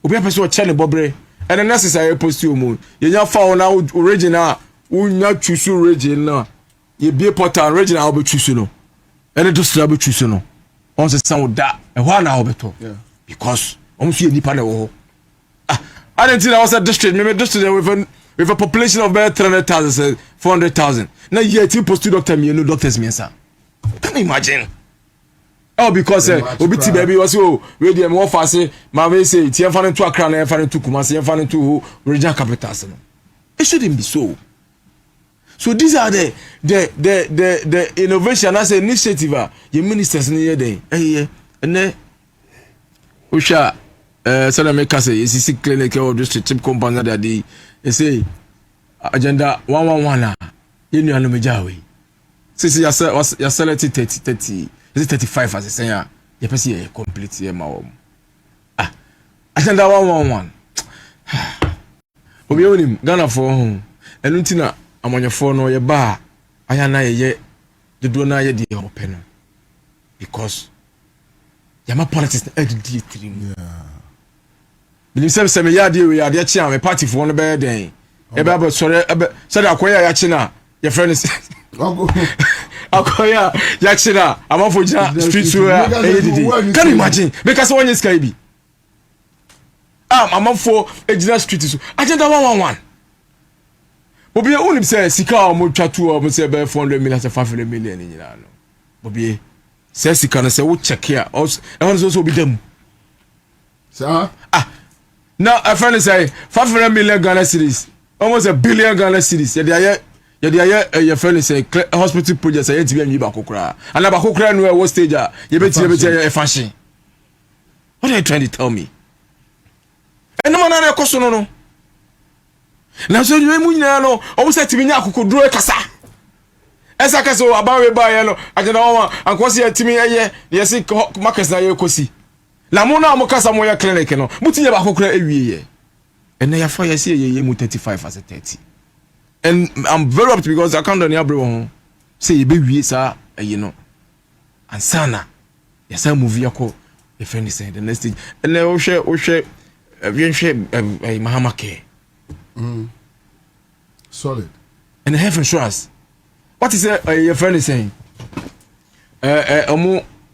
Will be a person channel Bobre, and the necessary post you moon. You just found out original. Unya chusu region ye be portal region I will choose no and it just be choose no on se sound that and why now beto because almost you nipa na wo I didn't think I was a district maybe district with a population of about 300,000 400,000 now yet you post to doctor me no doctors me sir can you imagine because obi ti baby was so we dey more fast ma we say tie fa to Accra na fa to Kumasi fa to regional capitals no it shouldn't be so. So these are the innovation as an initiative. Your ministers in here day. And then Usha so make us say is clinic or district chip company that they say agenda 111 you know no mejawe since you sell it 30 is it 35 as I say you person complete here ma agenda 111 obi onim Ghana for home enu ntina amonyefo no ye ba aya na ye dodo na ye de ho pe no because yama politics na edi trim bilim se me ya de we ya de chi am party for no be den e be aba sore se da akoya ya chi na ye friend akoya ya chi na amafo jina street so ya e didi can you imagine because one is kai bi amafo ejina street so agenda 111 Bobie unim say sika o mo twatu o mo say be 400 million say 500 million ni nyina no Bobie say sika no say wo check here e won so be dem sir now a friend say 500 million Ghana cedis almost $1 billion Ghana cedis ye dey your friend say hospital project say yet be anyi ba kokora and ba kokora no e wo stage ye be e fashion. What are you trying to tell me? And no man na ekoso no na so you mu nyina no o se timi nya akokoduro kasa esa kasa o abawe ba ye no agena o ankosi ya timi eye ye se market na ye kosi la mo na mo kasa mo ya clinic no mutinye ba kokora ewie ye and ya for ye se ye mu 35 as a 30 and I'm very happy because I can't on everyone say ye be wie sa you know and sana ya sa movie yako the friend is saying the next stage and o share Mahamake. Solid. And health insurance. What is your friend is saying?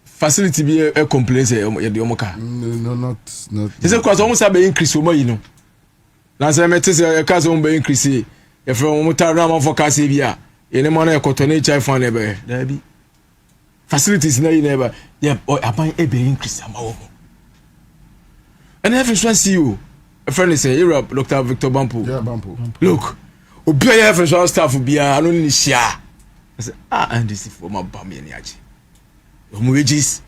Facility be a complaint. No, not. This is because almost have been increase over, you know. Last time I tell you, cause on be increase. If from Mutaram for Casivia, any money a cotton child for never. There be facilities never. Yeah, or upon a be increase. And health insurance CEO. A friend is saying, Europe, Dr. Victor Bampo. Yeah, Bampo. Look, Obi health insurance staff will be I don't share. I said, and this is for my bammy and yachi. Wages,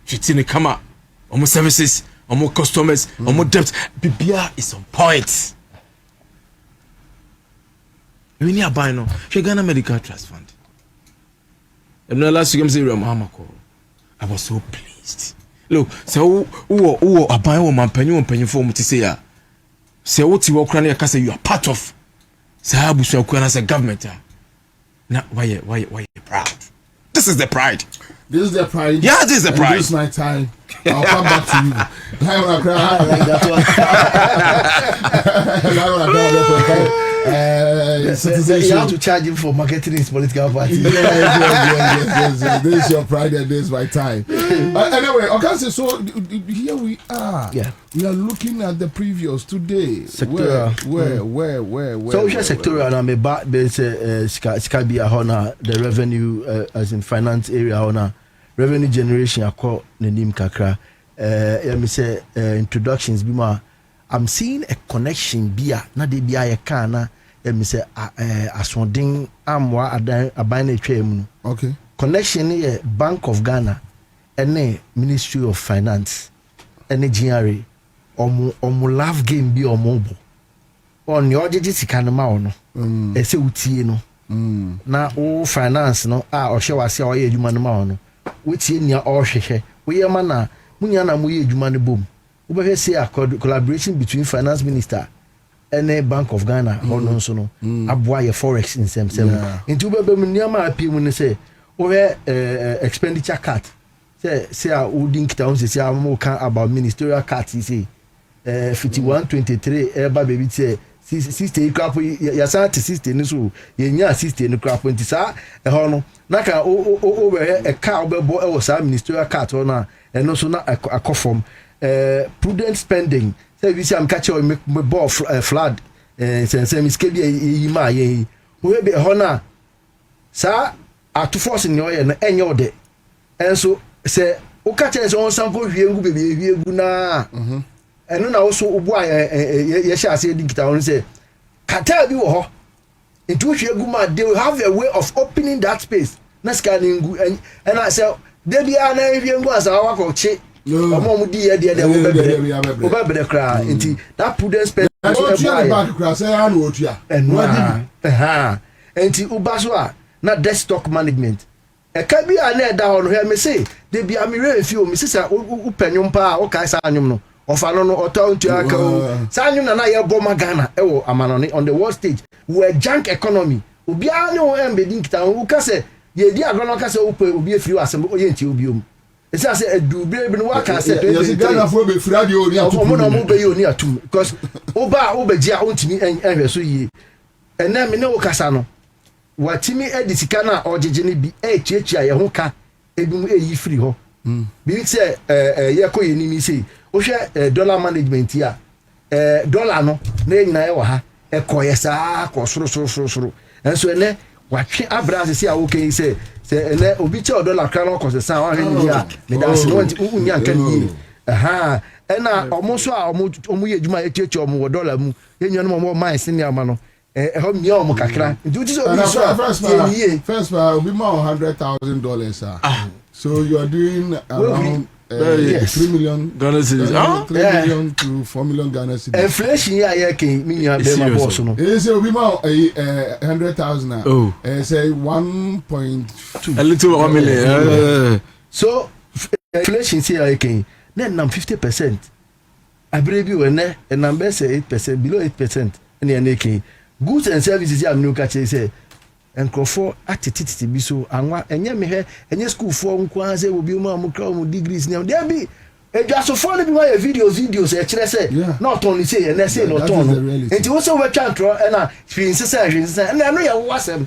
fitting come up, almost services, almost customers, almost debt. BBR is on point. We need a buy no. She Ghana Medical Trust Fund. And the last week, I was so pleased. Look, so who a buy woman penny for me to say ya. Say what you walk around here, say you are part of. Say how we shall as a government. Now why you proud? This is the pride. This is the pride. Yeah, this is the pride. This is my time. I'll come back to you. I want to cry. You have to charge him for marketing his political party. Yes. This is your pride and this is my time. Anyway, okay, so here we are. Yeah. We are looking at the previous today. Sectorial. Where? So we share sectorial and there's Skabia Hona, the revenue as in finance area Hona, revenue generation I call Nenim Kakra. Let me say introductions Bima. I'm seeing a connection bia na de bia ye kan na me say asodin amwa aban na twa mu. Okay. Connection ye Bank of Ghana ene Ministry of Finance ene GRA omu love game bi omobo. On your jeje sika no ma ono. E se utie no. Na o finance no o hye wase o ye adwuma no ma ono. Wetie nia o hwehwe. We ye ma na munya na mu ye adwuma no bom. We say a collaboration between finance minister and the Bank of Ghana or no so no aboa your forex in some into be niama apie mu ne say expenditure cut say a holding town say am kan about ministerial cut say 5123 eba baby say 60 crap ya sa 60 ni so ye nya 60 ni crap nti sa e ho no na ka o we e ka obebo e wo sa ministerial cut ho na eno so na akofom prudent spending. Say we see I'm catching me ball flood. Say me skebi yima ye. We be hona. Sa at force in your na enyo de. And so say o catch us on sample hwiengu bebe hwiegu na. Eno na also obu ye sha say di kita on say kata bi wo ho. Into hwiegu ma they will have a way of opening that space. Na scanning and I say they be ana hwiengu as our koche Omo di ye de oba bere kra nti that prudent spend back kra say an otua nti uba so a na debt stock management e ka bi a na e da ho no he me say de bi amire fi o me say upanyum pa o kai sa anyum no ofa no oto ntu aka o sa anyum na ye bo magana e wo amanone on the world stage we a junk economy obi a ne o embedin kita o ka say ye di agro no ka say obi afiri asem o ye nti obi o it's as a do baby no work as a yes Ghana for be free radio ni atu omo no mo be yo ni atu because oba obeji a ontimi enhwe so yi ena me ne wo kasa no watimi edisika na ojeje ni bi echichi a ye ho ka edum eyi free ho bi se ye ko ye ni mi sei o hwe dollar management ya dollar no na nyina ye wa ha e ko ye sa ko soro enso ene watwe abra se a wo kan se ene obi che dollar kan no ko se san wa hwe ni ya me da se no nti unya kan ni ena omo so a omo ye djuma echichi omo wo dollar mu ye nyo no mo man senior ama no ho mi omo kakra nti uti so obi so first obi ma $100,000 so you are doing around 3 million Ghana cedis 3 million to 4 million Ghana cedis inflation ya ken me nua be ma boss no say obi ma 100,000 say 1.2 a little 1 million so inflation say ya ken na 50% abrebi we na number say 8% below 8% na ken goods and services ya no ka say enkofo atititi bi so anwa enye mehe enye school for nkwa se obi mu amukra mu degrees ne dey bi edwaso for ne bi wa videos e kire se not only say na say no ton enti wo se we twa ntro na hwinse se na no ye wasem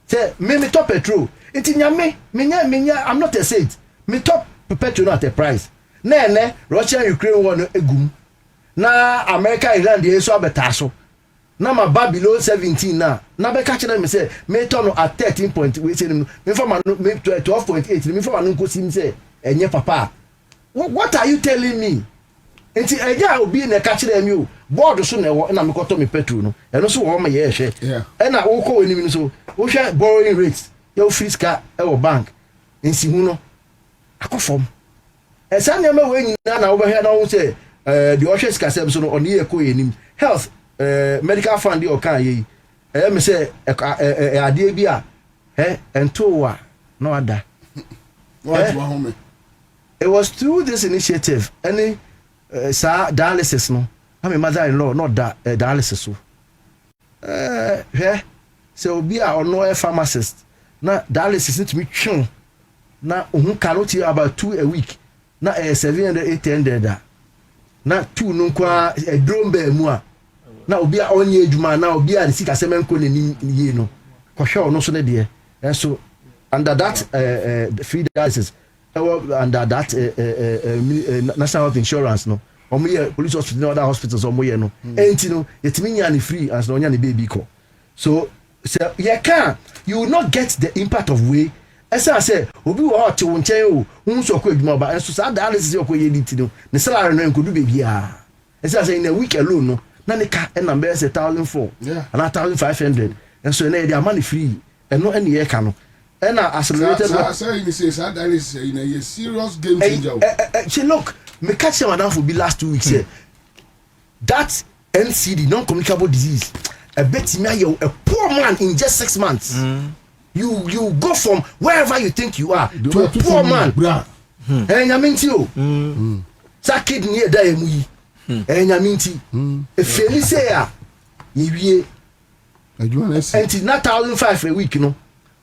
say me top petrol enti nyame menya I'm not a saint me top petrol at a price na Russia Ukraine war no egum na America Iran dey so abetaso na ma below 17 na be catch them say me turn at 13 point we say me for man me 12.8 me for man nko sim say enye papa what are you telling me enti eja obi na catch them you board so na me koto me petrol no eno so wo ma ye hwe na wo ko enim so wo hwe borrowing rates your fiscal e wo bank ensi hu no akofom esa na me we nyina na wo be hwe na wo say the office kasem so no oni e ko enim health medical fund o kan yi me say ade bi a ento wa no ada what home it was through this initiative any dialysis no my mother-in-law not dialysis so so obi a ono a pharmacist na dialysis it me twon na ohun cannot about 2 a week na 700 800 na 2 no kwa drone be mu a na obi a onye adwuma na obi a sika semenko ne ye no kohwe no so ne de so under that free dialysis under that national health insurance no omo ye police hospital and other hospitals omo ye no enti no yetimi nya ne free as no nya ne baby ko so you will not get the impact of way as I say obi wo hot wo nchen o hu so ko adwuma ba so sa dialysis yo ko ye liti no ne salary no enkodu baby a as I say in a week alone no na ne ka na be say 1,400 and 1,500 and so na e dey money free and no any ye ka no and accelerated say you say that dialysis in a serious game changer she look me catch madam for be last 2 weeks here that NCD non-communicable disease a bet me a poor man in just 6 months you go from wherever you think you are to a poor man nyaminti o sa kidney e da emu yi nyaminti e feli say a yewie and na 1,500 a week no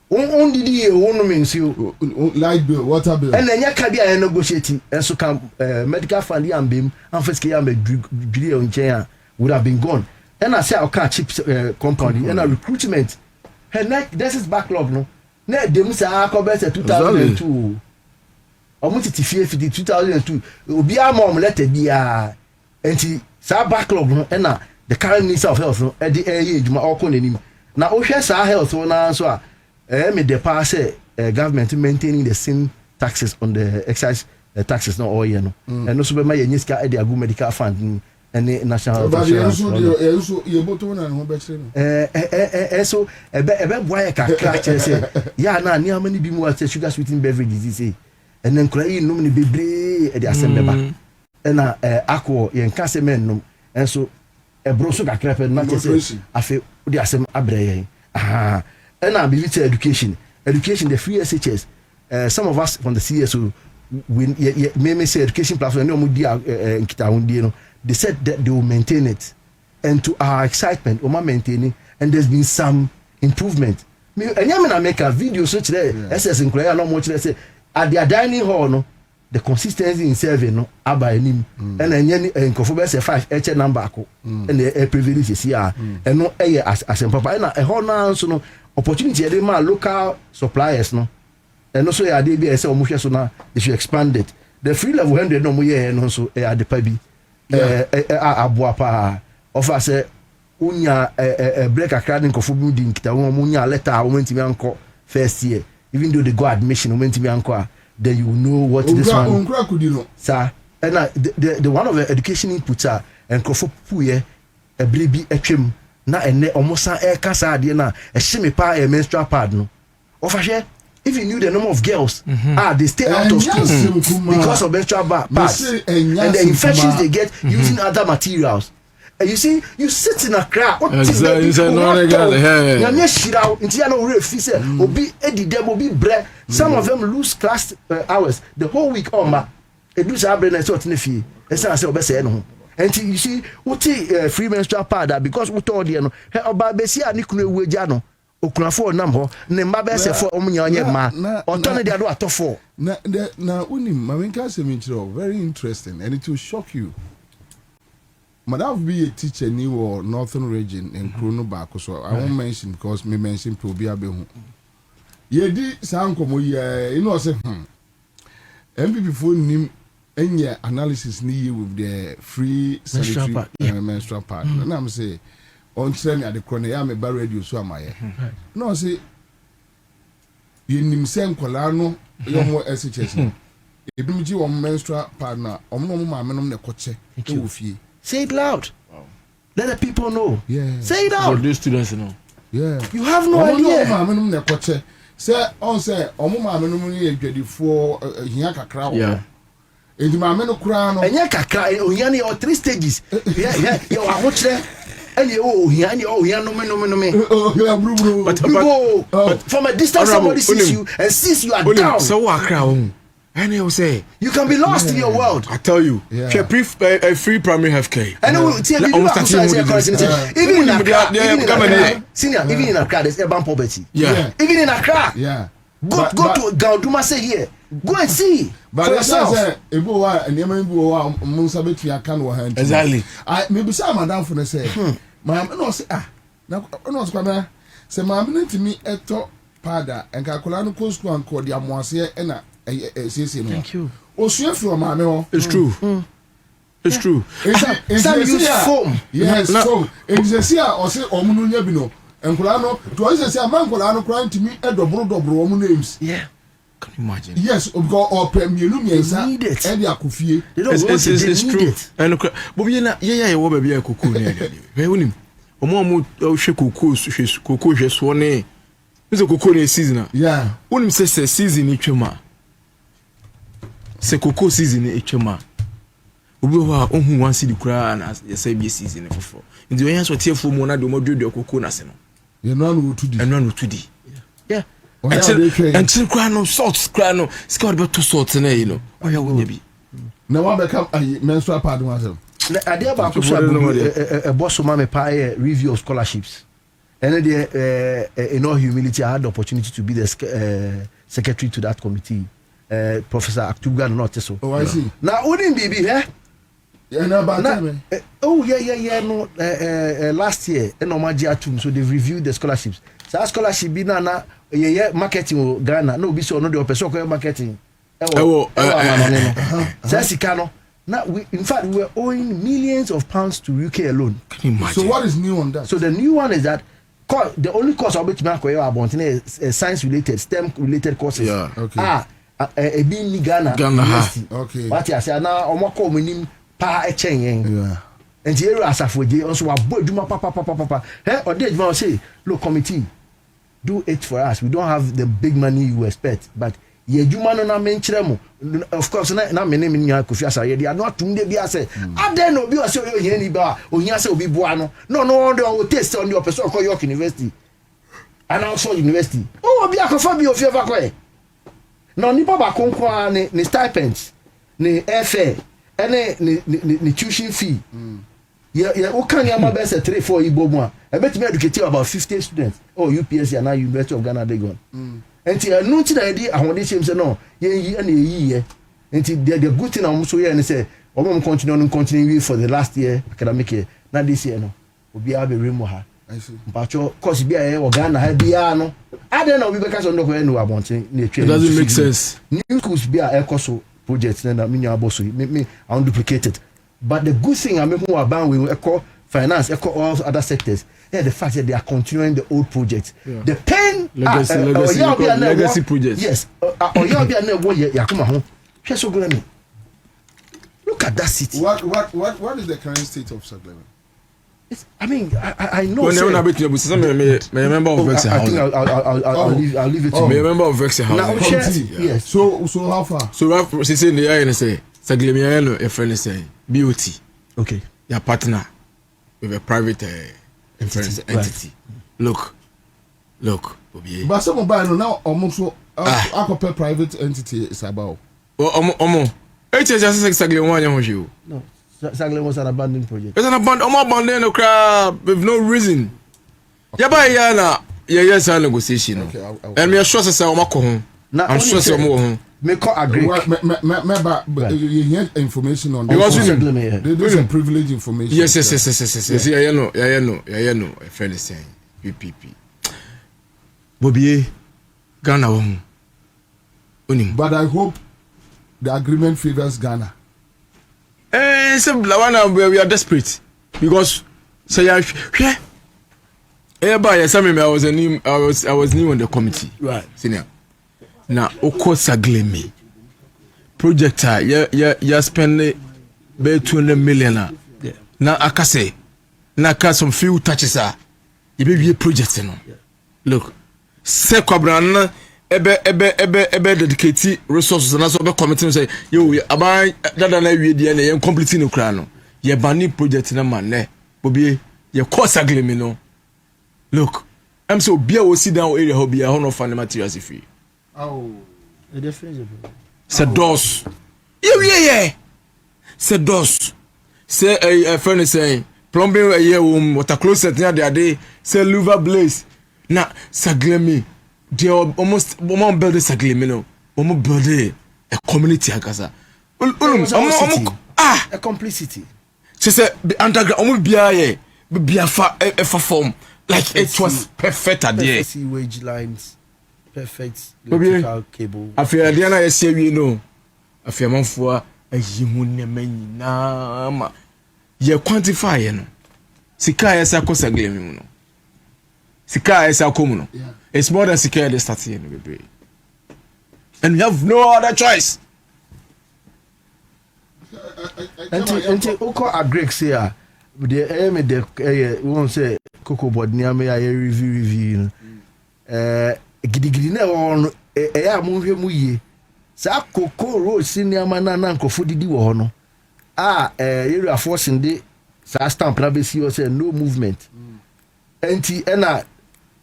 on didi e wonu mensi o light bill water bill and enya ka bia negotiate and so can medical fund ya mbem and first ya me dwiri on chen would have been gone and I say I can't cheap company and recruitment her neck this is backlog no na dem say ko be 2002 omutiti fie 2002 obi am letter bia enti sa backlog no and the current needs of health no e dey ejuma okọ nanim na o hwe sa health na so a me the pass government maintaining the same taxes on the excise taxes no all year no and no so be my nyiska e dey agu medical fund and national health insurance so you boto na ho be kire so ebe boy ka crack say ya na ni amani bi mu sugar sweetening beverage disease and then kura yi nom ni bebre e de asembeba na akọ yen ka se men nom enso ebro so kakra pe na chese afi de asem abre yen na be with education the free SHS some of us from the CSO we may say education platform no mudi nkita hundie no they said that they will maintain it and to our excitement we maintaining and there's been some improvement me na make a video so today SS nkura no mo say at their dining hall no the consistency in serving no aba enim and enye nkofo be say 5 eche number ako and the privilege is here and no as papa na e hall na so no opportunity dey ma local suppliers no and also ya dey be say o mo hwe so na they should expand it the free level 100 no mo ye no so e ade pa bi aboa pa offer say unya break akra nkofo bi di nkita wo mo nya letter a wo ntimi anko first year even though they go admission wo ntimi anko then you know what this one sir and the one of the education inputs are and crofo puye e brebi etwem na ene omosa e kasa ade na e hye pa e menstrual pad no ofahwe if you knew the number of girls they stay out of school because of menstrual pads and the infections they get using other materials. And you see, you sit in a crowd. Obi edi dem obi bre. Some of them lose class hours the whole week. Ma, edu sa bre na so tnefi. Esa say obese no. And you see, uti free menstrual pad because we told you no. He oba besi ani kunu ewu eja no. Okunafo nam ho. Ne mba be se for omunya onye ma. Otone de ado atofo. Na unim mawenka se minchiro very interesting and it will shock you. Madam be a teacher new or northern region in Krono Bako, so I won't mention because me mention Probia Behu. Ye di Sankomo, you know, say, MP before him any analysis near with the free sanitary menstrual part. And I'm say, on training at the Cronea, by radio, so am I. No, say, you nim same Colano, no more SHS. If you want menstrual partner, or no mamma, no coche, to fee. Say it loud. Wow. Let the people know. Yeah. Say it out. For these students, know. Yeah. You have no idea. Say on say omuma menum ye dwadifo hia kakra wo. Yeah. Enti ma menu kura no. Enya kakra ohia ne or 3 stages. Yeah. You are watch there. Any ohia no me. But from a distance somebody sees you and sees you are down. So akra and he will say, you can be lost in your world. I tell you, free primary health care. And even in Accra, there's urban poverty. Yeah. Even in Accra. Yeah. Go to Gauduma say here. Go and see. But for yourself. Exactly. I maybe say madam for say. My no say no say my to me eto pada and kakola no ko school and ko dia moase e na thank you. It's true. It's true. Some use foam. Yes, foam. It's or say omununya bino. Enkulano to say a man kulano crying to me a double names. Yeah. Can you imagine? Yes, or premium need it. And yakufie. It's true. And Bobie yeah, what baby a cuckoo. Very Omo cuckoo just one. It's a cocoa season. Yeah. When you say season ichema. Se cocoa season ichema. Obi wa ohun wan see the cry na say be season for. Ndi when so tie for mo na do mo dwo cocoa na se no. You know no to di. And no to di. Yeah. And till cry no salt cry no. Scared about to salt na you know. Oh yeah we be. Na one become menstrual pad one self. Na ade ba ko so a boss ma me pa review of scholarships. And in all humility, I had the opportunity to be the secretary to that committee, Professor Aktuga not so. Oh, I see. Now, wouldn't be here? Yeah, no, but no. Last year, so they reviewed the scholarships. So that scholarship be na marketing Ghana. No, be so no the person marketing. Now, in fact, we were owing millions of pounds to UK alone. Can you imagine? So what is new on that? So the new one is that the only course I'll be to make is science related, STEM related courses. Yeah, okay. A being Ghana. Okay. What I say now, I'm not coming pa a chain. Yeah. And here as a for the also a boy do my papa. Hey, or did you say, look, committee, do it for us. We don't have the big money you expect, but ye adwuma no na menkyerɛ mo of course na me ne me nya Kofi Asare ye dia no atum de bia sɛ aden no bi o sɛ oyɛ ni ba ohia sɛ obi boa no no de o taste on the person ko York University and also University obi akofa bi ofi eva ko no nipa ba konkwa ne stipends ne airfare ene ne tuition fee yeah o kan ya ma be say 3-4 igbo mu a bet me educate about 50 students UPSC and University of Ghana they gone enti enu ti na dey ahode chem say no ye na ye enti the good thing am so here ni say omom continue for the last year academic year na this year no obi a be remo ha mpacho course bi a Ghana ha bia no ade na obi be ka so ndo ko enu abonten na etwe. It doesn't make sense. New schools bi a ekoso project na me nya aboso me I duplicate it. But the good thing I mean who about we eco finance eco all other sectors the fact that they are continuing the old projects. Yeah. The pain legacy projects. Yes. Look at that city. What is the current state of Saglema? I mean, I know. When may member of Vex House. I'll leave it to me. Member of Vex House. Yes. So how far? So she say in the eye and say Saglema, a friend is saying BOT. Okay. Your partner with a private entity. Right. Look, Bobie. But some mobile now almost a private entity is about. It's just exactly one you. No, Saglema was an abandoned project. It's an abandoned crap with no reason. Yabayana, yes, I negotiation. And we are sure to say, I'm sure some more. Make agree. You hear information on because there's a privileged information. Yes. Yeah, know. A friend is saying PPP. Bobie, Ghana. But I hope the agreement favors Ghana. We are desperate because say I was new on the committee. Right. Senior. Na oko Saglemi project ya spend be 200 million na akase na ka some few touches you be project no look se kwabra na ebe dedicate resources na so be committee say yo aban dada na wie die na ye complete no kra no ye bani project na man ne Bobie ye ko Saglemi no look am so bia wo sit down area ho bia ho no fan materials free. Oh, the difference. C'est dos. Yeah. C'est dos. C'est a friend is saying plumbing a year water closet near the day. C'est Louva Blaze. Na Saglemi. They almost build Saglemi no. Almost build a community akasa. A complicity. She said underground almost be a form like it was perfect idea. Sewage lines. Perfect electrical cable. Afia Diana yes we know. Afia manfo ayihu nema nyina ma ye quantify no. Sika esa ko Saglemi mu no. Sika esa ko mu no. It's more than sika they start here baby. And we have no other choice. Until oko agree say the aim the won say cocoa board near me review gidigidi na won ya monhwe mu yie sa cocoa road senior man na nkofo didi wo ho no area forcing de sa stamp na be see say no movement enti na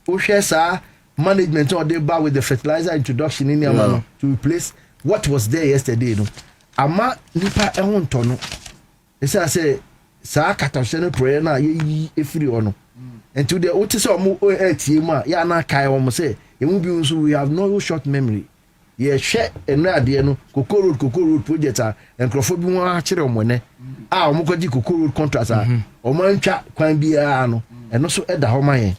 o hwe sa management or they bar with the fertilizer introduction in no to replace what was there yesterday no ama nipa ehun to no e say sa katahye no prayer na ye efiri ho no enti de o ti say omo etie mu a ya na kai omo say we have no short memory. Share ade no Cocoa Road project and Crawford bi won akire omone omo kwaji Cocoa Road contract omo antwa kwan bia no eno so eda ho man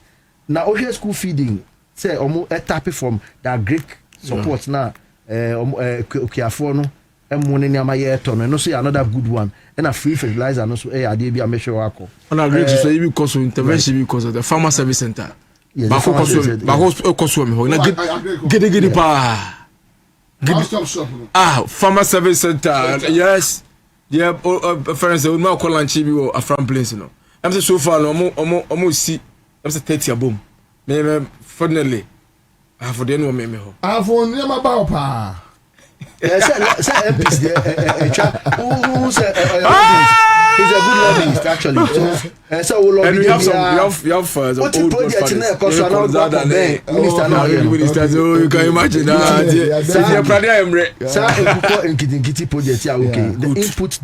na ohwe school feeding say omo tap from that Greek support na okiafo no emo ne nyama ye to no so another good one and a free fertilizer no so ade bia measure wako on agree to say because of intervention because of the farmer service center. Yes, Gidi pa. Farmer service center. Yes. Yeah, friends, we now call lunch bi a farm place no. I'm say so far no almost see. I'm say 30 abom. Me fortunately For the no me ho. For near about pa. Yes, MPs he's a good lobbyist actually. So we'll lobby. And we have some you have what the project in there cost now minister now. You can imagine that. Yeah, Pradia Emre. Sir, Nkiti project okay. The input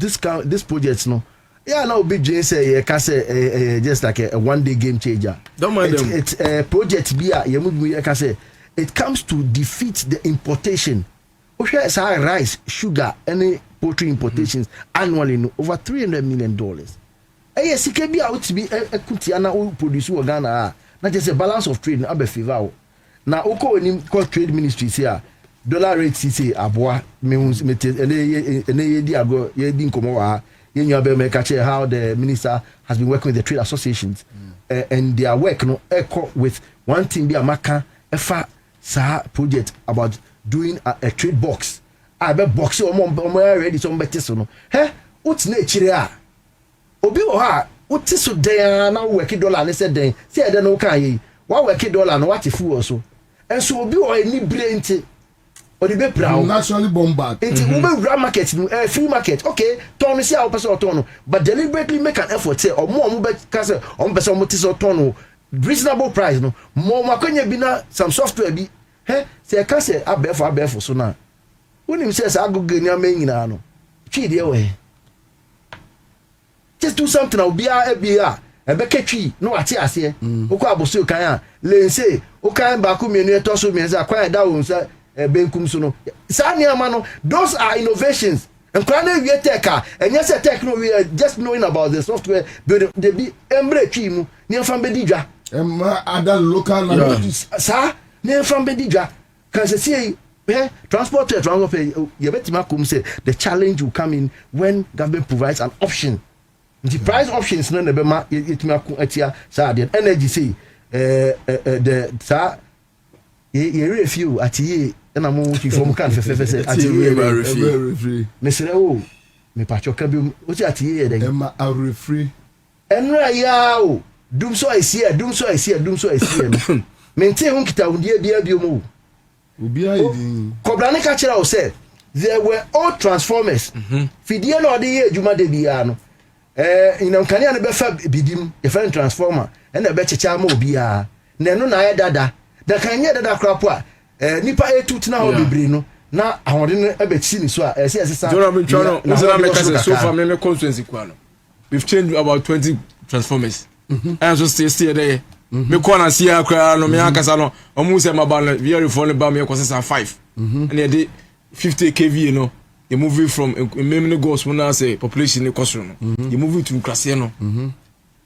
this project no. Yeah, now big J say just like a one-day game changer. Don't mind them. It's a project be it comes to defeat the importation. Okay, so rice, sugar, any poultry importations annually no, over $300 million. Yes, it can be out to be a Kutiana who produce Ghana. Not just a balance of trade, no, favor. Now, Oko when you call trade ministries here, dollar rate say aboa means meted and they go yedin komo you how the minister has been working with the trade associations and their work no echo with one thing be a maka efa sa project about doing a trade box. I bet box or more ready some better so. Hey, what's nature? Obi oha, what is so there now working dollar and said then. See, I don't know can what working dollar and what if you also. And so Obi or any brain or the brown naturally bombard. It's a market, free market. Okay, turn see how person or turn, but deliberately make an effort say or more castle on person motis or turn reasonable price no more makonya bina some software be. Hey, say I can't say abef so now. When him says I go get your main no, cheat the way. Just do something. I'll be a beketri no ati ase. Oko aboso kan len say o kan ba ku menu eto so me say akwan da wo say benkum so no. Sa niam no those are innovations. And plan we tech and yes tech no we are just knowing about the software building they be embre twi mu ni fam be didwa. Other local languages. Sir ne from bedija can say transport you betima come say the challenge will come in when government provides an option. The price options no be ma itima ku atia sa the energy say the sa ye refuel ati na mo wi from kan fe say ati refuel me say o me pacho ka bi o ti ati ye den ma refree enra ya o dum so I see no maintain won kita wundie bia biomo obi ayi kobrane ka kira o say there were all transformers fidie na ode ye adwuma de bia no inam kania ne be fa bidim e fa transformer e na be checha ma obi a na eno na aye dada da kan ye dada krapo a nipa etut na ho bebre no na ahode no e be chi ni so a se sa Jonah bin Chono na make say so far me constituency kwa no we've changed about 20 transformers and so stay there. Me kona see akra no me akasa no omu se mabal very phone ba me kwasa 5 and dey 50 kV no you move from memno goes when say population cost no you move to Krase no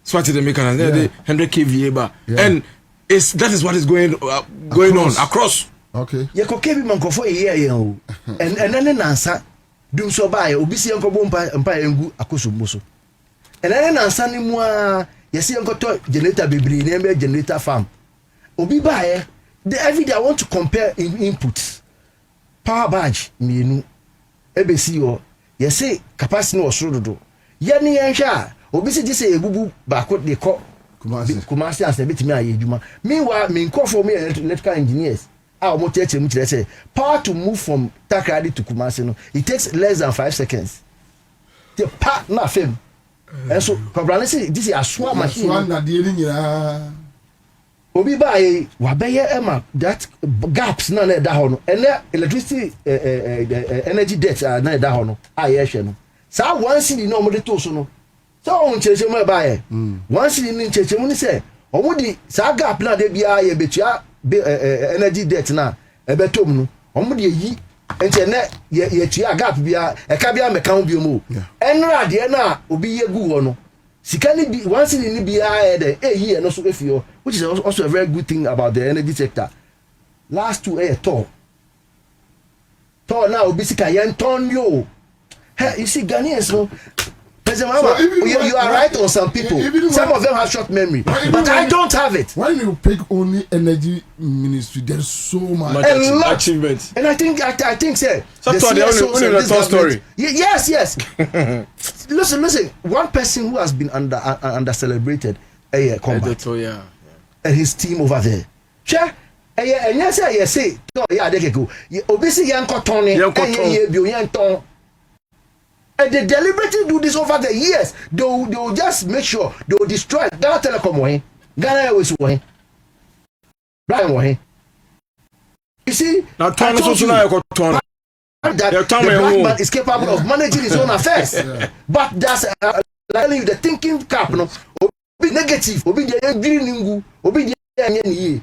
so what they make an 100 kV ba and that is what is going on across. Okay ye ko kV man ko for a year o and then nansa dum so ba obi si enko bo mpa engu akoso muso and then nansa ni mu a yes, you got generator bibri name generator farm. Obi buy every day I want to compare inputs. Power badge mienu. EBC yo yes say capacity no osrodo. Ye ni enhwa obi se say ebubu baako de ko Kumasi as betimi aye adwuma. Meanwhile me nko for me electrical engineers. Omo teacher mu kire say power to move from Takrady to Kumasi no it takes less than 5 seconds. The part na fame. And so, Cobrane this is a swap machine. Obi buy wabeye ema that gaps na da hono. And electricity energy debt na da hono. Aye no. Sa one city no mo de to so no. So on cheche mo buy. One city ni cheche mo ni say, omo di sa gap na de bia ye betua energy debt na e betom no. Omo de yi enti na ye tua gap bia e ka bia me kan biomo enra de na obi ye gu ho no sika ni bi once ni bia de eyi no so efio which is also a very good thing about the energy sector. Last 2 tour now obi sika yen ton yo. Hey, you see Ghanaians no you are right on some people. Some of them have short memory, but I don't have it. When you pick only energy ministry, there's so much achievement. And I think say the story. Yes. listen. One person who has been under celebrated, Combat, and his team over there. Sure. and yes, I say, yeah, they go. Obviously, young cotton, and they deliberately do this over the years. They will just make sure they will destroy Ghana Telecom way. Ghana Airways way. Brian way. You see, now that the black man is capable of managing his own affairs. But that's like the thinking cap, no, be negative, be the green, be the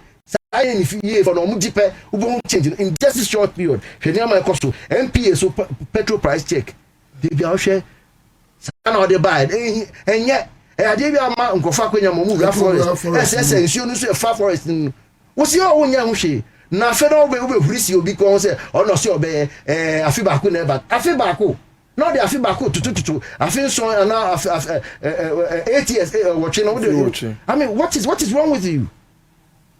for no mujipe, who won't change in just a short period. Shenama Costo, MPA, so petrol price check. They be out share, or they buy it, and yet, I did your man go fuck when you move forest. Yes, you know, far forest. What's your own young she? Now, Federal will risk you because, or not so, I feel back, but I feel back. No, they are feedback to. I feel so now 8 years watching. I mean, what is wrong with you?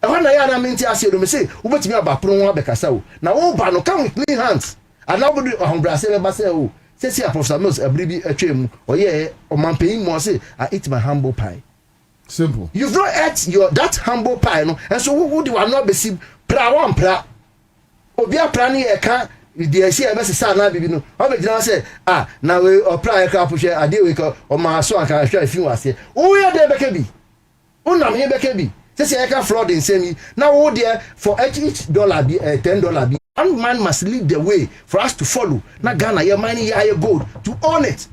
When I mean to ask you to say, what me about Pro Becasao? Now, no come with clean hands. And nobody on Brazil, Basel, says here, Professor Mills, a baby, a trim, or yeah, or man paying more say, I eat my humble pie. Simple. You've not ate that humble pie, no? And so, who do I not be seen? Pra. Obia Prani, a car. The see a son, I be no. I be say, now we or prior car push a deal or my son can share if you are say, oh, yeah, there Beckaby. Oh, no, here Beckaby. Say, I can fraud in semi. Now, oh, dear, for each dollar be $10 be. One man must lead the way for us to follow. Now, Ghana, your money, your gold to own it.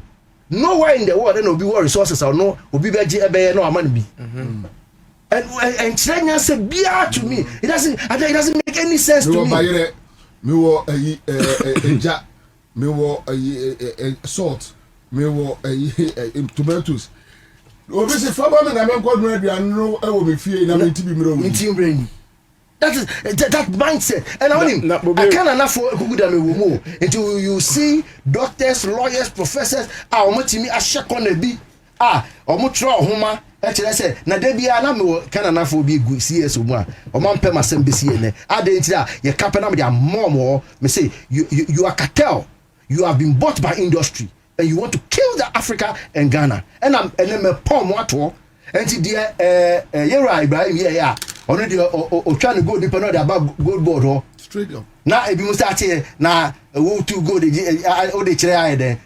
Nowhere in the world, there will be war resources or no, will be no money be. And China said, be to me. It doesn't make any sense to me. Me wo eja me wo salt me wo tomatoes obi se faba me na me nkọ dun aduan no e wo me fie na me ti bi mro brain that is that mindset and I can't enough for good me wo until you see doctors, lawyers, professors omotimi ashekọ na bi omotro homa say na de bia na me kana na for bi gu CS mu a o man pem asem be sie ne adentira ye kapena me dia mom me say you are cartel, you have been bought by industry and you want to kill the Africa and Ghana and me pom wato enti dia Yera Ibrahim ya ono dia o try to go deep no about gold board ho straight up na e bi mu start here na wo to go de o de kire aye den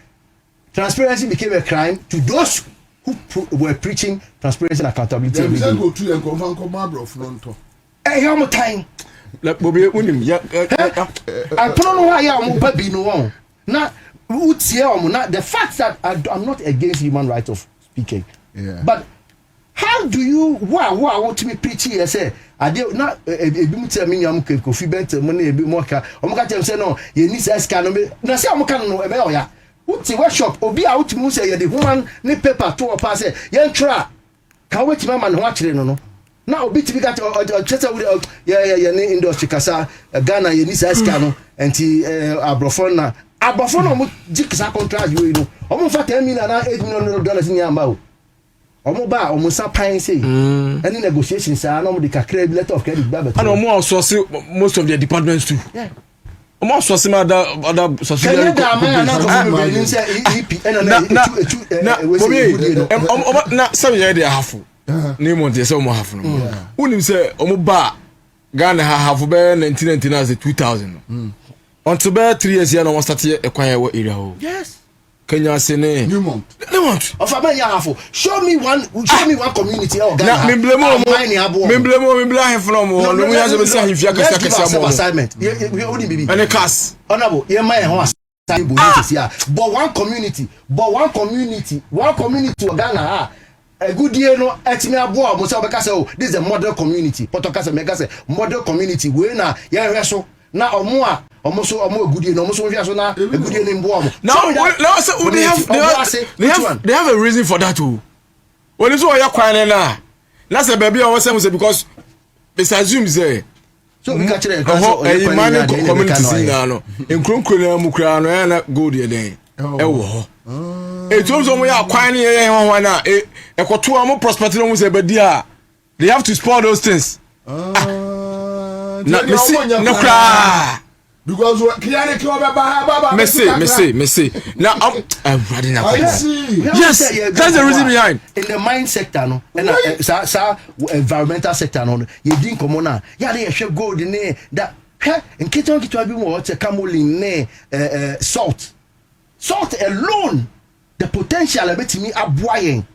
transparency became a crime to those who were preaching transparency and accountability. They go to and come from Mabro fronto. How much time? Like Bobie unim ya. I don't know why I'm baby no one. Now, the fact that I'm not against human right of speaking. Yeah. But how do you want to be preaching and say I did not a bit tell me I'm coffee bent money a bit more car. I'm going to say no, you need to ask no say I'm can know about ya. Uti workshop obi out mu say the woman ni paper to pass yen tra ka wait mama no akire no na obi tibi ka chesa ya ni industry kasa Ghana ye ni saska no enti abrofon na mo jikisa contract you no omo fa 10 million na $8 million ni amba o omo ba omo sa pan say any negotiation say na omo de kakra bi letter of credit ba beto and omo outsource most of the departments too. Yeah. Omo source ma other subsidiary na some year dey hafu ni mo dey say omo hafu no unim say omo ba Ghana hafu be 1999 as 2000 until be 3 years here no start e kwan area ho. Yes. Kenya say ne New month of Abenya hafu show me one community or Ghana na me blame him from no we has be say him kasa mo assignment we only be and the cast honorable ye man ho assignment but one community of Ghana a good year no etimi abo mo say obeka say this is a model community potokasa mega say model community we na ye hweso na omo agudie no omo so hwe so na agudie ni mbo omo they have a reason for that too when you so ya kwan na say baby o say because they assume say so we catch it community scene no enkronkro na mu kra no na gold ye den e wo ho etum so mo ya kwan ne ye ho na ekoto omo prospect no mu say badia they have to spoil those things na me see no kra because Kiani Koba Messi. Now I'm running out. Yes, that's the reason behind. In the mine sector, no, and environmental sector, no, you didn't come on. Yeah, they should go in there. That in Kiton Kitwabi water, camolin, salt alone, the potential of it me aboying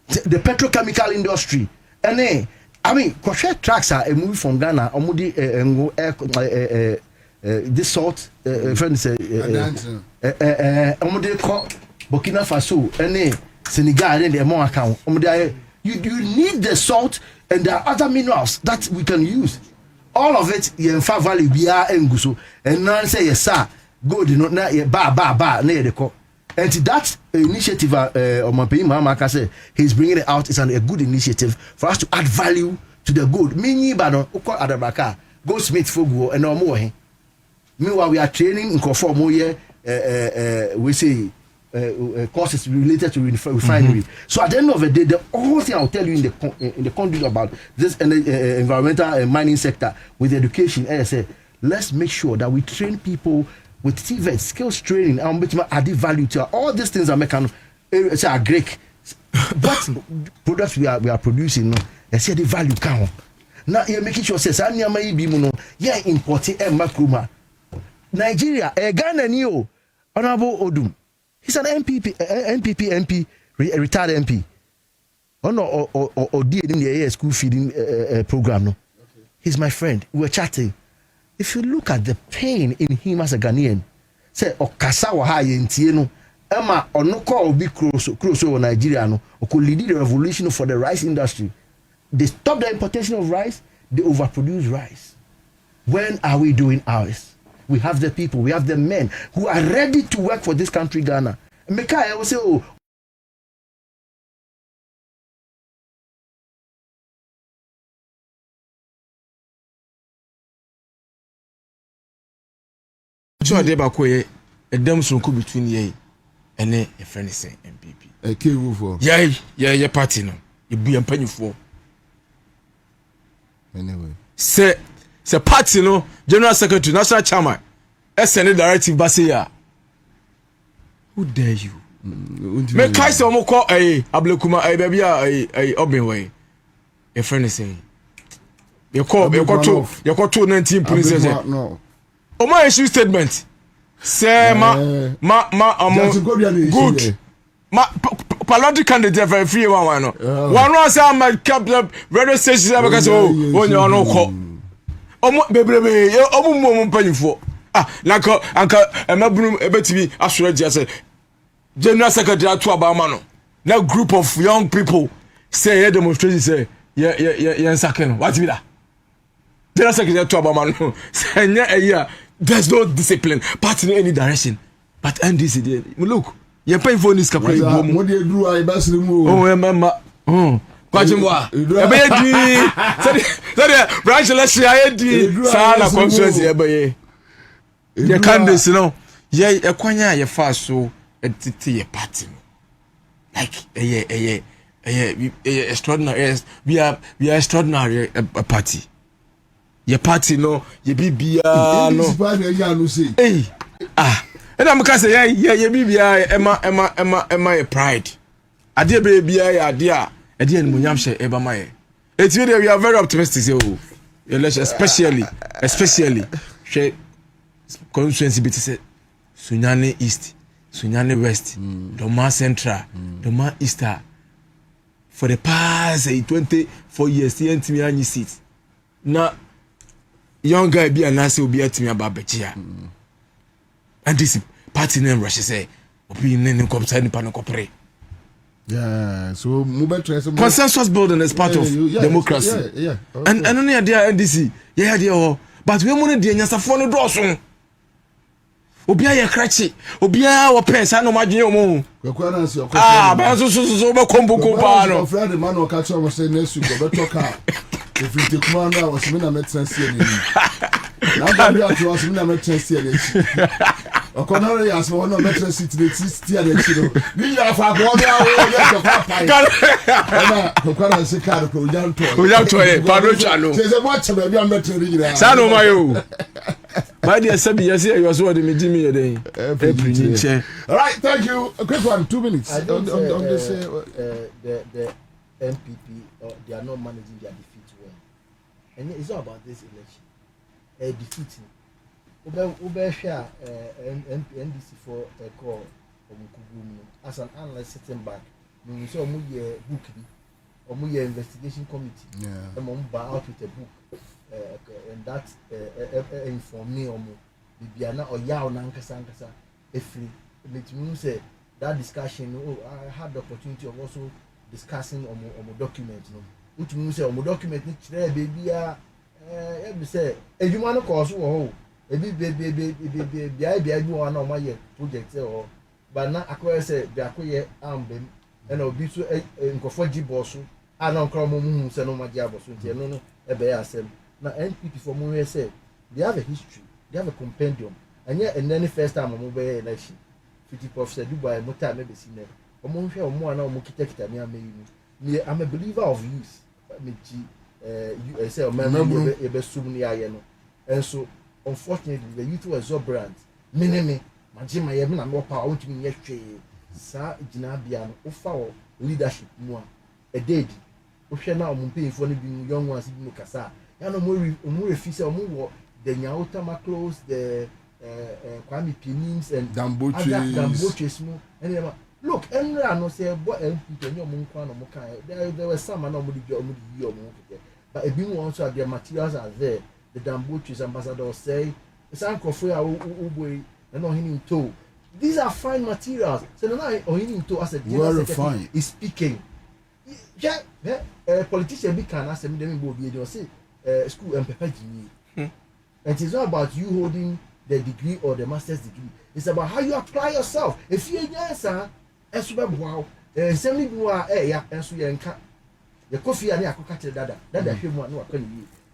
the petrochemical industry. And I mean, crochet tracks are a movie from Ghana, or Moody this salt, friends say, Burkina Faso, and Senegal, and the amount account. You need the salt and the other minerals that we can use. All of it, in fact, value, BR and Guso, and none say, yes, sir, go, do not, near the co. And that initiative, Mama say, he's bringing it out. It's a good initiative for us to add value to the good. Mini Bano, Uko Adabaka, Goldsmith Fogo, and no more. Meanwhile, we are training in conform more year, we say, courses related to refinery. So at the end of the day, the whole thing I'll tell you in the conduct about this environmental and mining sector with education, as I say, let's make sure that we train people with TVET, skills training, and added value to all these things are making say Greek. What products we are producing, no, they say the value count. Now you're making sure says I'm importing a macroma. Nigeria, a Ghanaian, Honorable Odum. He's an MP, retired MP. Or did in the school feeding program. No, okay. He's my friend. We're chatting. If you look at the pain in him as a Ghanaian, say Okasawa high in Tieno, Emma or no call be close over Nigeria, no, or could lead the revolution for the rice industry. They stop the importation of rice, they overproduce rice. When are we doing ours? We have the people, we have the men who are ready to work for this country, Ghana. Mekai will say, oh, so I did back a damn soon could between ye and a friend saying MPP. A key for yeah, party no. You be a penny for. Anyway. Say party no, General Secretary, National Chairman, SNA Directive Basia. Who dare you? Me Kaisa mo call a Ablekuma a baby a Obinway. A friend is saying. You call 19 police. No. My issue statement. Say ma good. Ma parliamentary candidate for free one no. One say am kept radio station because when you no call. Bebrebe omo mpanyifo. Like anka emabunu ebetimi asuraji say General Secretary to Abama no. Now group of young people say demonstration say yeah second. What be that? General Secretary to Abama no. Say there's no discipline, part in any direction. But NDC, look, you're paying for this capacity. What do you do? I best remove. Oh, remember. Quajimwa. Sorry, branch let's say, Sana conference, the candidates, you know. Yeah, a quanya, your fast so a party. Like, extraordinary. We are extraordinary a party. Your party no, your BBA no. Hey, and I'm gonna say yeah, your BBA, Emma, pride. I dear baby, I dear Munyamshe, Eba Mae. It's really we are very optimistic, especially, she constituency BTC, Sunyane East, Sunyane West, Doma Central, Doma Easter. For the past 24 years, the NTM seats. Now. Young guy be an answer will be at me about Bechia. And this party name Russia say, opinion name comes in Panocopre. Yeah, so consensus building is part of democracy. Yeah. Okay. And only idea NDC, yeah, dear, but we want to do a phone Dawson. Obia ya cratchy, Obia or pens, I know my dear. But so combo compano. Friend, the man will catch up and say next week, but talk. If you take one hour, was mean I met Sensi. Now that was mean I met Sensi. A corner as one of Metro City, the city, and we have a brother. Say, Carlo, without toy, Padro Chano. There's a watch of a young Metro. Sano Mayo. By the Sabi, yes, you also want to meet me again. All right, thank you. A quick one, 2 minutes. I don't the NPP, they are not managing their defeat well. And it's not about this election. Defeating. Share NDC for a call as an analyst sitting back. We saw a book or investigation committee. I'm out with a book. And that inform me on Bibiana or Yao Nankasa if it means that discussion. I had the opportunity of also discussing on documents, which means on document baby say a human cause a baby one on my project or but now acquire say the acquire ambem and I'll be so in Kofoji Bosu. I don't call Mumu Senoma Jabos, no, a bear sem. Now NPP for Moore said they have a history, they have a compendium, and yet and then the first time I'm over election, 50% said Dubai, Mota maybe seen them. Or more now Mukita me. I'm a believer of youth. You say and so unfortunately the youth were exuberant. Minime, Majima Yemina more power to me yesterday. Sir Jinabian, Ofa leadership more a dead. Oshana Mumpi for the young ones in Mikasa. Yano more fisa more the Nyauta close the Kwame Pinins and Damboches more and look, and I no say what NPP no Munkwan or Mokai. There were some anomaly but a bit also their materials are there. The Damboches ambassador say it's Uncle Freya Ubwe and not him too. These are fine materials. So now him to as a general secretary is speaking. Yeah, politician be can ask them will be able to say school and prepare and it's not about you holding the degree or the master's degree. It's about how you apply yourself. If you're yes, wow, semi yeah, and so you can't. The coffee and I could dada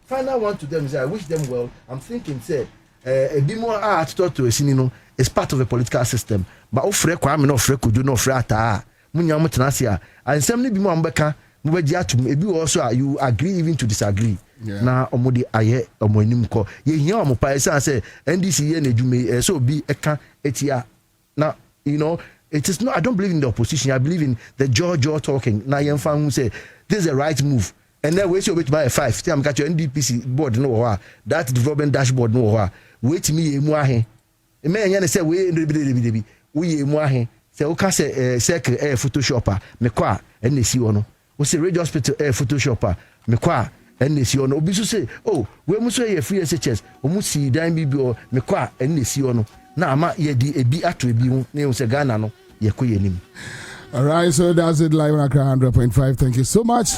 final one to them is I wish them well. I'm thinking say a bit more art to a sinino is part of a political system. But ofre kwame no ofre kudu no ofre ata munya mutenasia and some be more ambeka mubejia to maybe also you agree even to disagree. Na omodi aye omonim ko ye hia omopa say NDC ye na dwume so bi eka etia na you know it is not. I don't believe in the opposition. I believe in the jaw talking. Now young fan who say this is the right move. And then wait till we buy a 5. See, I'm got your NDPC board no that development dashboard no wait me a muahe. A man yana say we muahe. Say okay say circle air photoshopper me kwa and they see ono. We say radio hospital air photoshopper me kwa and they see ono. Obisu say oh we must say free SHS. We must see dime bibi or me kwa and they see ono. Na ama ye di ebi ato ebi hu na se Ghana no ye koye nim. All right, so that's it live on Accra 100.5. Thank you so much.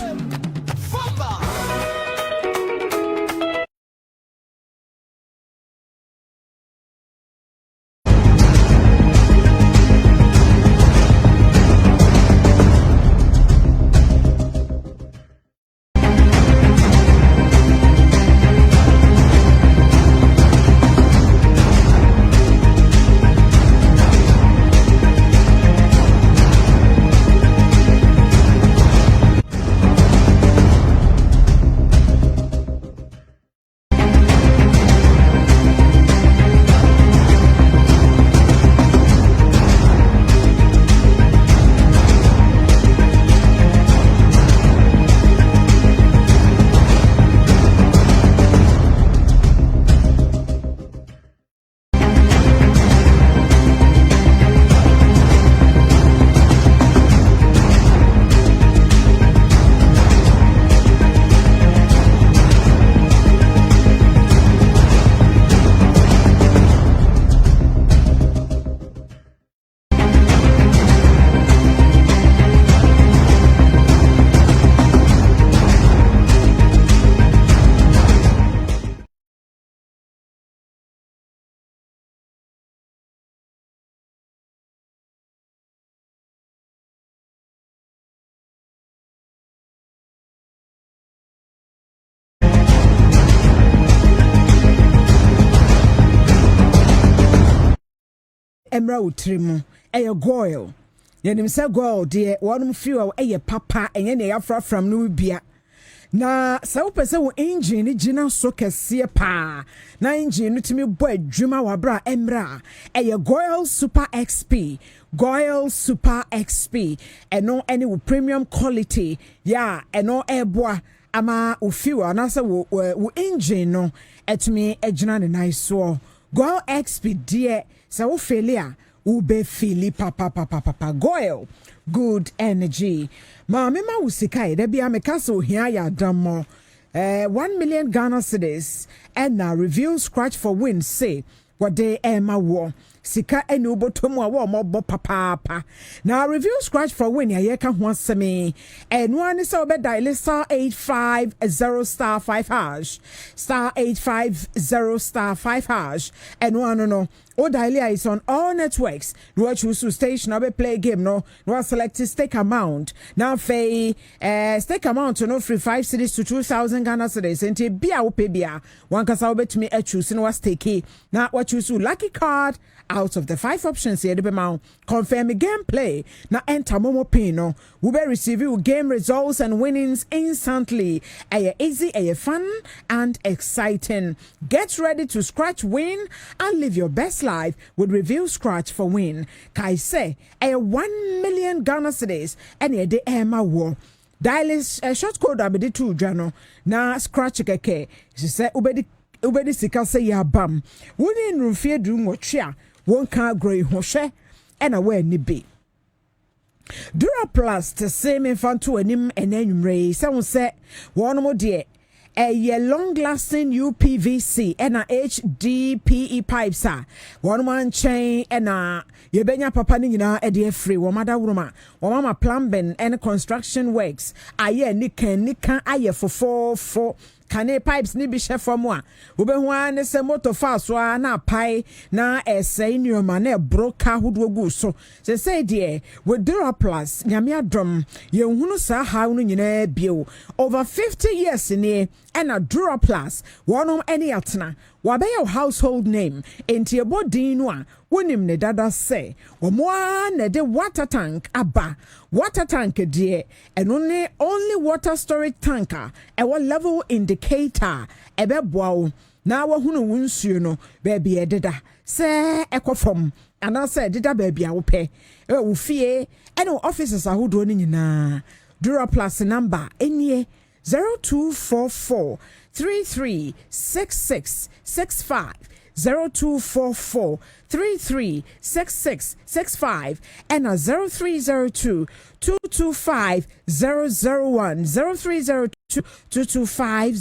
Emra utrimu eye goil yenim se goil de wonum feel eye papa enye ne yafra from no bia na sɛ wopɛ sɛ wo engine ne gyina so kɛseɛ paa na engine no tumi bɔ adwuma wabra emra ɛyɛ Goil Super XP ɛno ɛne wo premium quality ya ɛno ɛboa ama wo fuel anasɛ wo engine no ɛtumi agyina ne nan so Goil XP deɛ sɛ wo fail a wo be fili papa Goil good energy ma mema wo sika da bia meka so hia ya damo 1 million Ghana cedis and na review scratch for win say what they Emma war sika eni ubotomu a mo papa na review scratch for win ya yeka ho asemi and one is so be dial star 850 star 5 hash star 850 star 5 hash and one no Odalia is on all networks. No choose to station or play game no select stake amount. Now stake amount no free 5 cities to 2,000 Ghana cedis. Enti bia wo bia one kasa obet me a choose no stake. Now what choose lucky card out of the 5 options here the amount confirm gameplay. Now enter Momo Pay no. We will receive you game results and winnings instantly. Easy, fun and exciting. Get ready to scratch win and live your best life with review scratch for win. Kai say 1 million Ghana cedis and a de Emma war. Dial is a short code abedi 2 jano na scratch keke. She said ubedi sika say ya bam. Wouldn't rufie do mochia won ka grey hoshe and aware ni be. Duraplast to say me fan to anim and enumray. Someone said one more dear. A long-lasting UPVC and a HDPE pipes are one man chain and a yebenya papa ni nyina e de free wo mada wuruma wo mama plumbing and construction works aye nika aye for kane pipes ni bi hye mu a wo be ho an se motor fa so na pai na esai nneoma na broka hodo gu so se say de with Duraplast nyame adom ye hunu sa ha no nyina bio over 50 years ni and a Duraplast wonom any atena wabe your household name enti ebo din no a wonim ne dada say omo na de water tank aba water tank de and only water storage tanker e what level indicator ebe boa na wa hunu wunsuo no baby e deda say ekofom ana say deda baby a wo pe e wo fie e no offices ahodo ni nyina Duraplast number enie 0244 336665 0244 336665 and a 0302 225 001 0302 225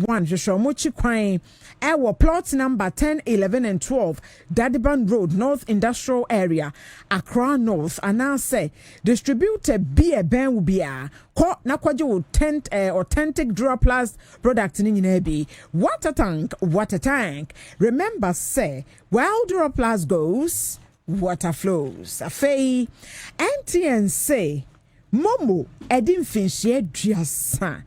001 Joshua Mochi Kwai our plot number 10, 11 and 12 Dadiban Road North Industrial Area Accra North and now say distributed beer ben beer ko na kwaje authentic Duraplast product ni nyina bi water tank remember say while Duraplast goes water flows afei MTN say Momo edin finchie duasa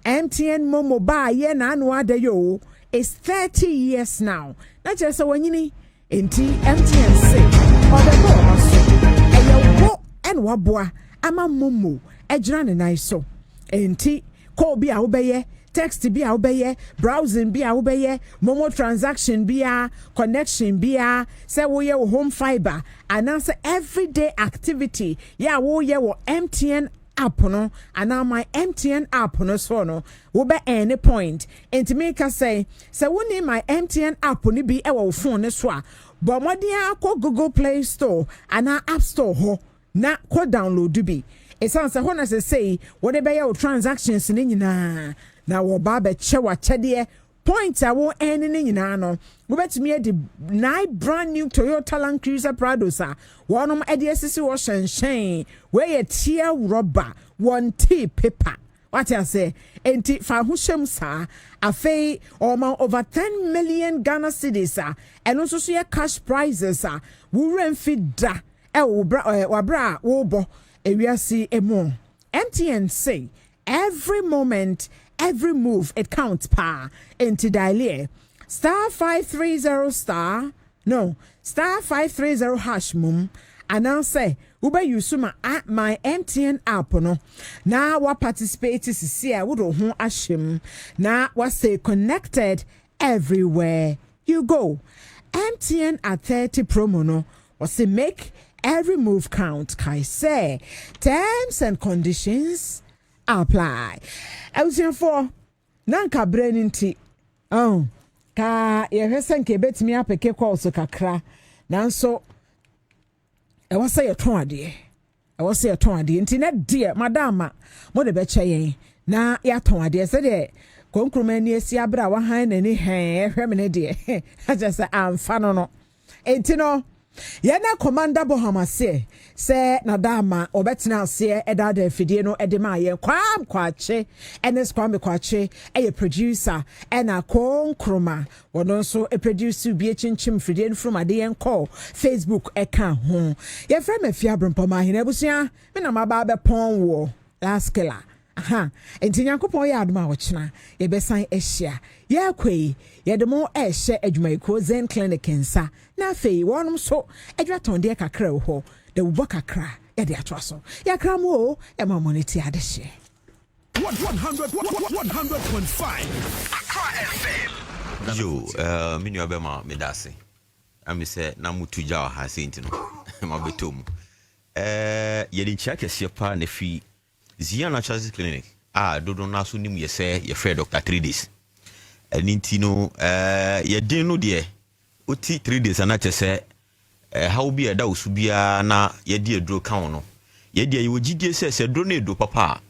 MTN Momo ba ye na anu adayo is 30 years now na just wanyini enti MTN say odego aso eyo en waboa ama Momo ejira ne nai so enti call bi a wobeye text bi a wobeye browsing bi a wobeye Momo transaction bi a connection bi a say wo ye home fiber announce everyday activity ya wo ye wo MTN app no ana my MTN app no so no wo be any point enti make say woni my MTN app ni bi e wo phone so a bo modern akọ Google Play Store ana App Store ho na ko download bi it sounds like when say what be your transactions ni nyina na wo ba be chewa chede point a wo any ni nyina no wo betimi edi nine brand new Toyota Land Cruiser Prado sa wonom edi asisi wo shenchen we ye tia rubber one tea paper what I say enti fa ho shem sa afei over 10 million Ghana cedis and also so ye cash prizes wo remfi da e wo bra wo bo ewiasi emo MTN say every moment every move it counts pa into dialer star 530 star 530 hash mum and now say Uba Yusuma at my MTN app no. Now what participate is see would ho ashim. Now what say connected everywhere you go. MTN at 30 promo no was say make every move count. Kai say terms and conditions apply. I was here for Nanka Breninti. Oh, ka ye hwesen ke betimi apeke kwa so kakra. Nanso e wose ye ton ade. E wose ye ton ade. Nti na de madama mo de be yen na ya ton ade se de konkroma ni esi abra wa han na ni hen ehwe me ne de. Aja se amfa no no. Enti no Yana Commander Bohamase say Nadama Obetina se Edada Fidino Edema Kwam Kwache Enes Kwame Kwache a producer and a Kon Kroma one also a producer be a chinchim Fidin from a day and call Facebook account home. Your friend me fiabrum poma hinebusia Mina Mababe Pon War last killer. Aha, enti Yankopon ya aduma wochina ye besan ehia ye kwei ye de mo ehye adwumaiko Zen Clinic nsa na fei wonum so adwaton de kakra ho de wo kakra ye de atwa so ya kra mo e ma moneti adehye 100.5 Accra FM yo mini obema medase ami se na mutuja ha senti no ma betom ye de nchia kese pa na fi Zia Natural Clinic. Dodo na so nim ye say ye frɛ Dr. 3 days. Enti no ye den no de oti 3 days ana che say how bi eda osubia na ye de aduro kan no. Ye de ye wogidie say dro na edo papa.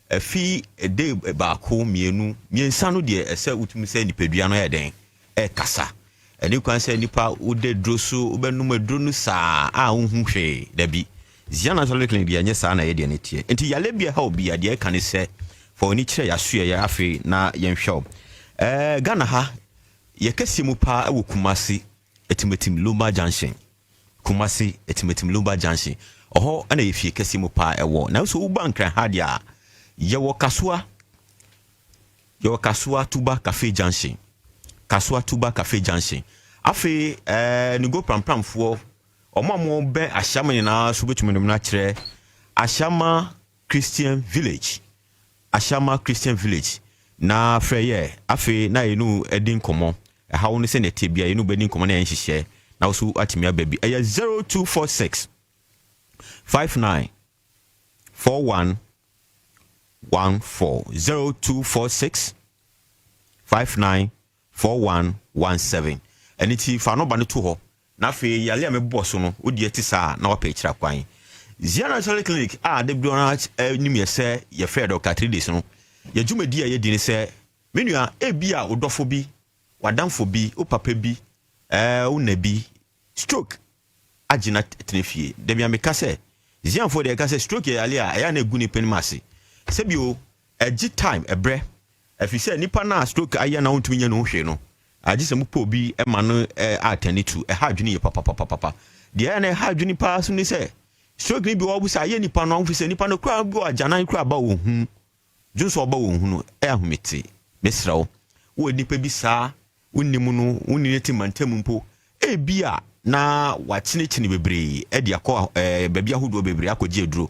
Afi ede ba ko mienu, miensa no de ese utumi say nipadua no ye den. Kasa. Eni kwan say nipa wo de dro so obenum aduro no saa unhu hwe da bi. Zia Natural Clinic de anya saa na ye de ne tie. Enti yale bia ha obi ya de kan se for ni kire ya sue ya afi na yen hwe. Ghana ha ye kase mu pa ewo Kumasi etimetim Lumba Junction. Kumasi etimetim Lumba Junction. Oho ana ye fie kase mu pa ewo. Na so uba nkran ha dia ye wo Kasua Tuba Cafe Junction. Kasua Tuba Cafe Junction. Afi ni go pram fo Omo be Ashama na so betumi na kire Ashama Christian Village. Ashama Christian Village. Na freye afi na enu edin komo. Ha woni se na tebia enu bedin komo na yenhihye. Na so atimi ababi. 0246 59 41 14 0246 59 41 17. Eniti fa no ba ne to ho. Na fe yale me boss no odi eti sa na opa ekira kwan Zia Natural Clinic de blona nim ye se ye fe Dr. 3 days no ye dwumadi a ye di ne se menua ebia odofo bi wadamfo bi o papa bi unabi stroke agina tenefie de bia me ka se Zia fo de ka se stroke yale a ya na egu ni penimase se bi o agi time ebre afise nipa na stroke aya na ontumi nya no hwe no agise mu po bi e ma no attend to e hadwini ye papa de na hadwini pa so ni se stroke ni bi wo busa ye nipa no ofise nipa no kra bi ajanan kra ba wo hu junso ba wo hu no e ahumete mesrawo wo nipa bi saa wonimu no woni neti mantam mpo e bia na wachinechini bebre e de akọ babia hodo bebre akọje aduro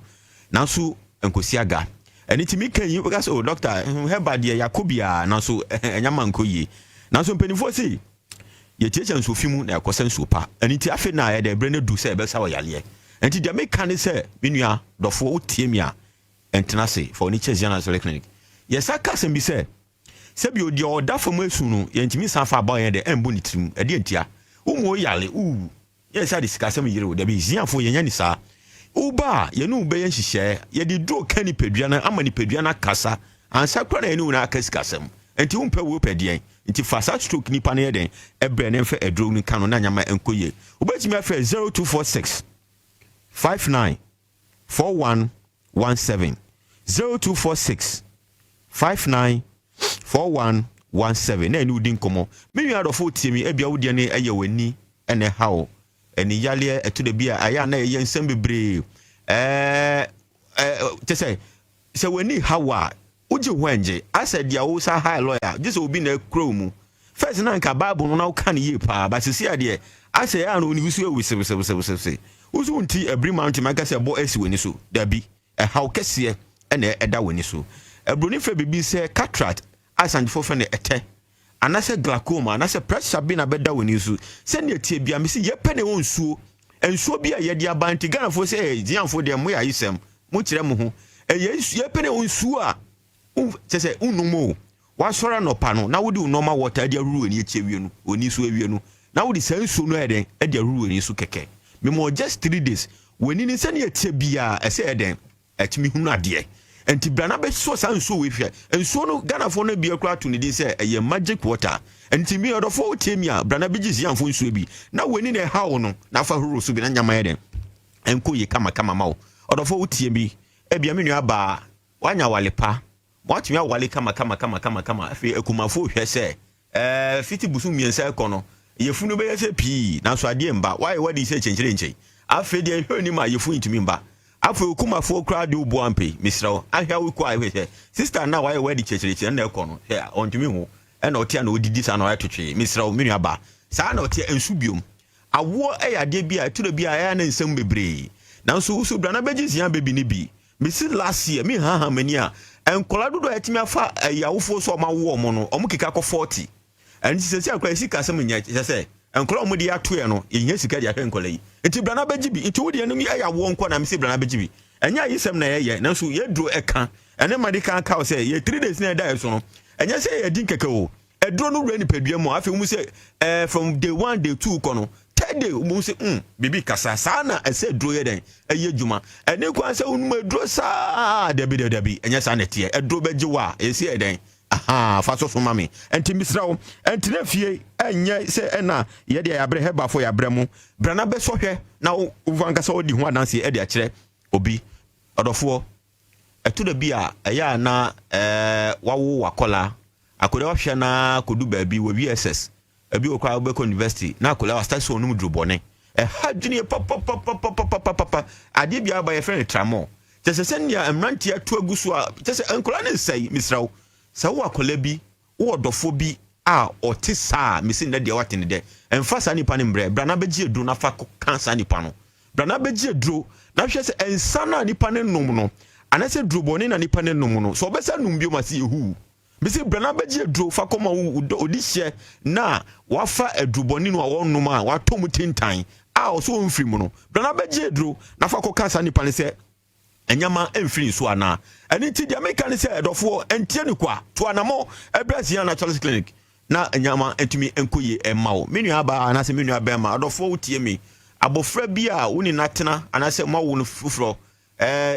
nanso enkosi aga enitimi kan yi because oh doctor heba de yakobia nanso enyama nkoyi nanso mpenifo si ye cheche nso fimu na yakosa nso pa eniti afi na ya de bre na du se e be sa yale enti de me kan se menua dofo otie a entena se for ni Zia Natural Clinic yesa kasem bi se bi odi oda fam asu no ye ntimi san fa ba ye de embo ni trim e de entia umo yale yesa de sikasem yire o de bi ziafo ye nya ni sa uba ye no be ye nhihye ye de do kani pedua na amani pedua na kasa ansa kra na ye no na akasikasem enti umpe wo pedien enti fasa stroke ni pa na ye den ebre na mfa edro ni kanu na nyama enkoye obetimi afa 0246 59 41 17 0246 59 4117 na enu din komo me nwa adofo tiemi ebia wo de ne eye wani ene hawo eni yale eto de bia aya na ye nsem bebre te se wani hawa uji hwenje asa dia wo sa high lawyer just obi na kro mu first na nka bible no na wo kan ye pa ba sisi ade asa ya no ni wisu ewise usu nti every month maka se bo esi weni so da bi how kese ene eda weni so ebroni fe bibi se cataract asanjifo fe ne ete anase glaucoma anase pressure bi na beda weni so se ne tie bia me se ye pene won suo ensuo bi a ye dia banti Ghana fo se jianfo de mo ya yisem mo kire mo ho ye pene won suo a se unumo wa sora no pa no na wodi normal water dia ruru eni eche wie no oni so awie no na wodi sansu no eden e dia ruru eni so keke me mo just 3 days weni ni se ne eche bia ese eden etimi hunu ade enti brana be so sansu we hwe enso no Ghana fo no bia kura to ne di se eye magic water enti mi odofo otemi a brana be gisi anfo nsuo bi na weni ne hawo no na fa huru so bi na nyama eden enko ye kama ma wo odofo otemi e bia me nua ba wanya walepa watumi awale kama afi ekumafo hwe se fiti busu miensa ekono yefunu be yese pi na so ade mba why wadi se chenchire nche afi de hwani ma yefu ntumi mba afi ekumafo kra de ubo ampe misrawo ahwa wo kwa hwe sister na why wadi chenchire na ekono he ontumi ho na otia na odidi sa na atotwe misrawo menu aba sa na otia ensu biom awo eyade bia turo bia ya na nsem bebre na so usu bra na begizia bebi ni bi misi last year mi ha mani a enkola dodo etimi afa yawofo so ma wo mo no omo keka ko 40 and sisi akwa sika sem nya se enkola omo di ato ye no ehia sika di ahwe enkola yi enti bra na bagibi enti wodi enum ya wo nko na misi bra na bagibi enya yi sem na ye na so ye dro eka ene madi kan ka se ye 3 days na da so no enya se ye din keke o edro no wura ni padua mu afi mu se from day 1 day 2 kono tede mu se bibi kasa sana ese dro ye den eye djuma ene kwa se unum edro sa dabi enya sa na tie edro beji wa esi eden aha fa so mami enti misrawo enti na fie enye se ena ye de ya bre heba fo ya bre mu brana be so hwe na uvanka sa odi ho adanse e de a kire obi odofo eto da bia eya na wawo wakola akode wa hwe na kodu ba bi wo VSS abi okwa Obeko University na akola wa start so onum drobone hadwini papa ade bia ba ye friend tramo tese senia emrantia to aguso a tese enkola ne nsai misrawo sa wo akola bi wo dofo bi a otisa misin na de watene de emfa sa nipa ne mbre bra na begie dro na fa kansa nipa no bra na begie dro na hwe se ensa na nipa ne nom no anase drobone na nipa ne nom no so obesa num bi o mase ehu bisi brana begie dro fa koma odihye na wafa adruboni no awonum a watom tintan a oso mfiri mu no brana begie dro na fa ko kansa nipa ne se enyama emfiri so ana eni ti dia meka ne se edofo entie ne kwa to anamo ebrasia natural clinic na enyama entumi enkoye emawo menu aba anase menu aba ma edofo utie mi abofra bi a woni natena anase mawo no fufuro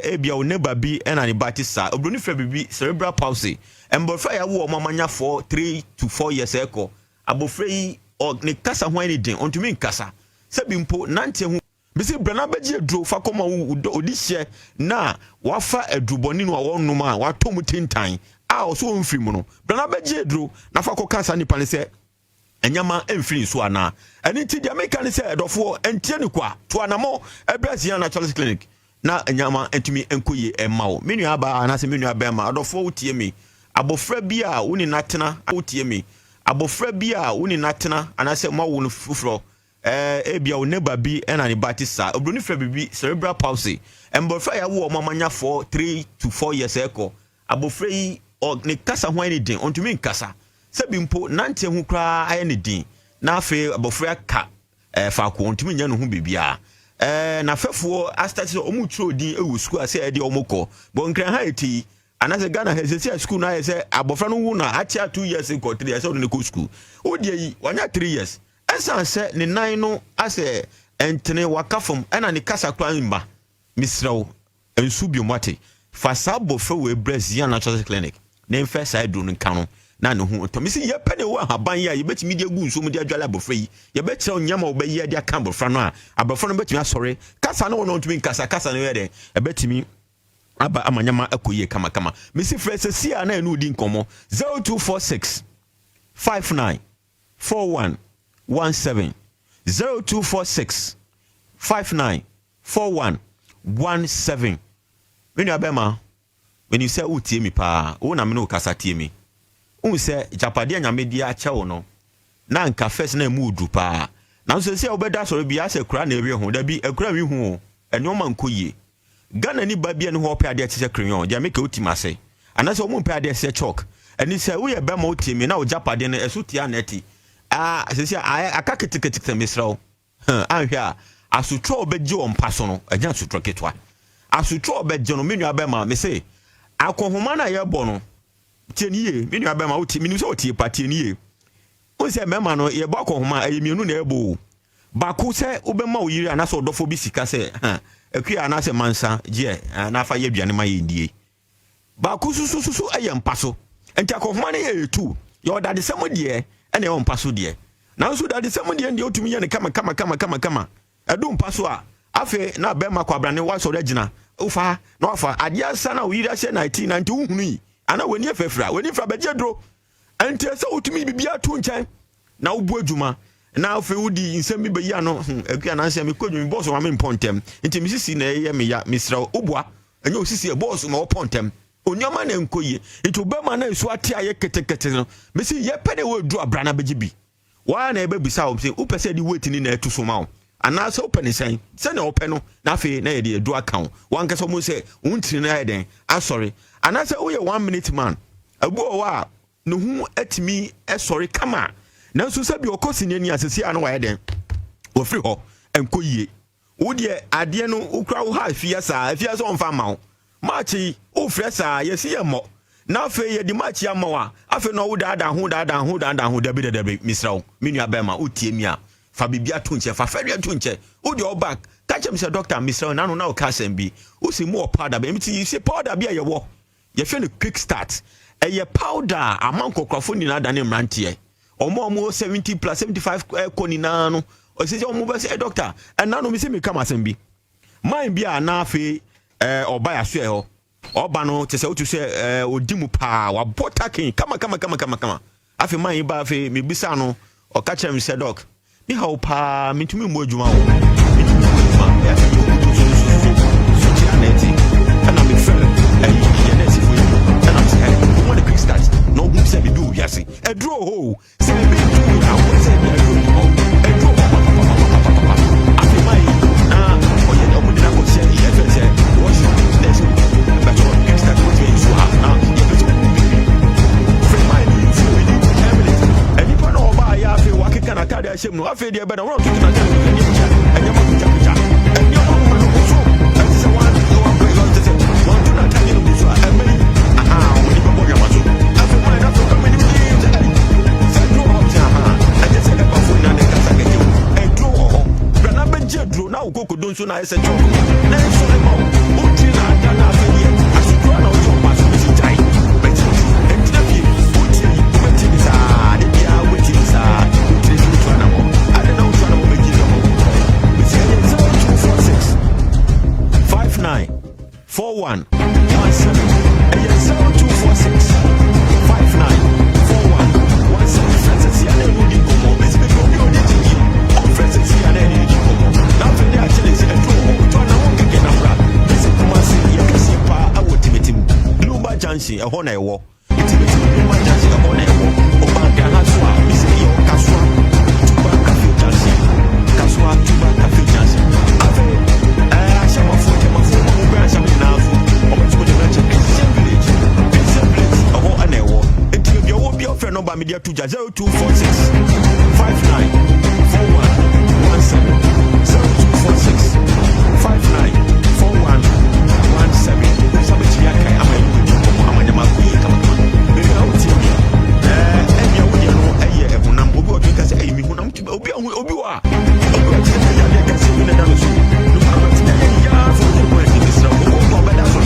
ebia o neba bi ena ne batisa obroni fra bibi cerebral palsy embofra ya wo mamanya for 3 to 4 years eko abofra yi ne kasa ho ani den ontumi nkasa sebi mpo nante hu bisi brana begie dro fa koma odihye na wafa adruboni no awonum a watom tintan a oso mfiri mu no brana begie dro na fa ko kasa nipa ne se enyama emfiri so ana eni ti dia meka ne se edofo entie ne kwa to anamo ebrasia natural clinic na enyama entumi enkoye emawo menu aba anase menu aba ma adofo utie mi abofra bi a woni natena utie mi abofra bi a woni natena anase mawo no fufuro ebia oneba bi ena ne batisa obroni fra bibi cerebral palsy embofra ya wo mamanya for 3 to 4 years eko abofra yi ne kasa ho ani din ontumi nkasa sebi mpo nante hu kra aye ne din na afi abofra ka fa ko ontumi nya no hu bibia na fefuo astati omu tro din ewu school ase e de omukọ bo nkran ha eti anase Ghana hesesi school na ese abofra no wu na acha 2 years ko 3 years on ne school odi yi wanya 3 years esa se ne nan no ase entene wakafom ena ne kasa kra mba misrawo ensu biomate fasa abofra we Brazilian natural clinic ne mfa side do nka no na ne hu to misi ye pene wo haban ya ye betimi de gu nso mu de adwala abofra yi ye bekyerɛ nyama wo be ye de aka abofra no a abofra no betimi asɔre kasa no no ntumi nkasa kasa no ye de e betimi aba amanyama akoye kama misi frese a na enu di nkomo 0246 59 41 17 0246 59 41 17 when you abema when you say utie mi pa wo na me no kasa tie mi un se japade anyame dia ache wo no na nka first na mu udu pa Now say obeda so bia se kura na ewe ho da bi ekura wi hu ene o man koyie Ghana ni ba bia ne ho pe ade te se crayon dia make otimase anase o mu pe ade se chalk eni se wo ye be ma otimi na o japade ne esutia na ati se se aka ketekete mesrawo anhwe a asutro obeje o mpaso no anya asutro ketwa asutro obeje no menua be ma me se akohoma na ye bo no tieniye menua be ma otimi ni so otie patieniye o se mema no ye bo akohoma ayemienu na ebo baako se obema oyiri anase odofo bi sika se akua anase mansa je na afa ye aduane ma ye ndie baako susu aye mpaso enti akohoma na ye etu ye odade sem de ene ye mpaso de na nso dade sem de ndie otumi ye ne kama edu mpaso a afe na bema kwa brane wa so regina ufa na afa ade asa na oyiri ase 1990 uhunu yi ana weni afefra weni fra beje dro enti se otumi bibia tu nchen na ubu adwuma na afi wudi nsem bi beya no akua na nsem kodwumi boss wa me pontem enti misisi na ye me ya misra obua anya osisi boss ma wo pontem onyama na nkoye enti obema na esu ate aye ketekete no mesi ye pede wo dru abrana begibi wa na ebe bisa wo se upese di wait ni na etu so ma wo ana se open sen se na open no na afi na ye de edu account wan kase mo se untiri na heden sorry ana se wo ye 1 minute man abu wa no hu atimi sorry kama nanso sabi okosi ni asesi anu wa heden wo free ho enkoyie wo de ade no ukra wo ha afia so mfa ma wo machi wo fresa yesi ye mo na afi ye di machi ama wa afi no wo dada ho dabi misrawo menua ba ma utie mi a fa bibia to nche fa fadua to nche wo de back catch me say doctor misrawo na no na o ka sembi wo si mo powder be mti si powder bia ye wo ye fe no quick start eye powder amankokrafo ni na dane mrantie omo 70 plus 75 konina no o se omo be say doctor na no mi se mi kama sembi man bia na afi oba ya so e ho oba no te se otu se odimu pa wa botakin kama afi man ba afi mi bisa no o ka chem se doc mi ha o pa mi tumi mo adwuma wo ma ya fi so ti aneti ana mi feel ye nesi fo ana mi say when the quick start no who say me do yasi e draw ho say me do na wo say me do e draw afi mai na o ye no mo dina ko say ye fe say wash next but what quick start what you so have now ye be to free mind you feel we need everything and you know ba ya fi wa kika na card ashem no afi de be na won to na card and you ma pija and you know ma no so and say one no one play on say one to na card no so and me we need to go ya ma so afi mai na to come in say do ho ja and just say ba fu na de kasa ke ju and do ho na be je dro na ukoko don so na ese chok na so e ma o ti na da na fe ye asukro na o jo pa so ti jai be ti and ti na bi o ti be ti sa de bia we ti sa ti ti to na mo ade na o to na mo be ji mo be ti 0246 59 41 17 0246 59 41 17 Francis ya na rudi komo be ti be ko bi o de ti o Francis ya na rudi komo na fe ni actually say to na mo keke na bra be ti kuma se ye kesi pa awo timetim Global Junction e ho na e wo timetim Global Junction e ho na e wo o ba ga ha so a be se yo kaswa tuba cafe junction kaswa tuba cafe junction afa asha mafuta mo bra sha me na afu o ba ti mo de na che village o ho na e wo enti bi o wo bi o fe no ba media to 0246 59 41 17 0246 59 41 17 sabati ya kai ama yi ko ama nyama ku yi kama be na uti e wo de no eye e hunam obi o ka se mi hunam obi wa ti ya de ka se mi na da so no ma ti na ya fo de ko ni sra ko ba da so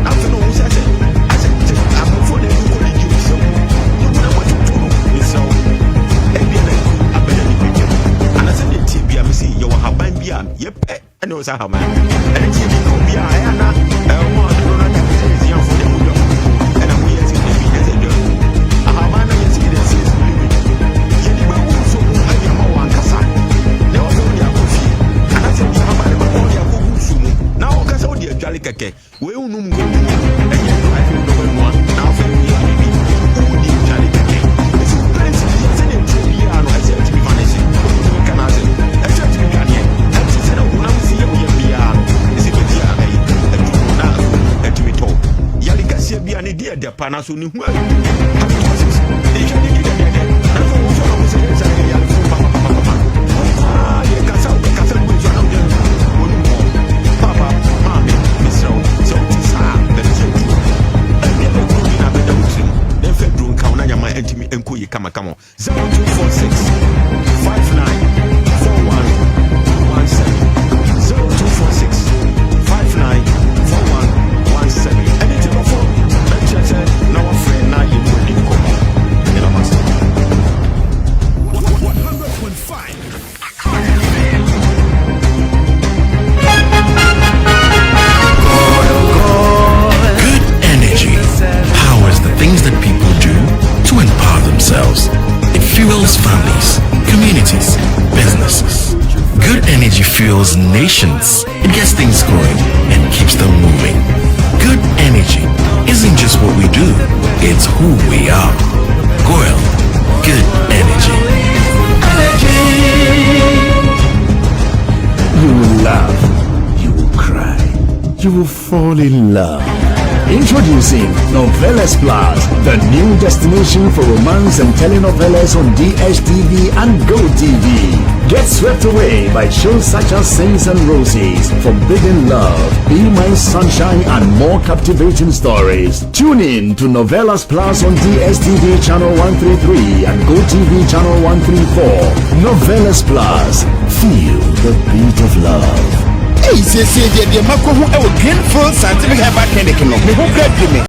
after no se se ase abu fo de ko ni ju so no na mo tu ni so e bi na ku abeda ni ku ana se de ti bia me si yo wa haban bia ye pe ene o sa ha ma ene ti bi ko bia e ana mo do na ta se si an fo de mu do ene mo ye ti de bi de do aha ma na ye ti de si ye di ba wo so mu ani ma wa kasa ne o so di akofi ana se di ha ba de ko di akofu su mu na o kasa o di adwale keke we unum go enye do I feel do mo na o fe mi bi o di adwale keke it's plenty se de ti bi ano I say ti bi manage kana se near the Panasonic. Come on 0246 59 4117 0246 59 4117 anything of all let's now friend now you will come you know master 100.5 Good energy powers the things that people do to empower themselves. It fuels families, communities, businesses. Good energy fuels nations. It gets things going and keeps them moving. Good energy isn't just what we do, it's who we are. Goyle, good energy. You will laugh, you will cry, you will fall in love. Introducing Novelas Plus, the new destination for romance and telenovelas on DSTV and GoTV. Get swept away by shows such as Saints and Roses, Forbidden Love, Be My Sunshine, and more captivating stories. Tune in to Novelas Plus on DSTV channel 133 and GoTV channel 134. Novelas Plus, feel the beat of love. Hey, say, the Mako, Greenfield Scientific Herbal Clinic, no, me who grabbed me.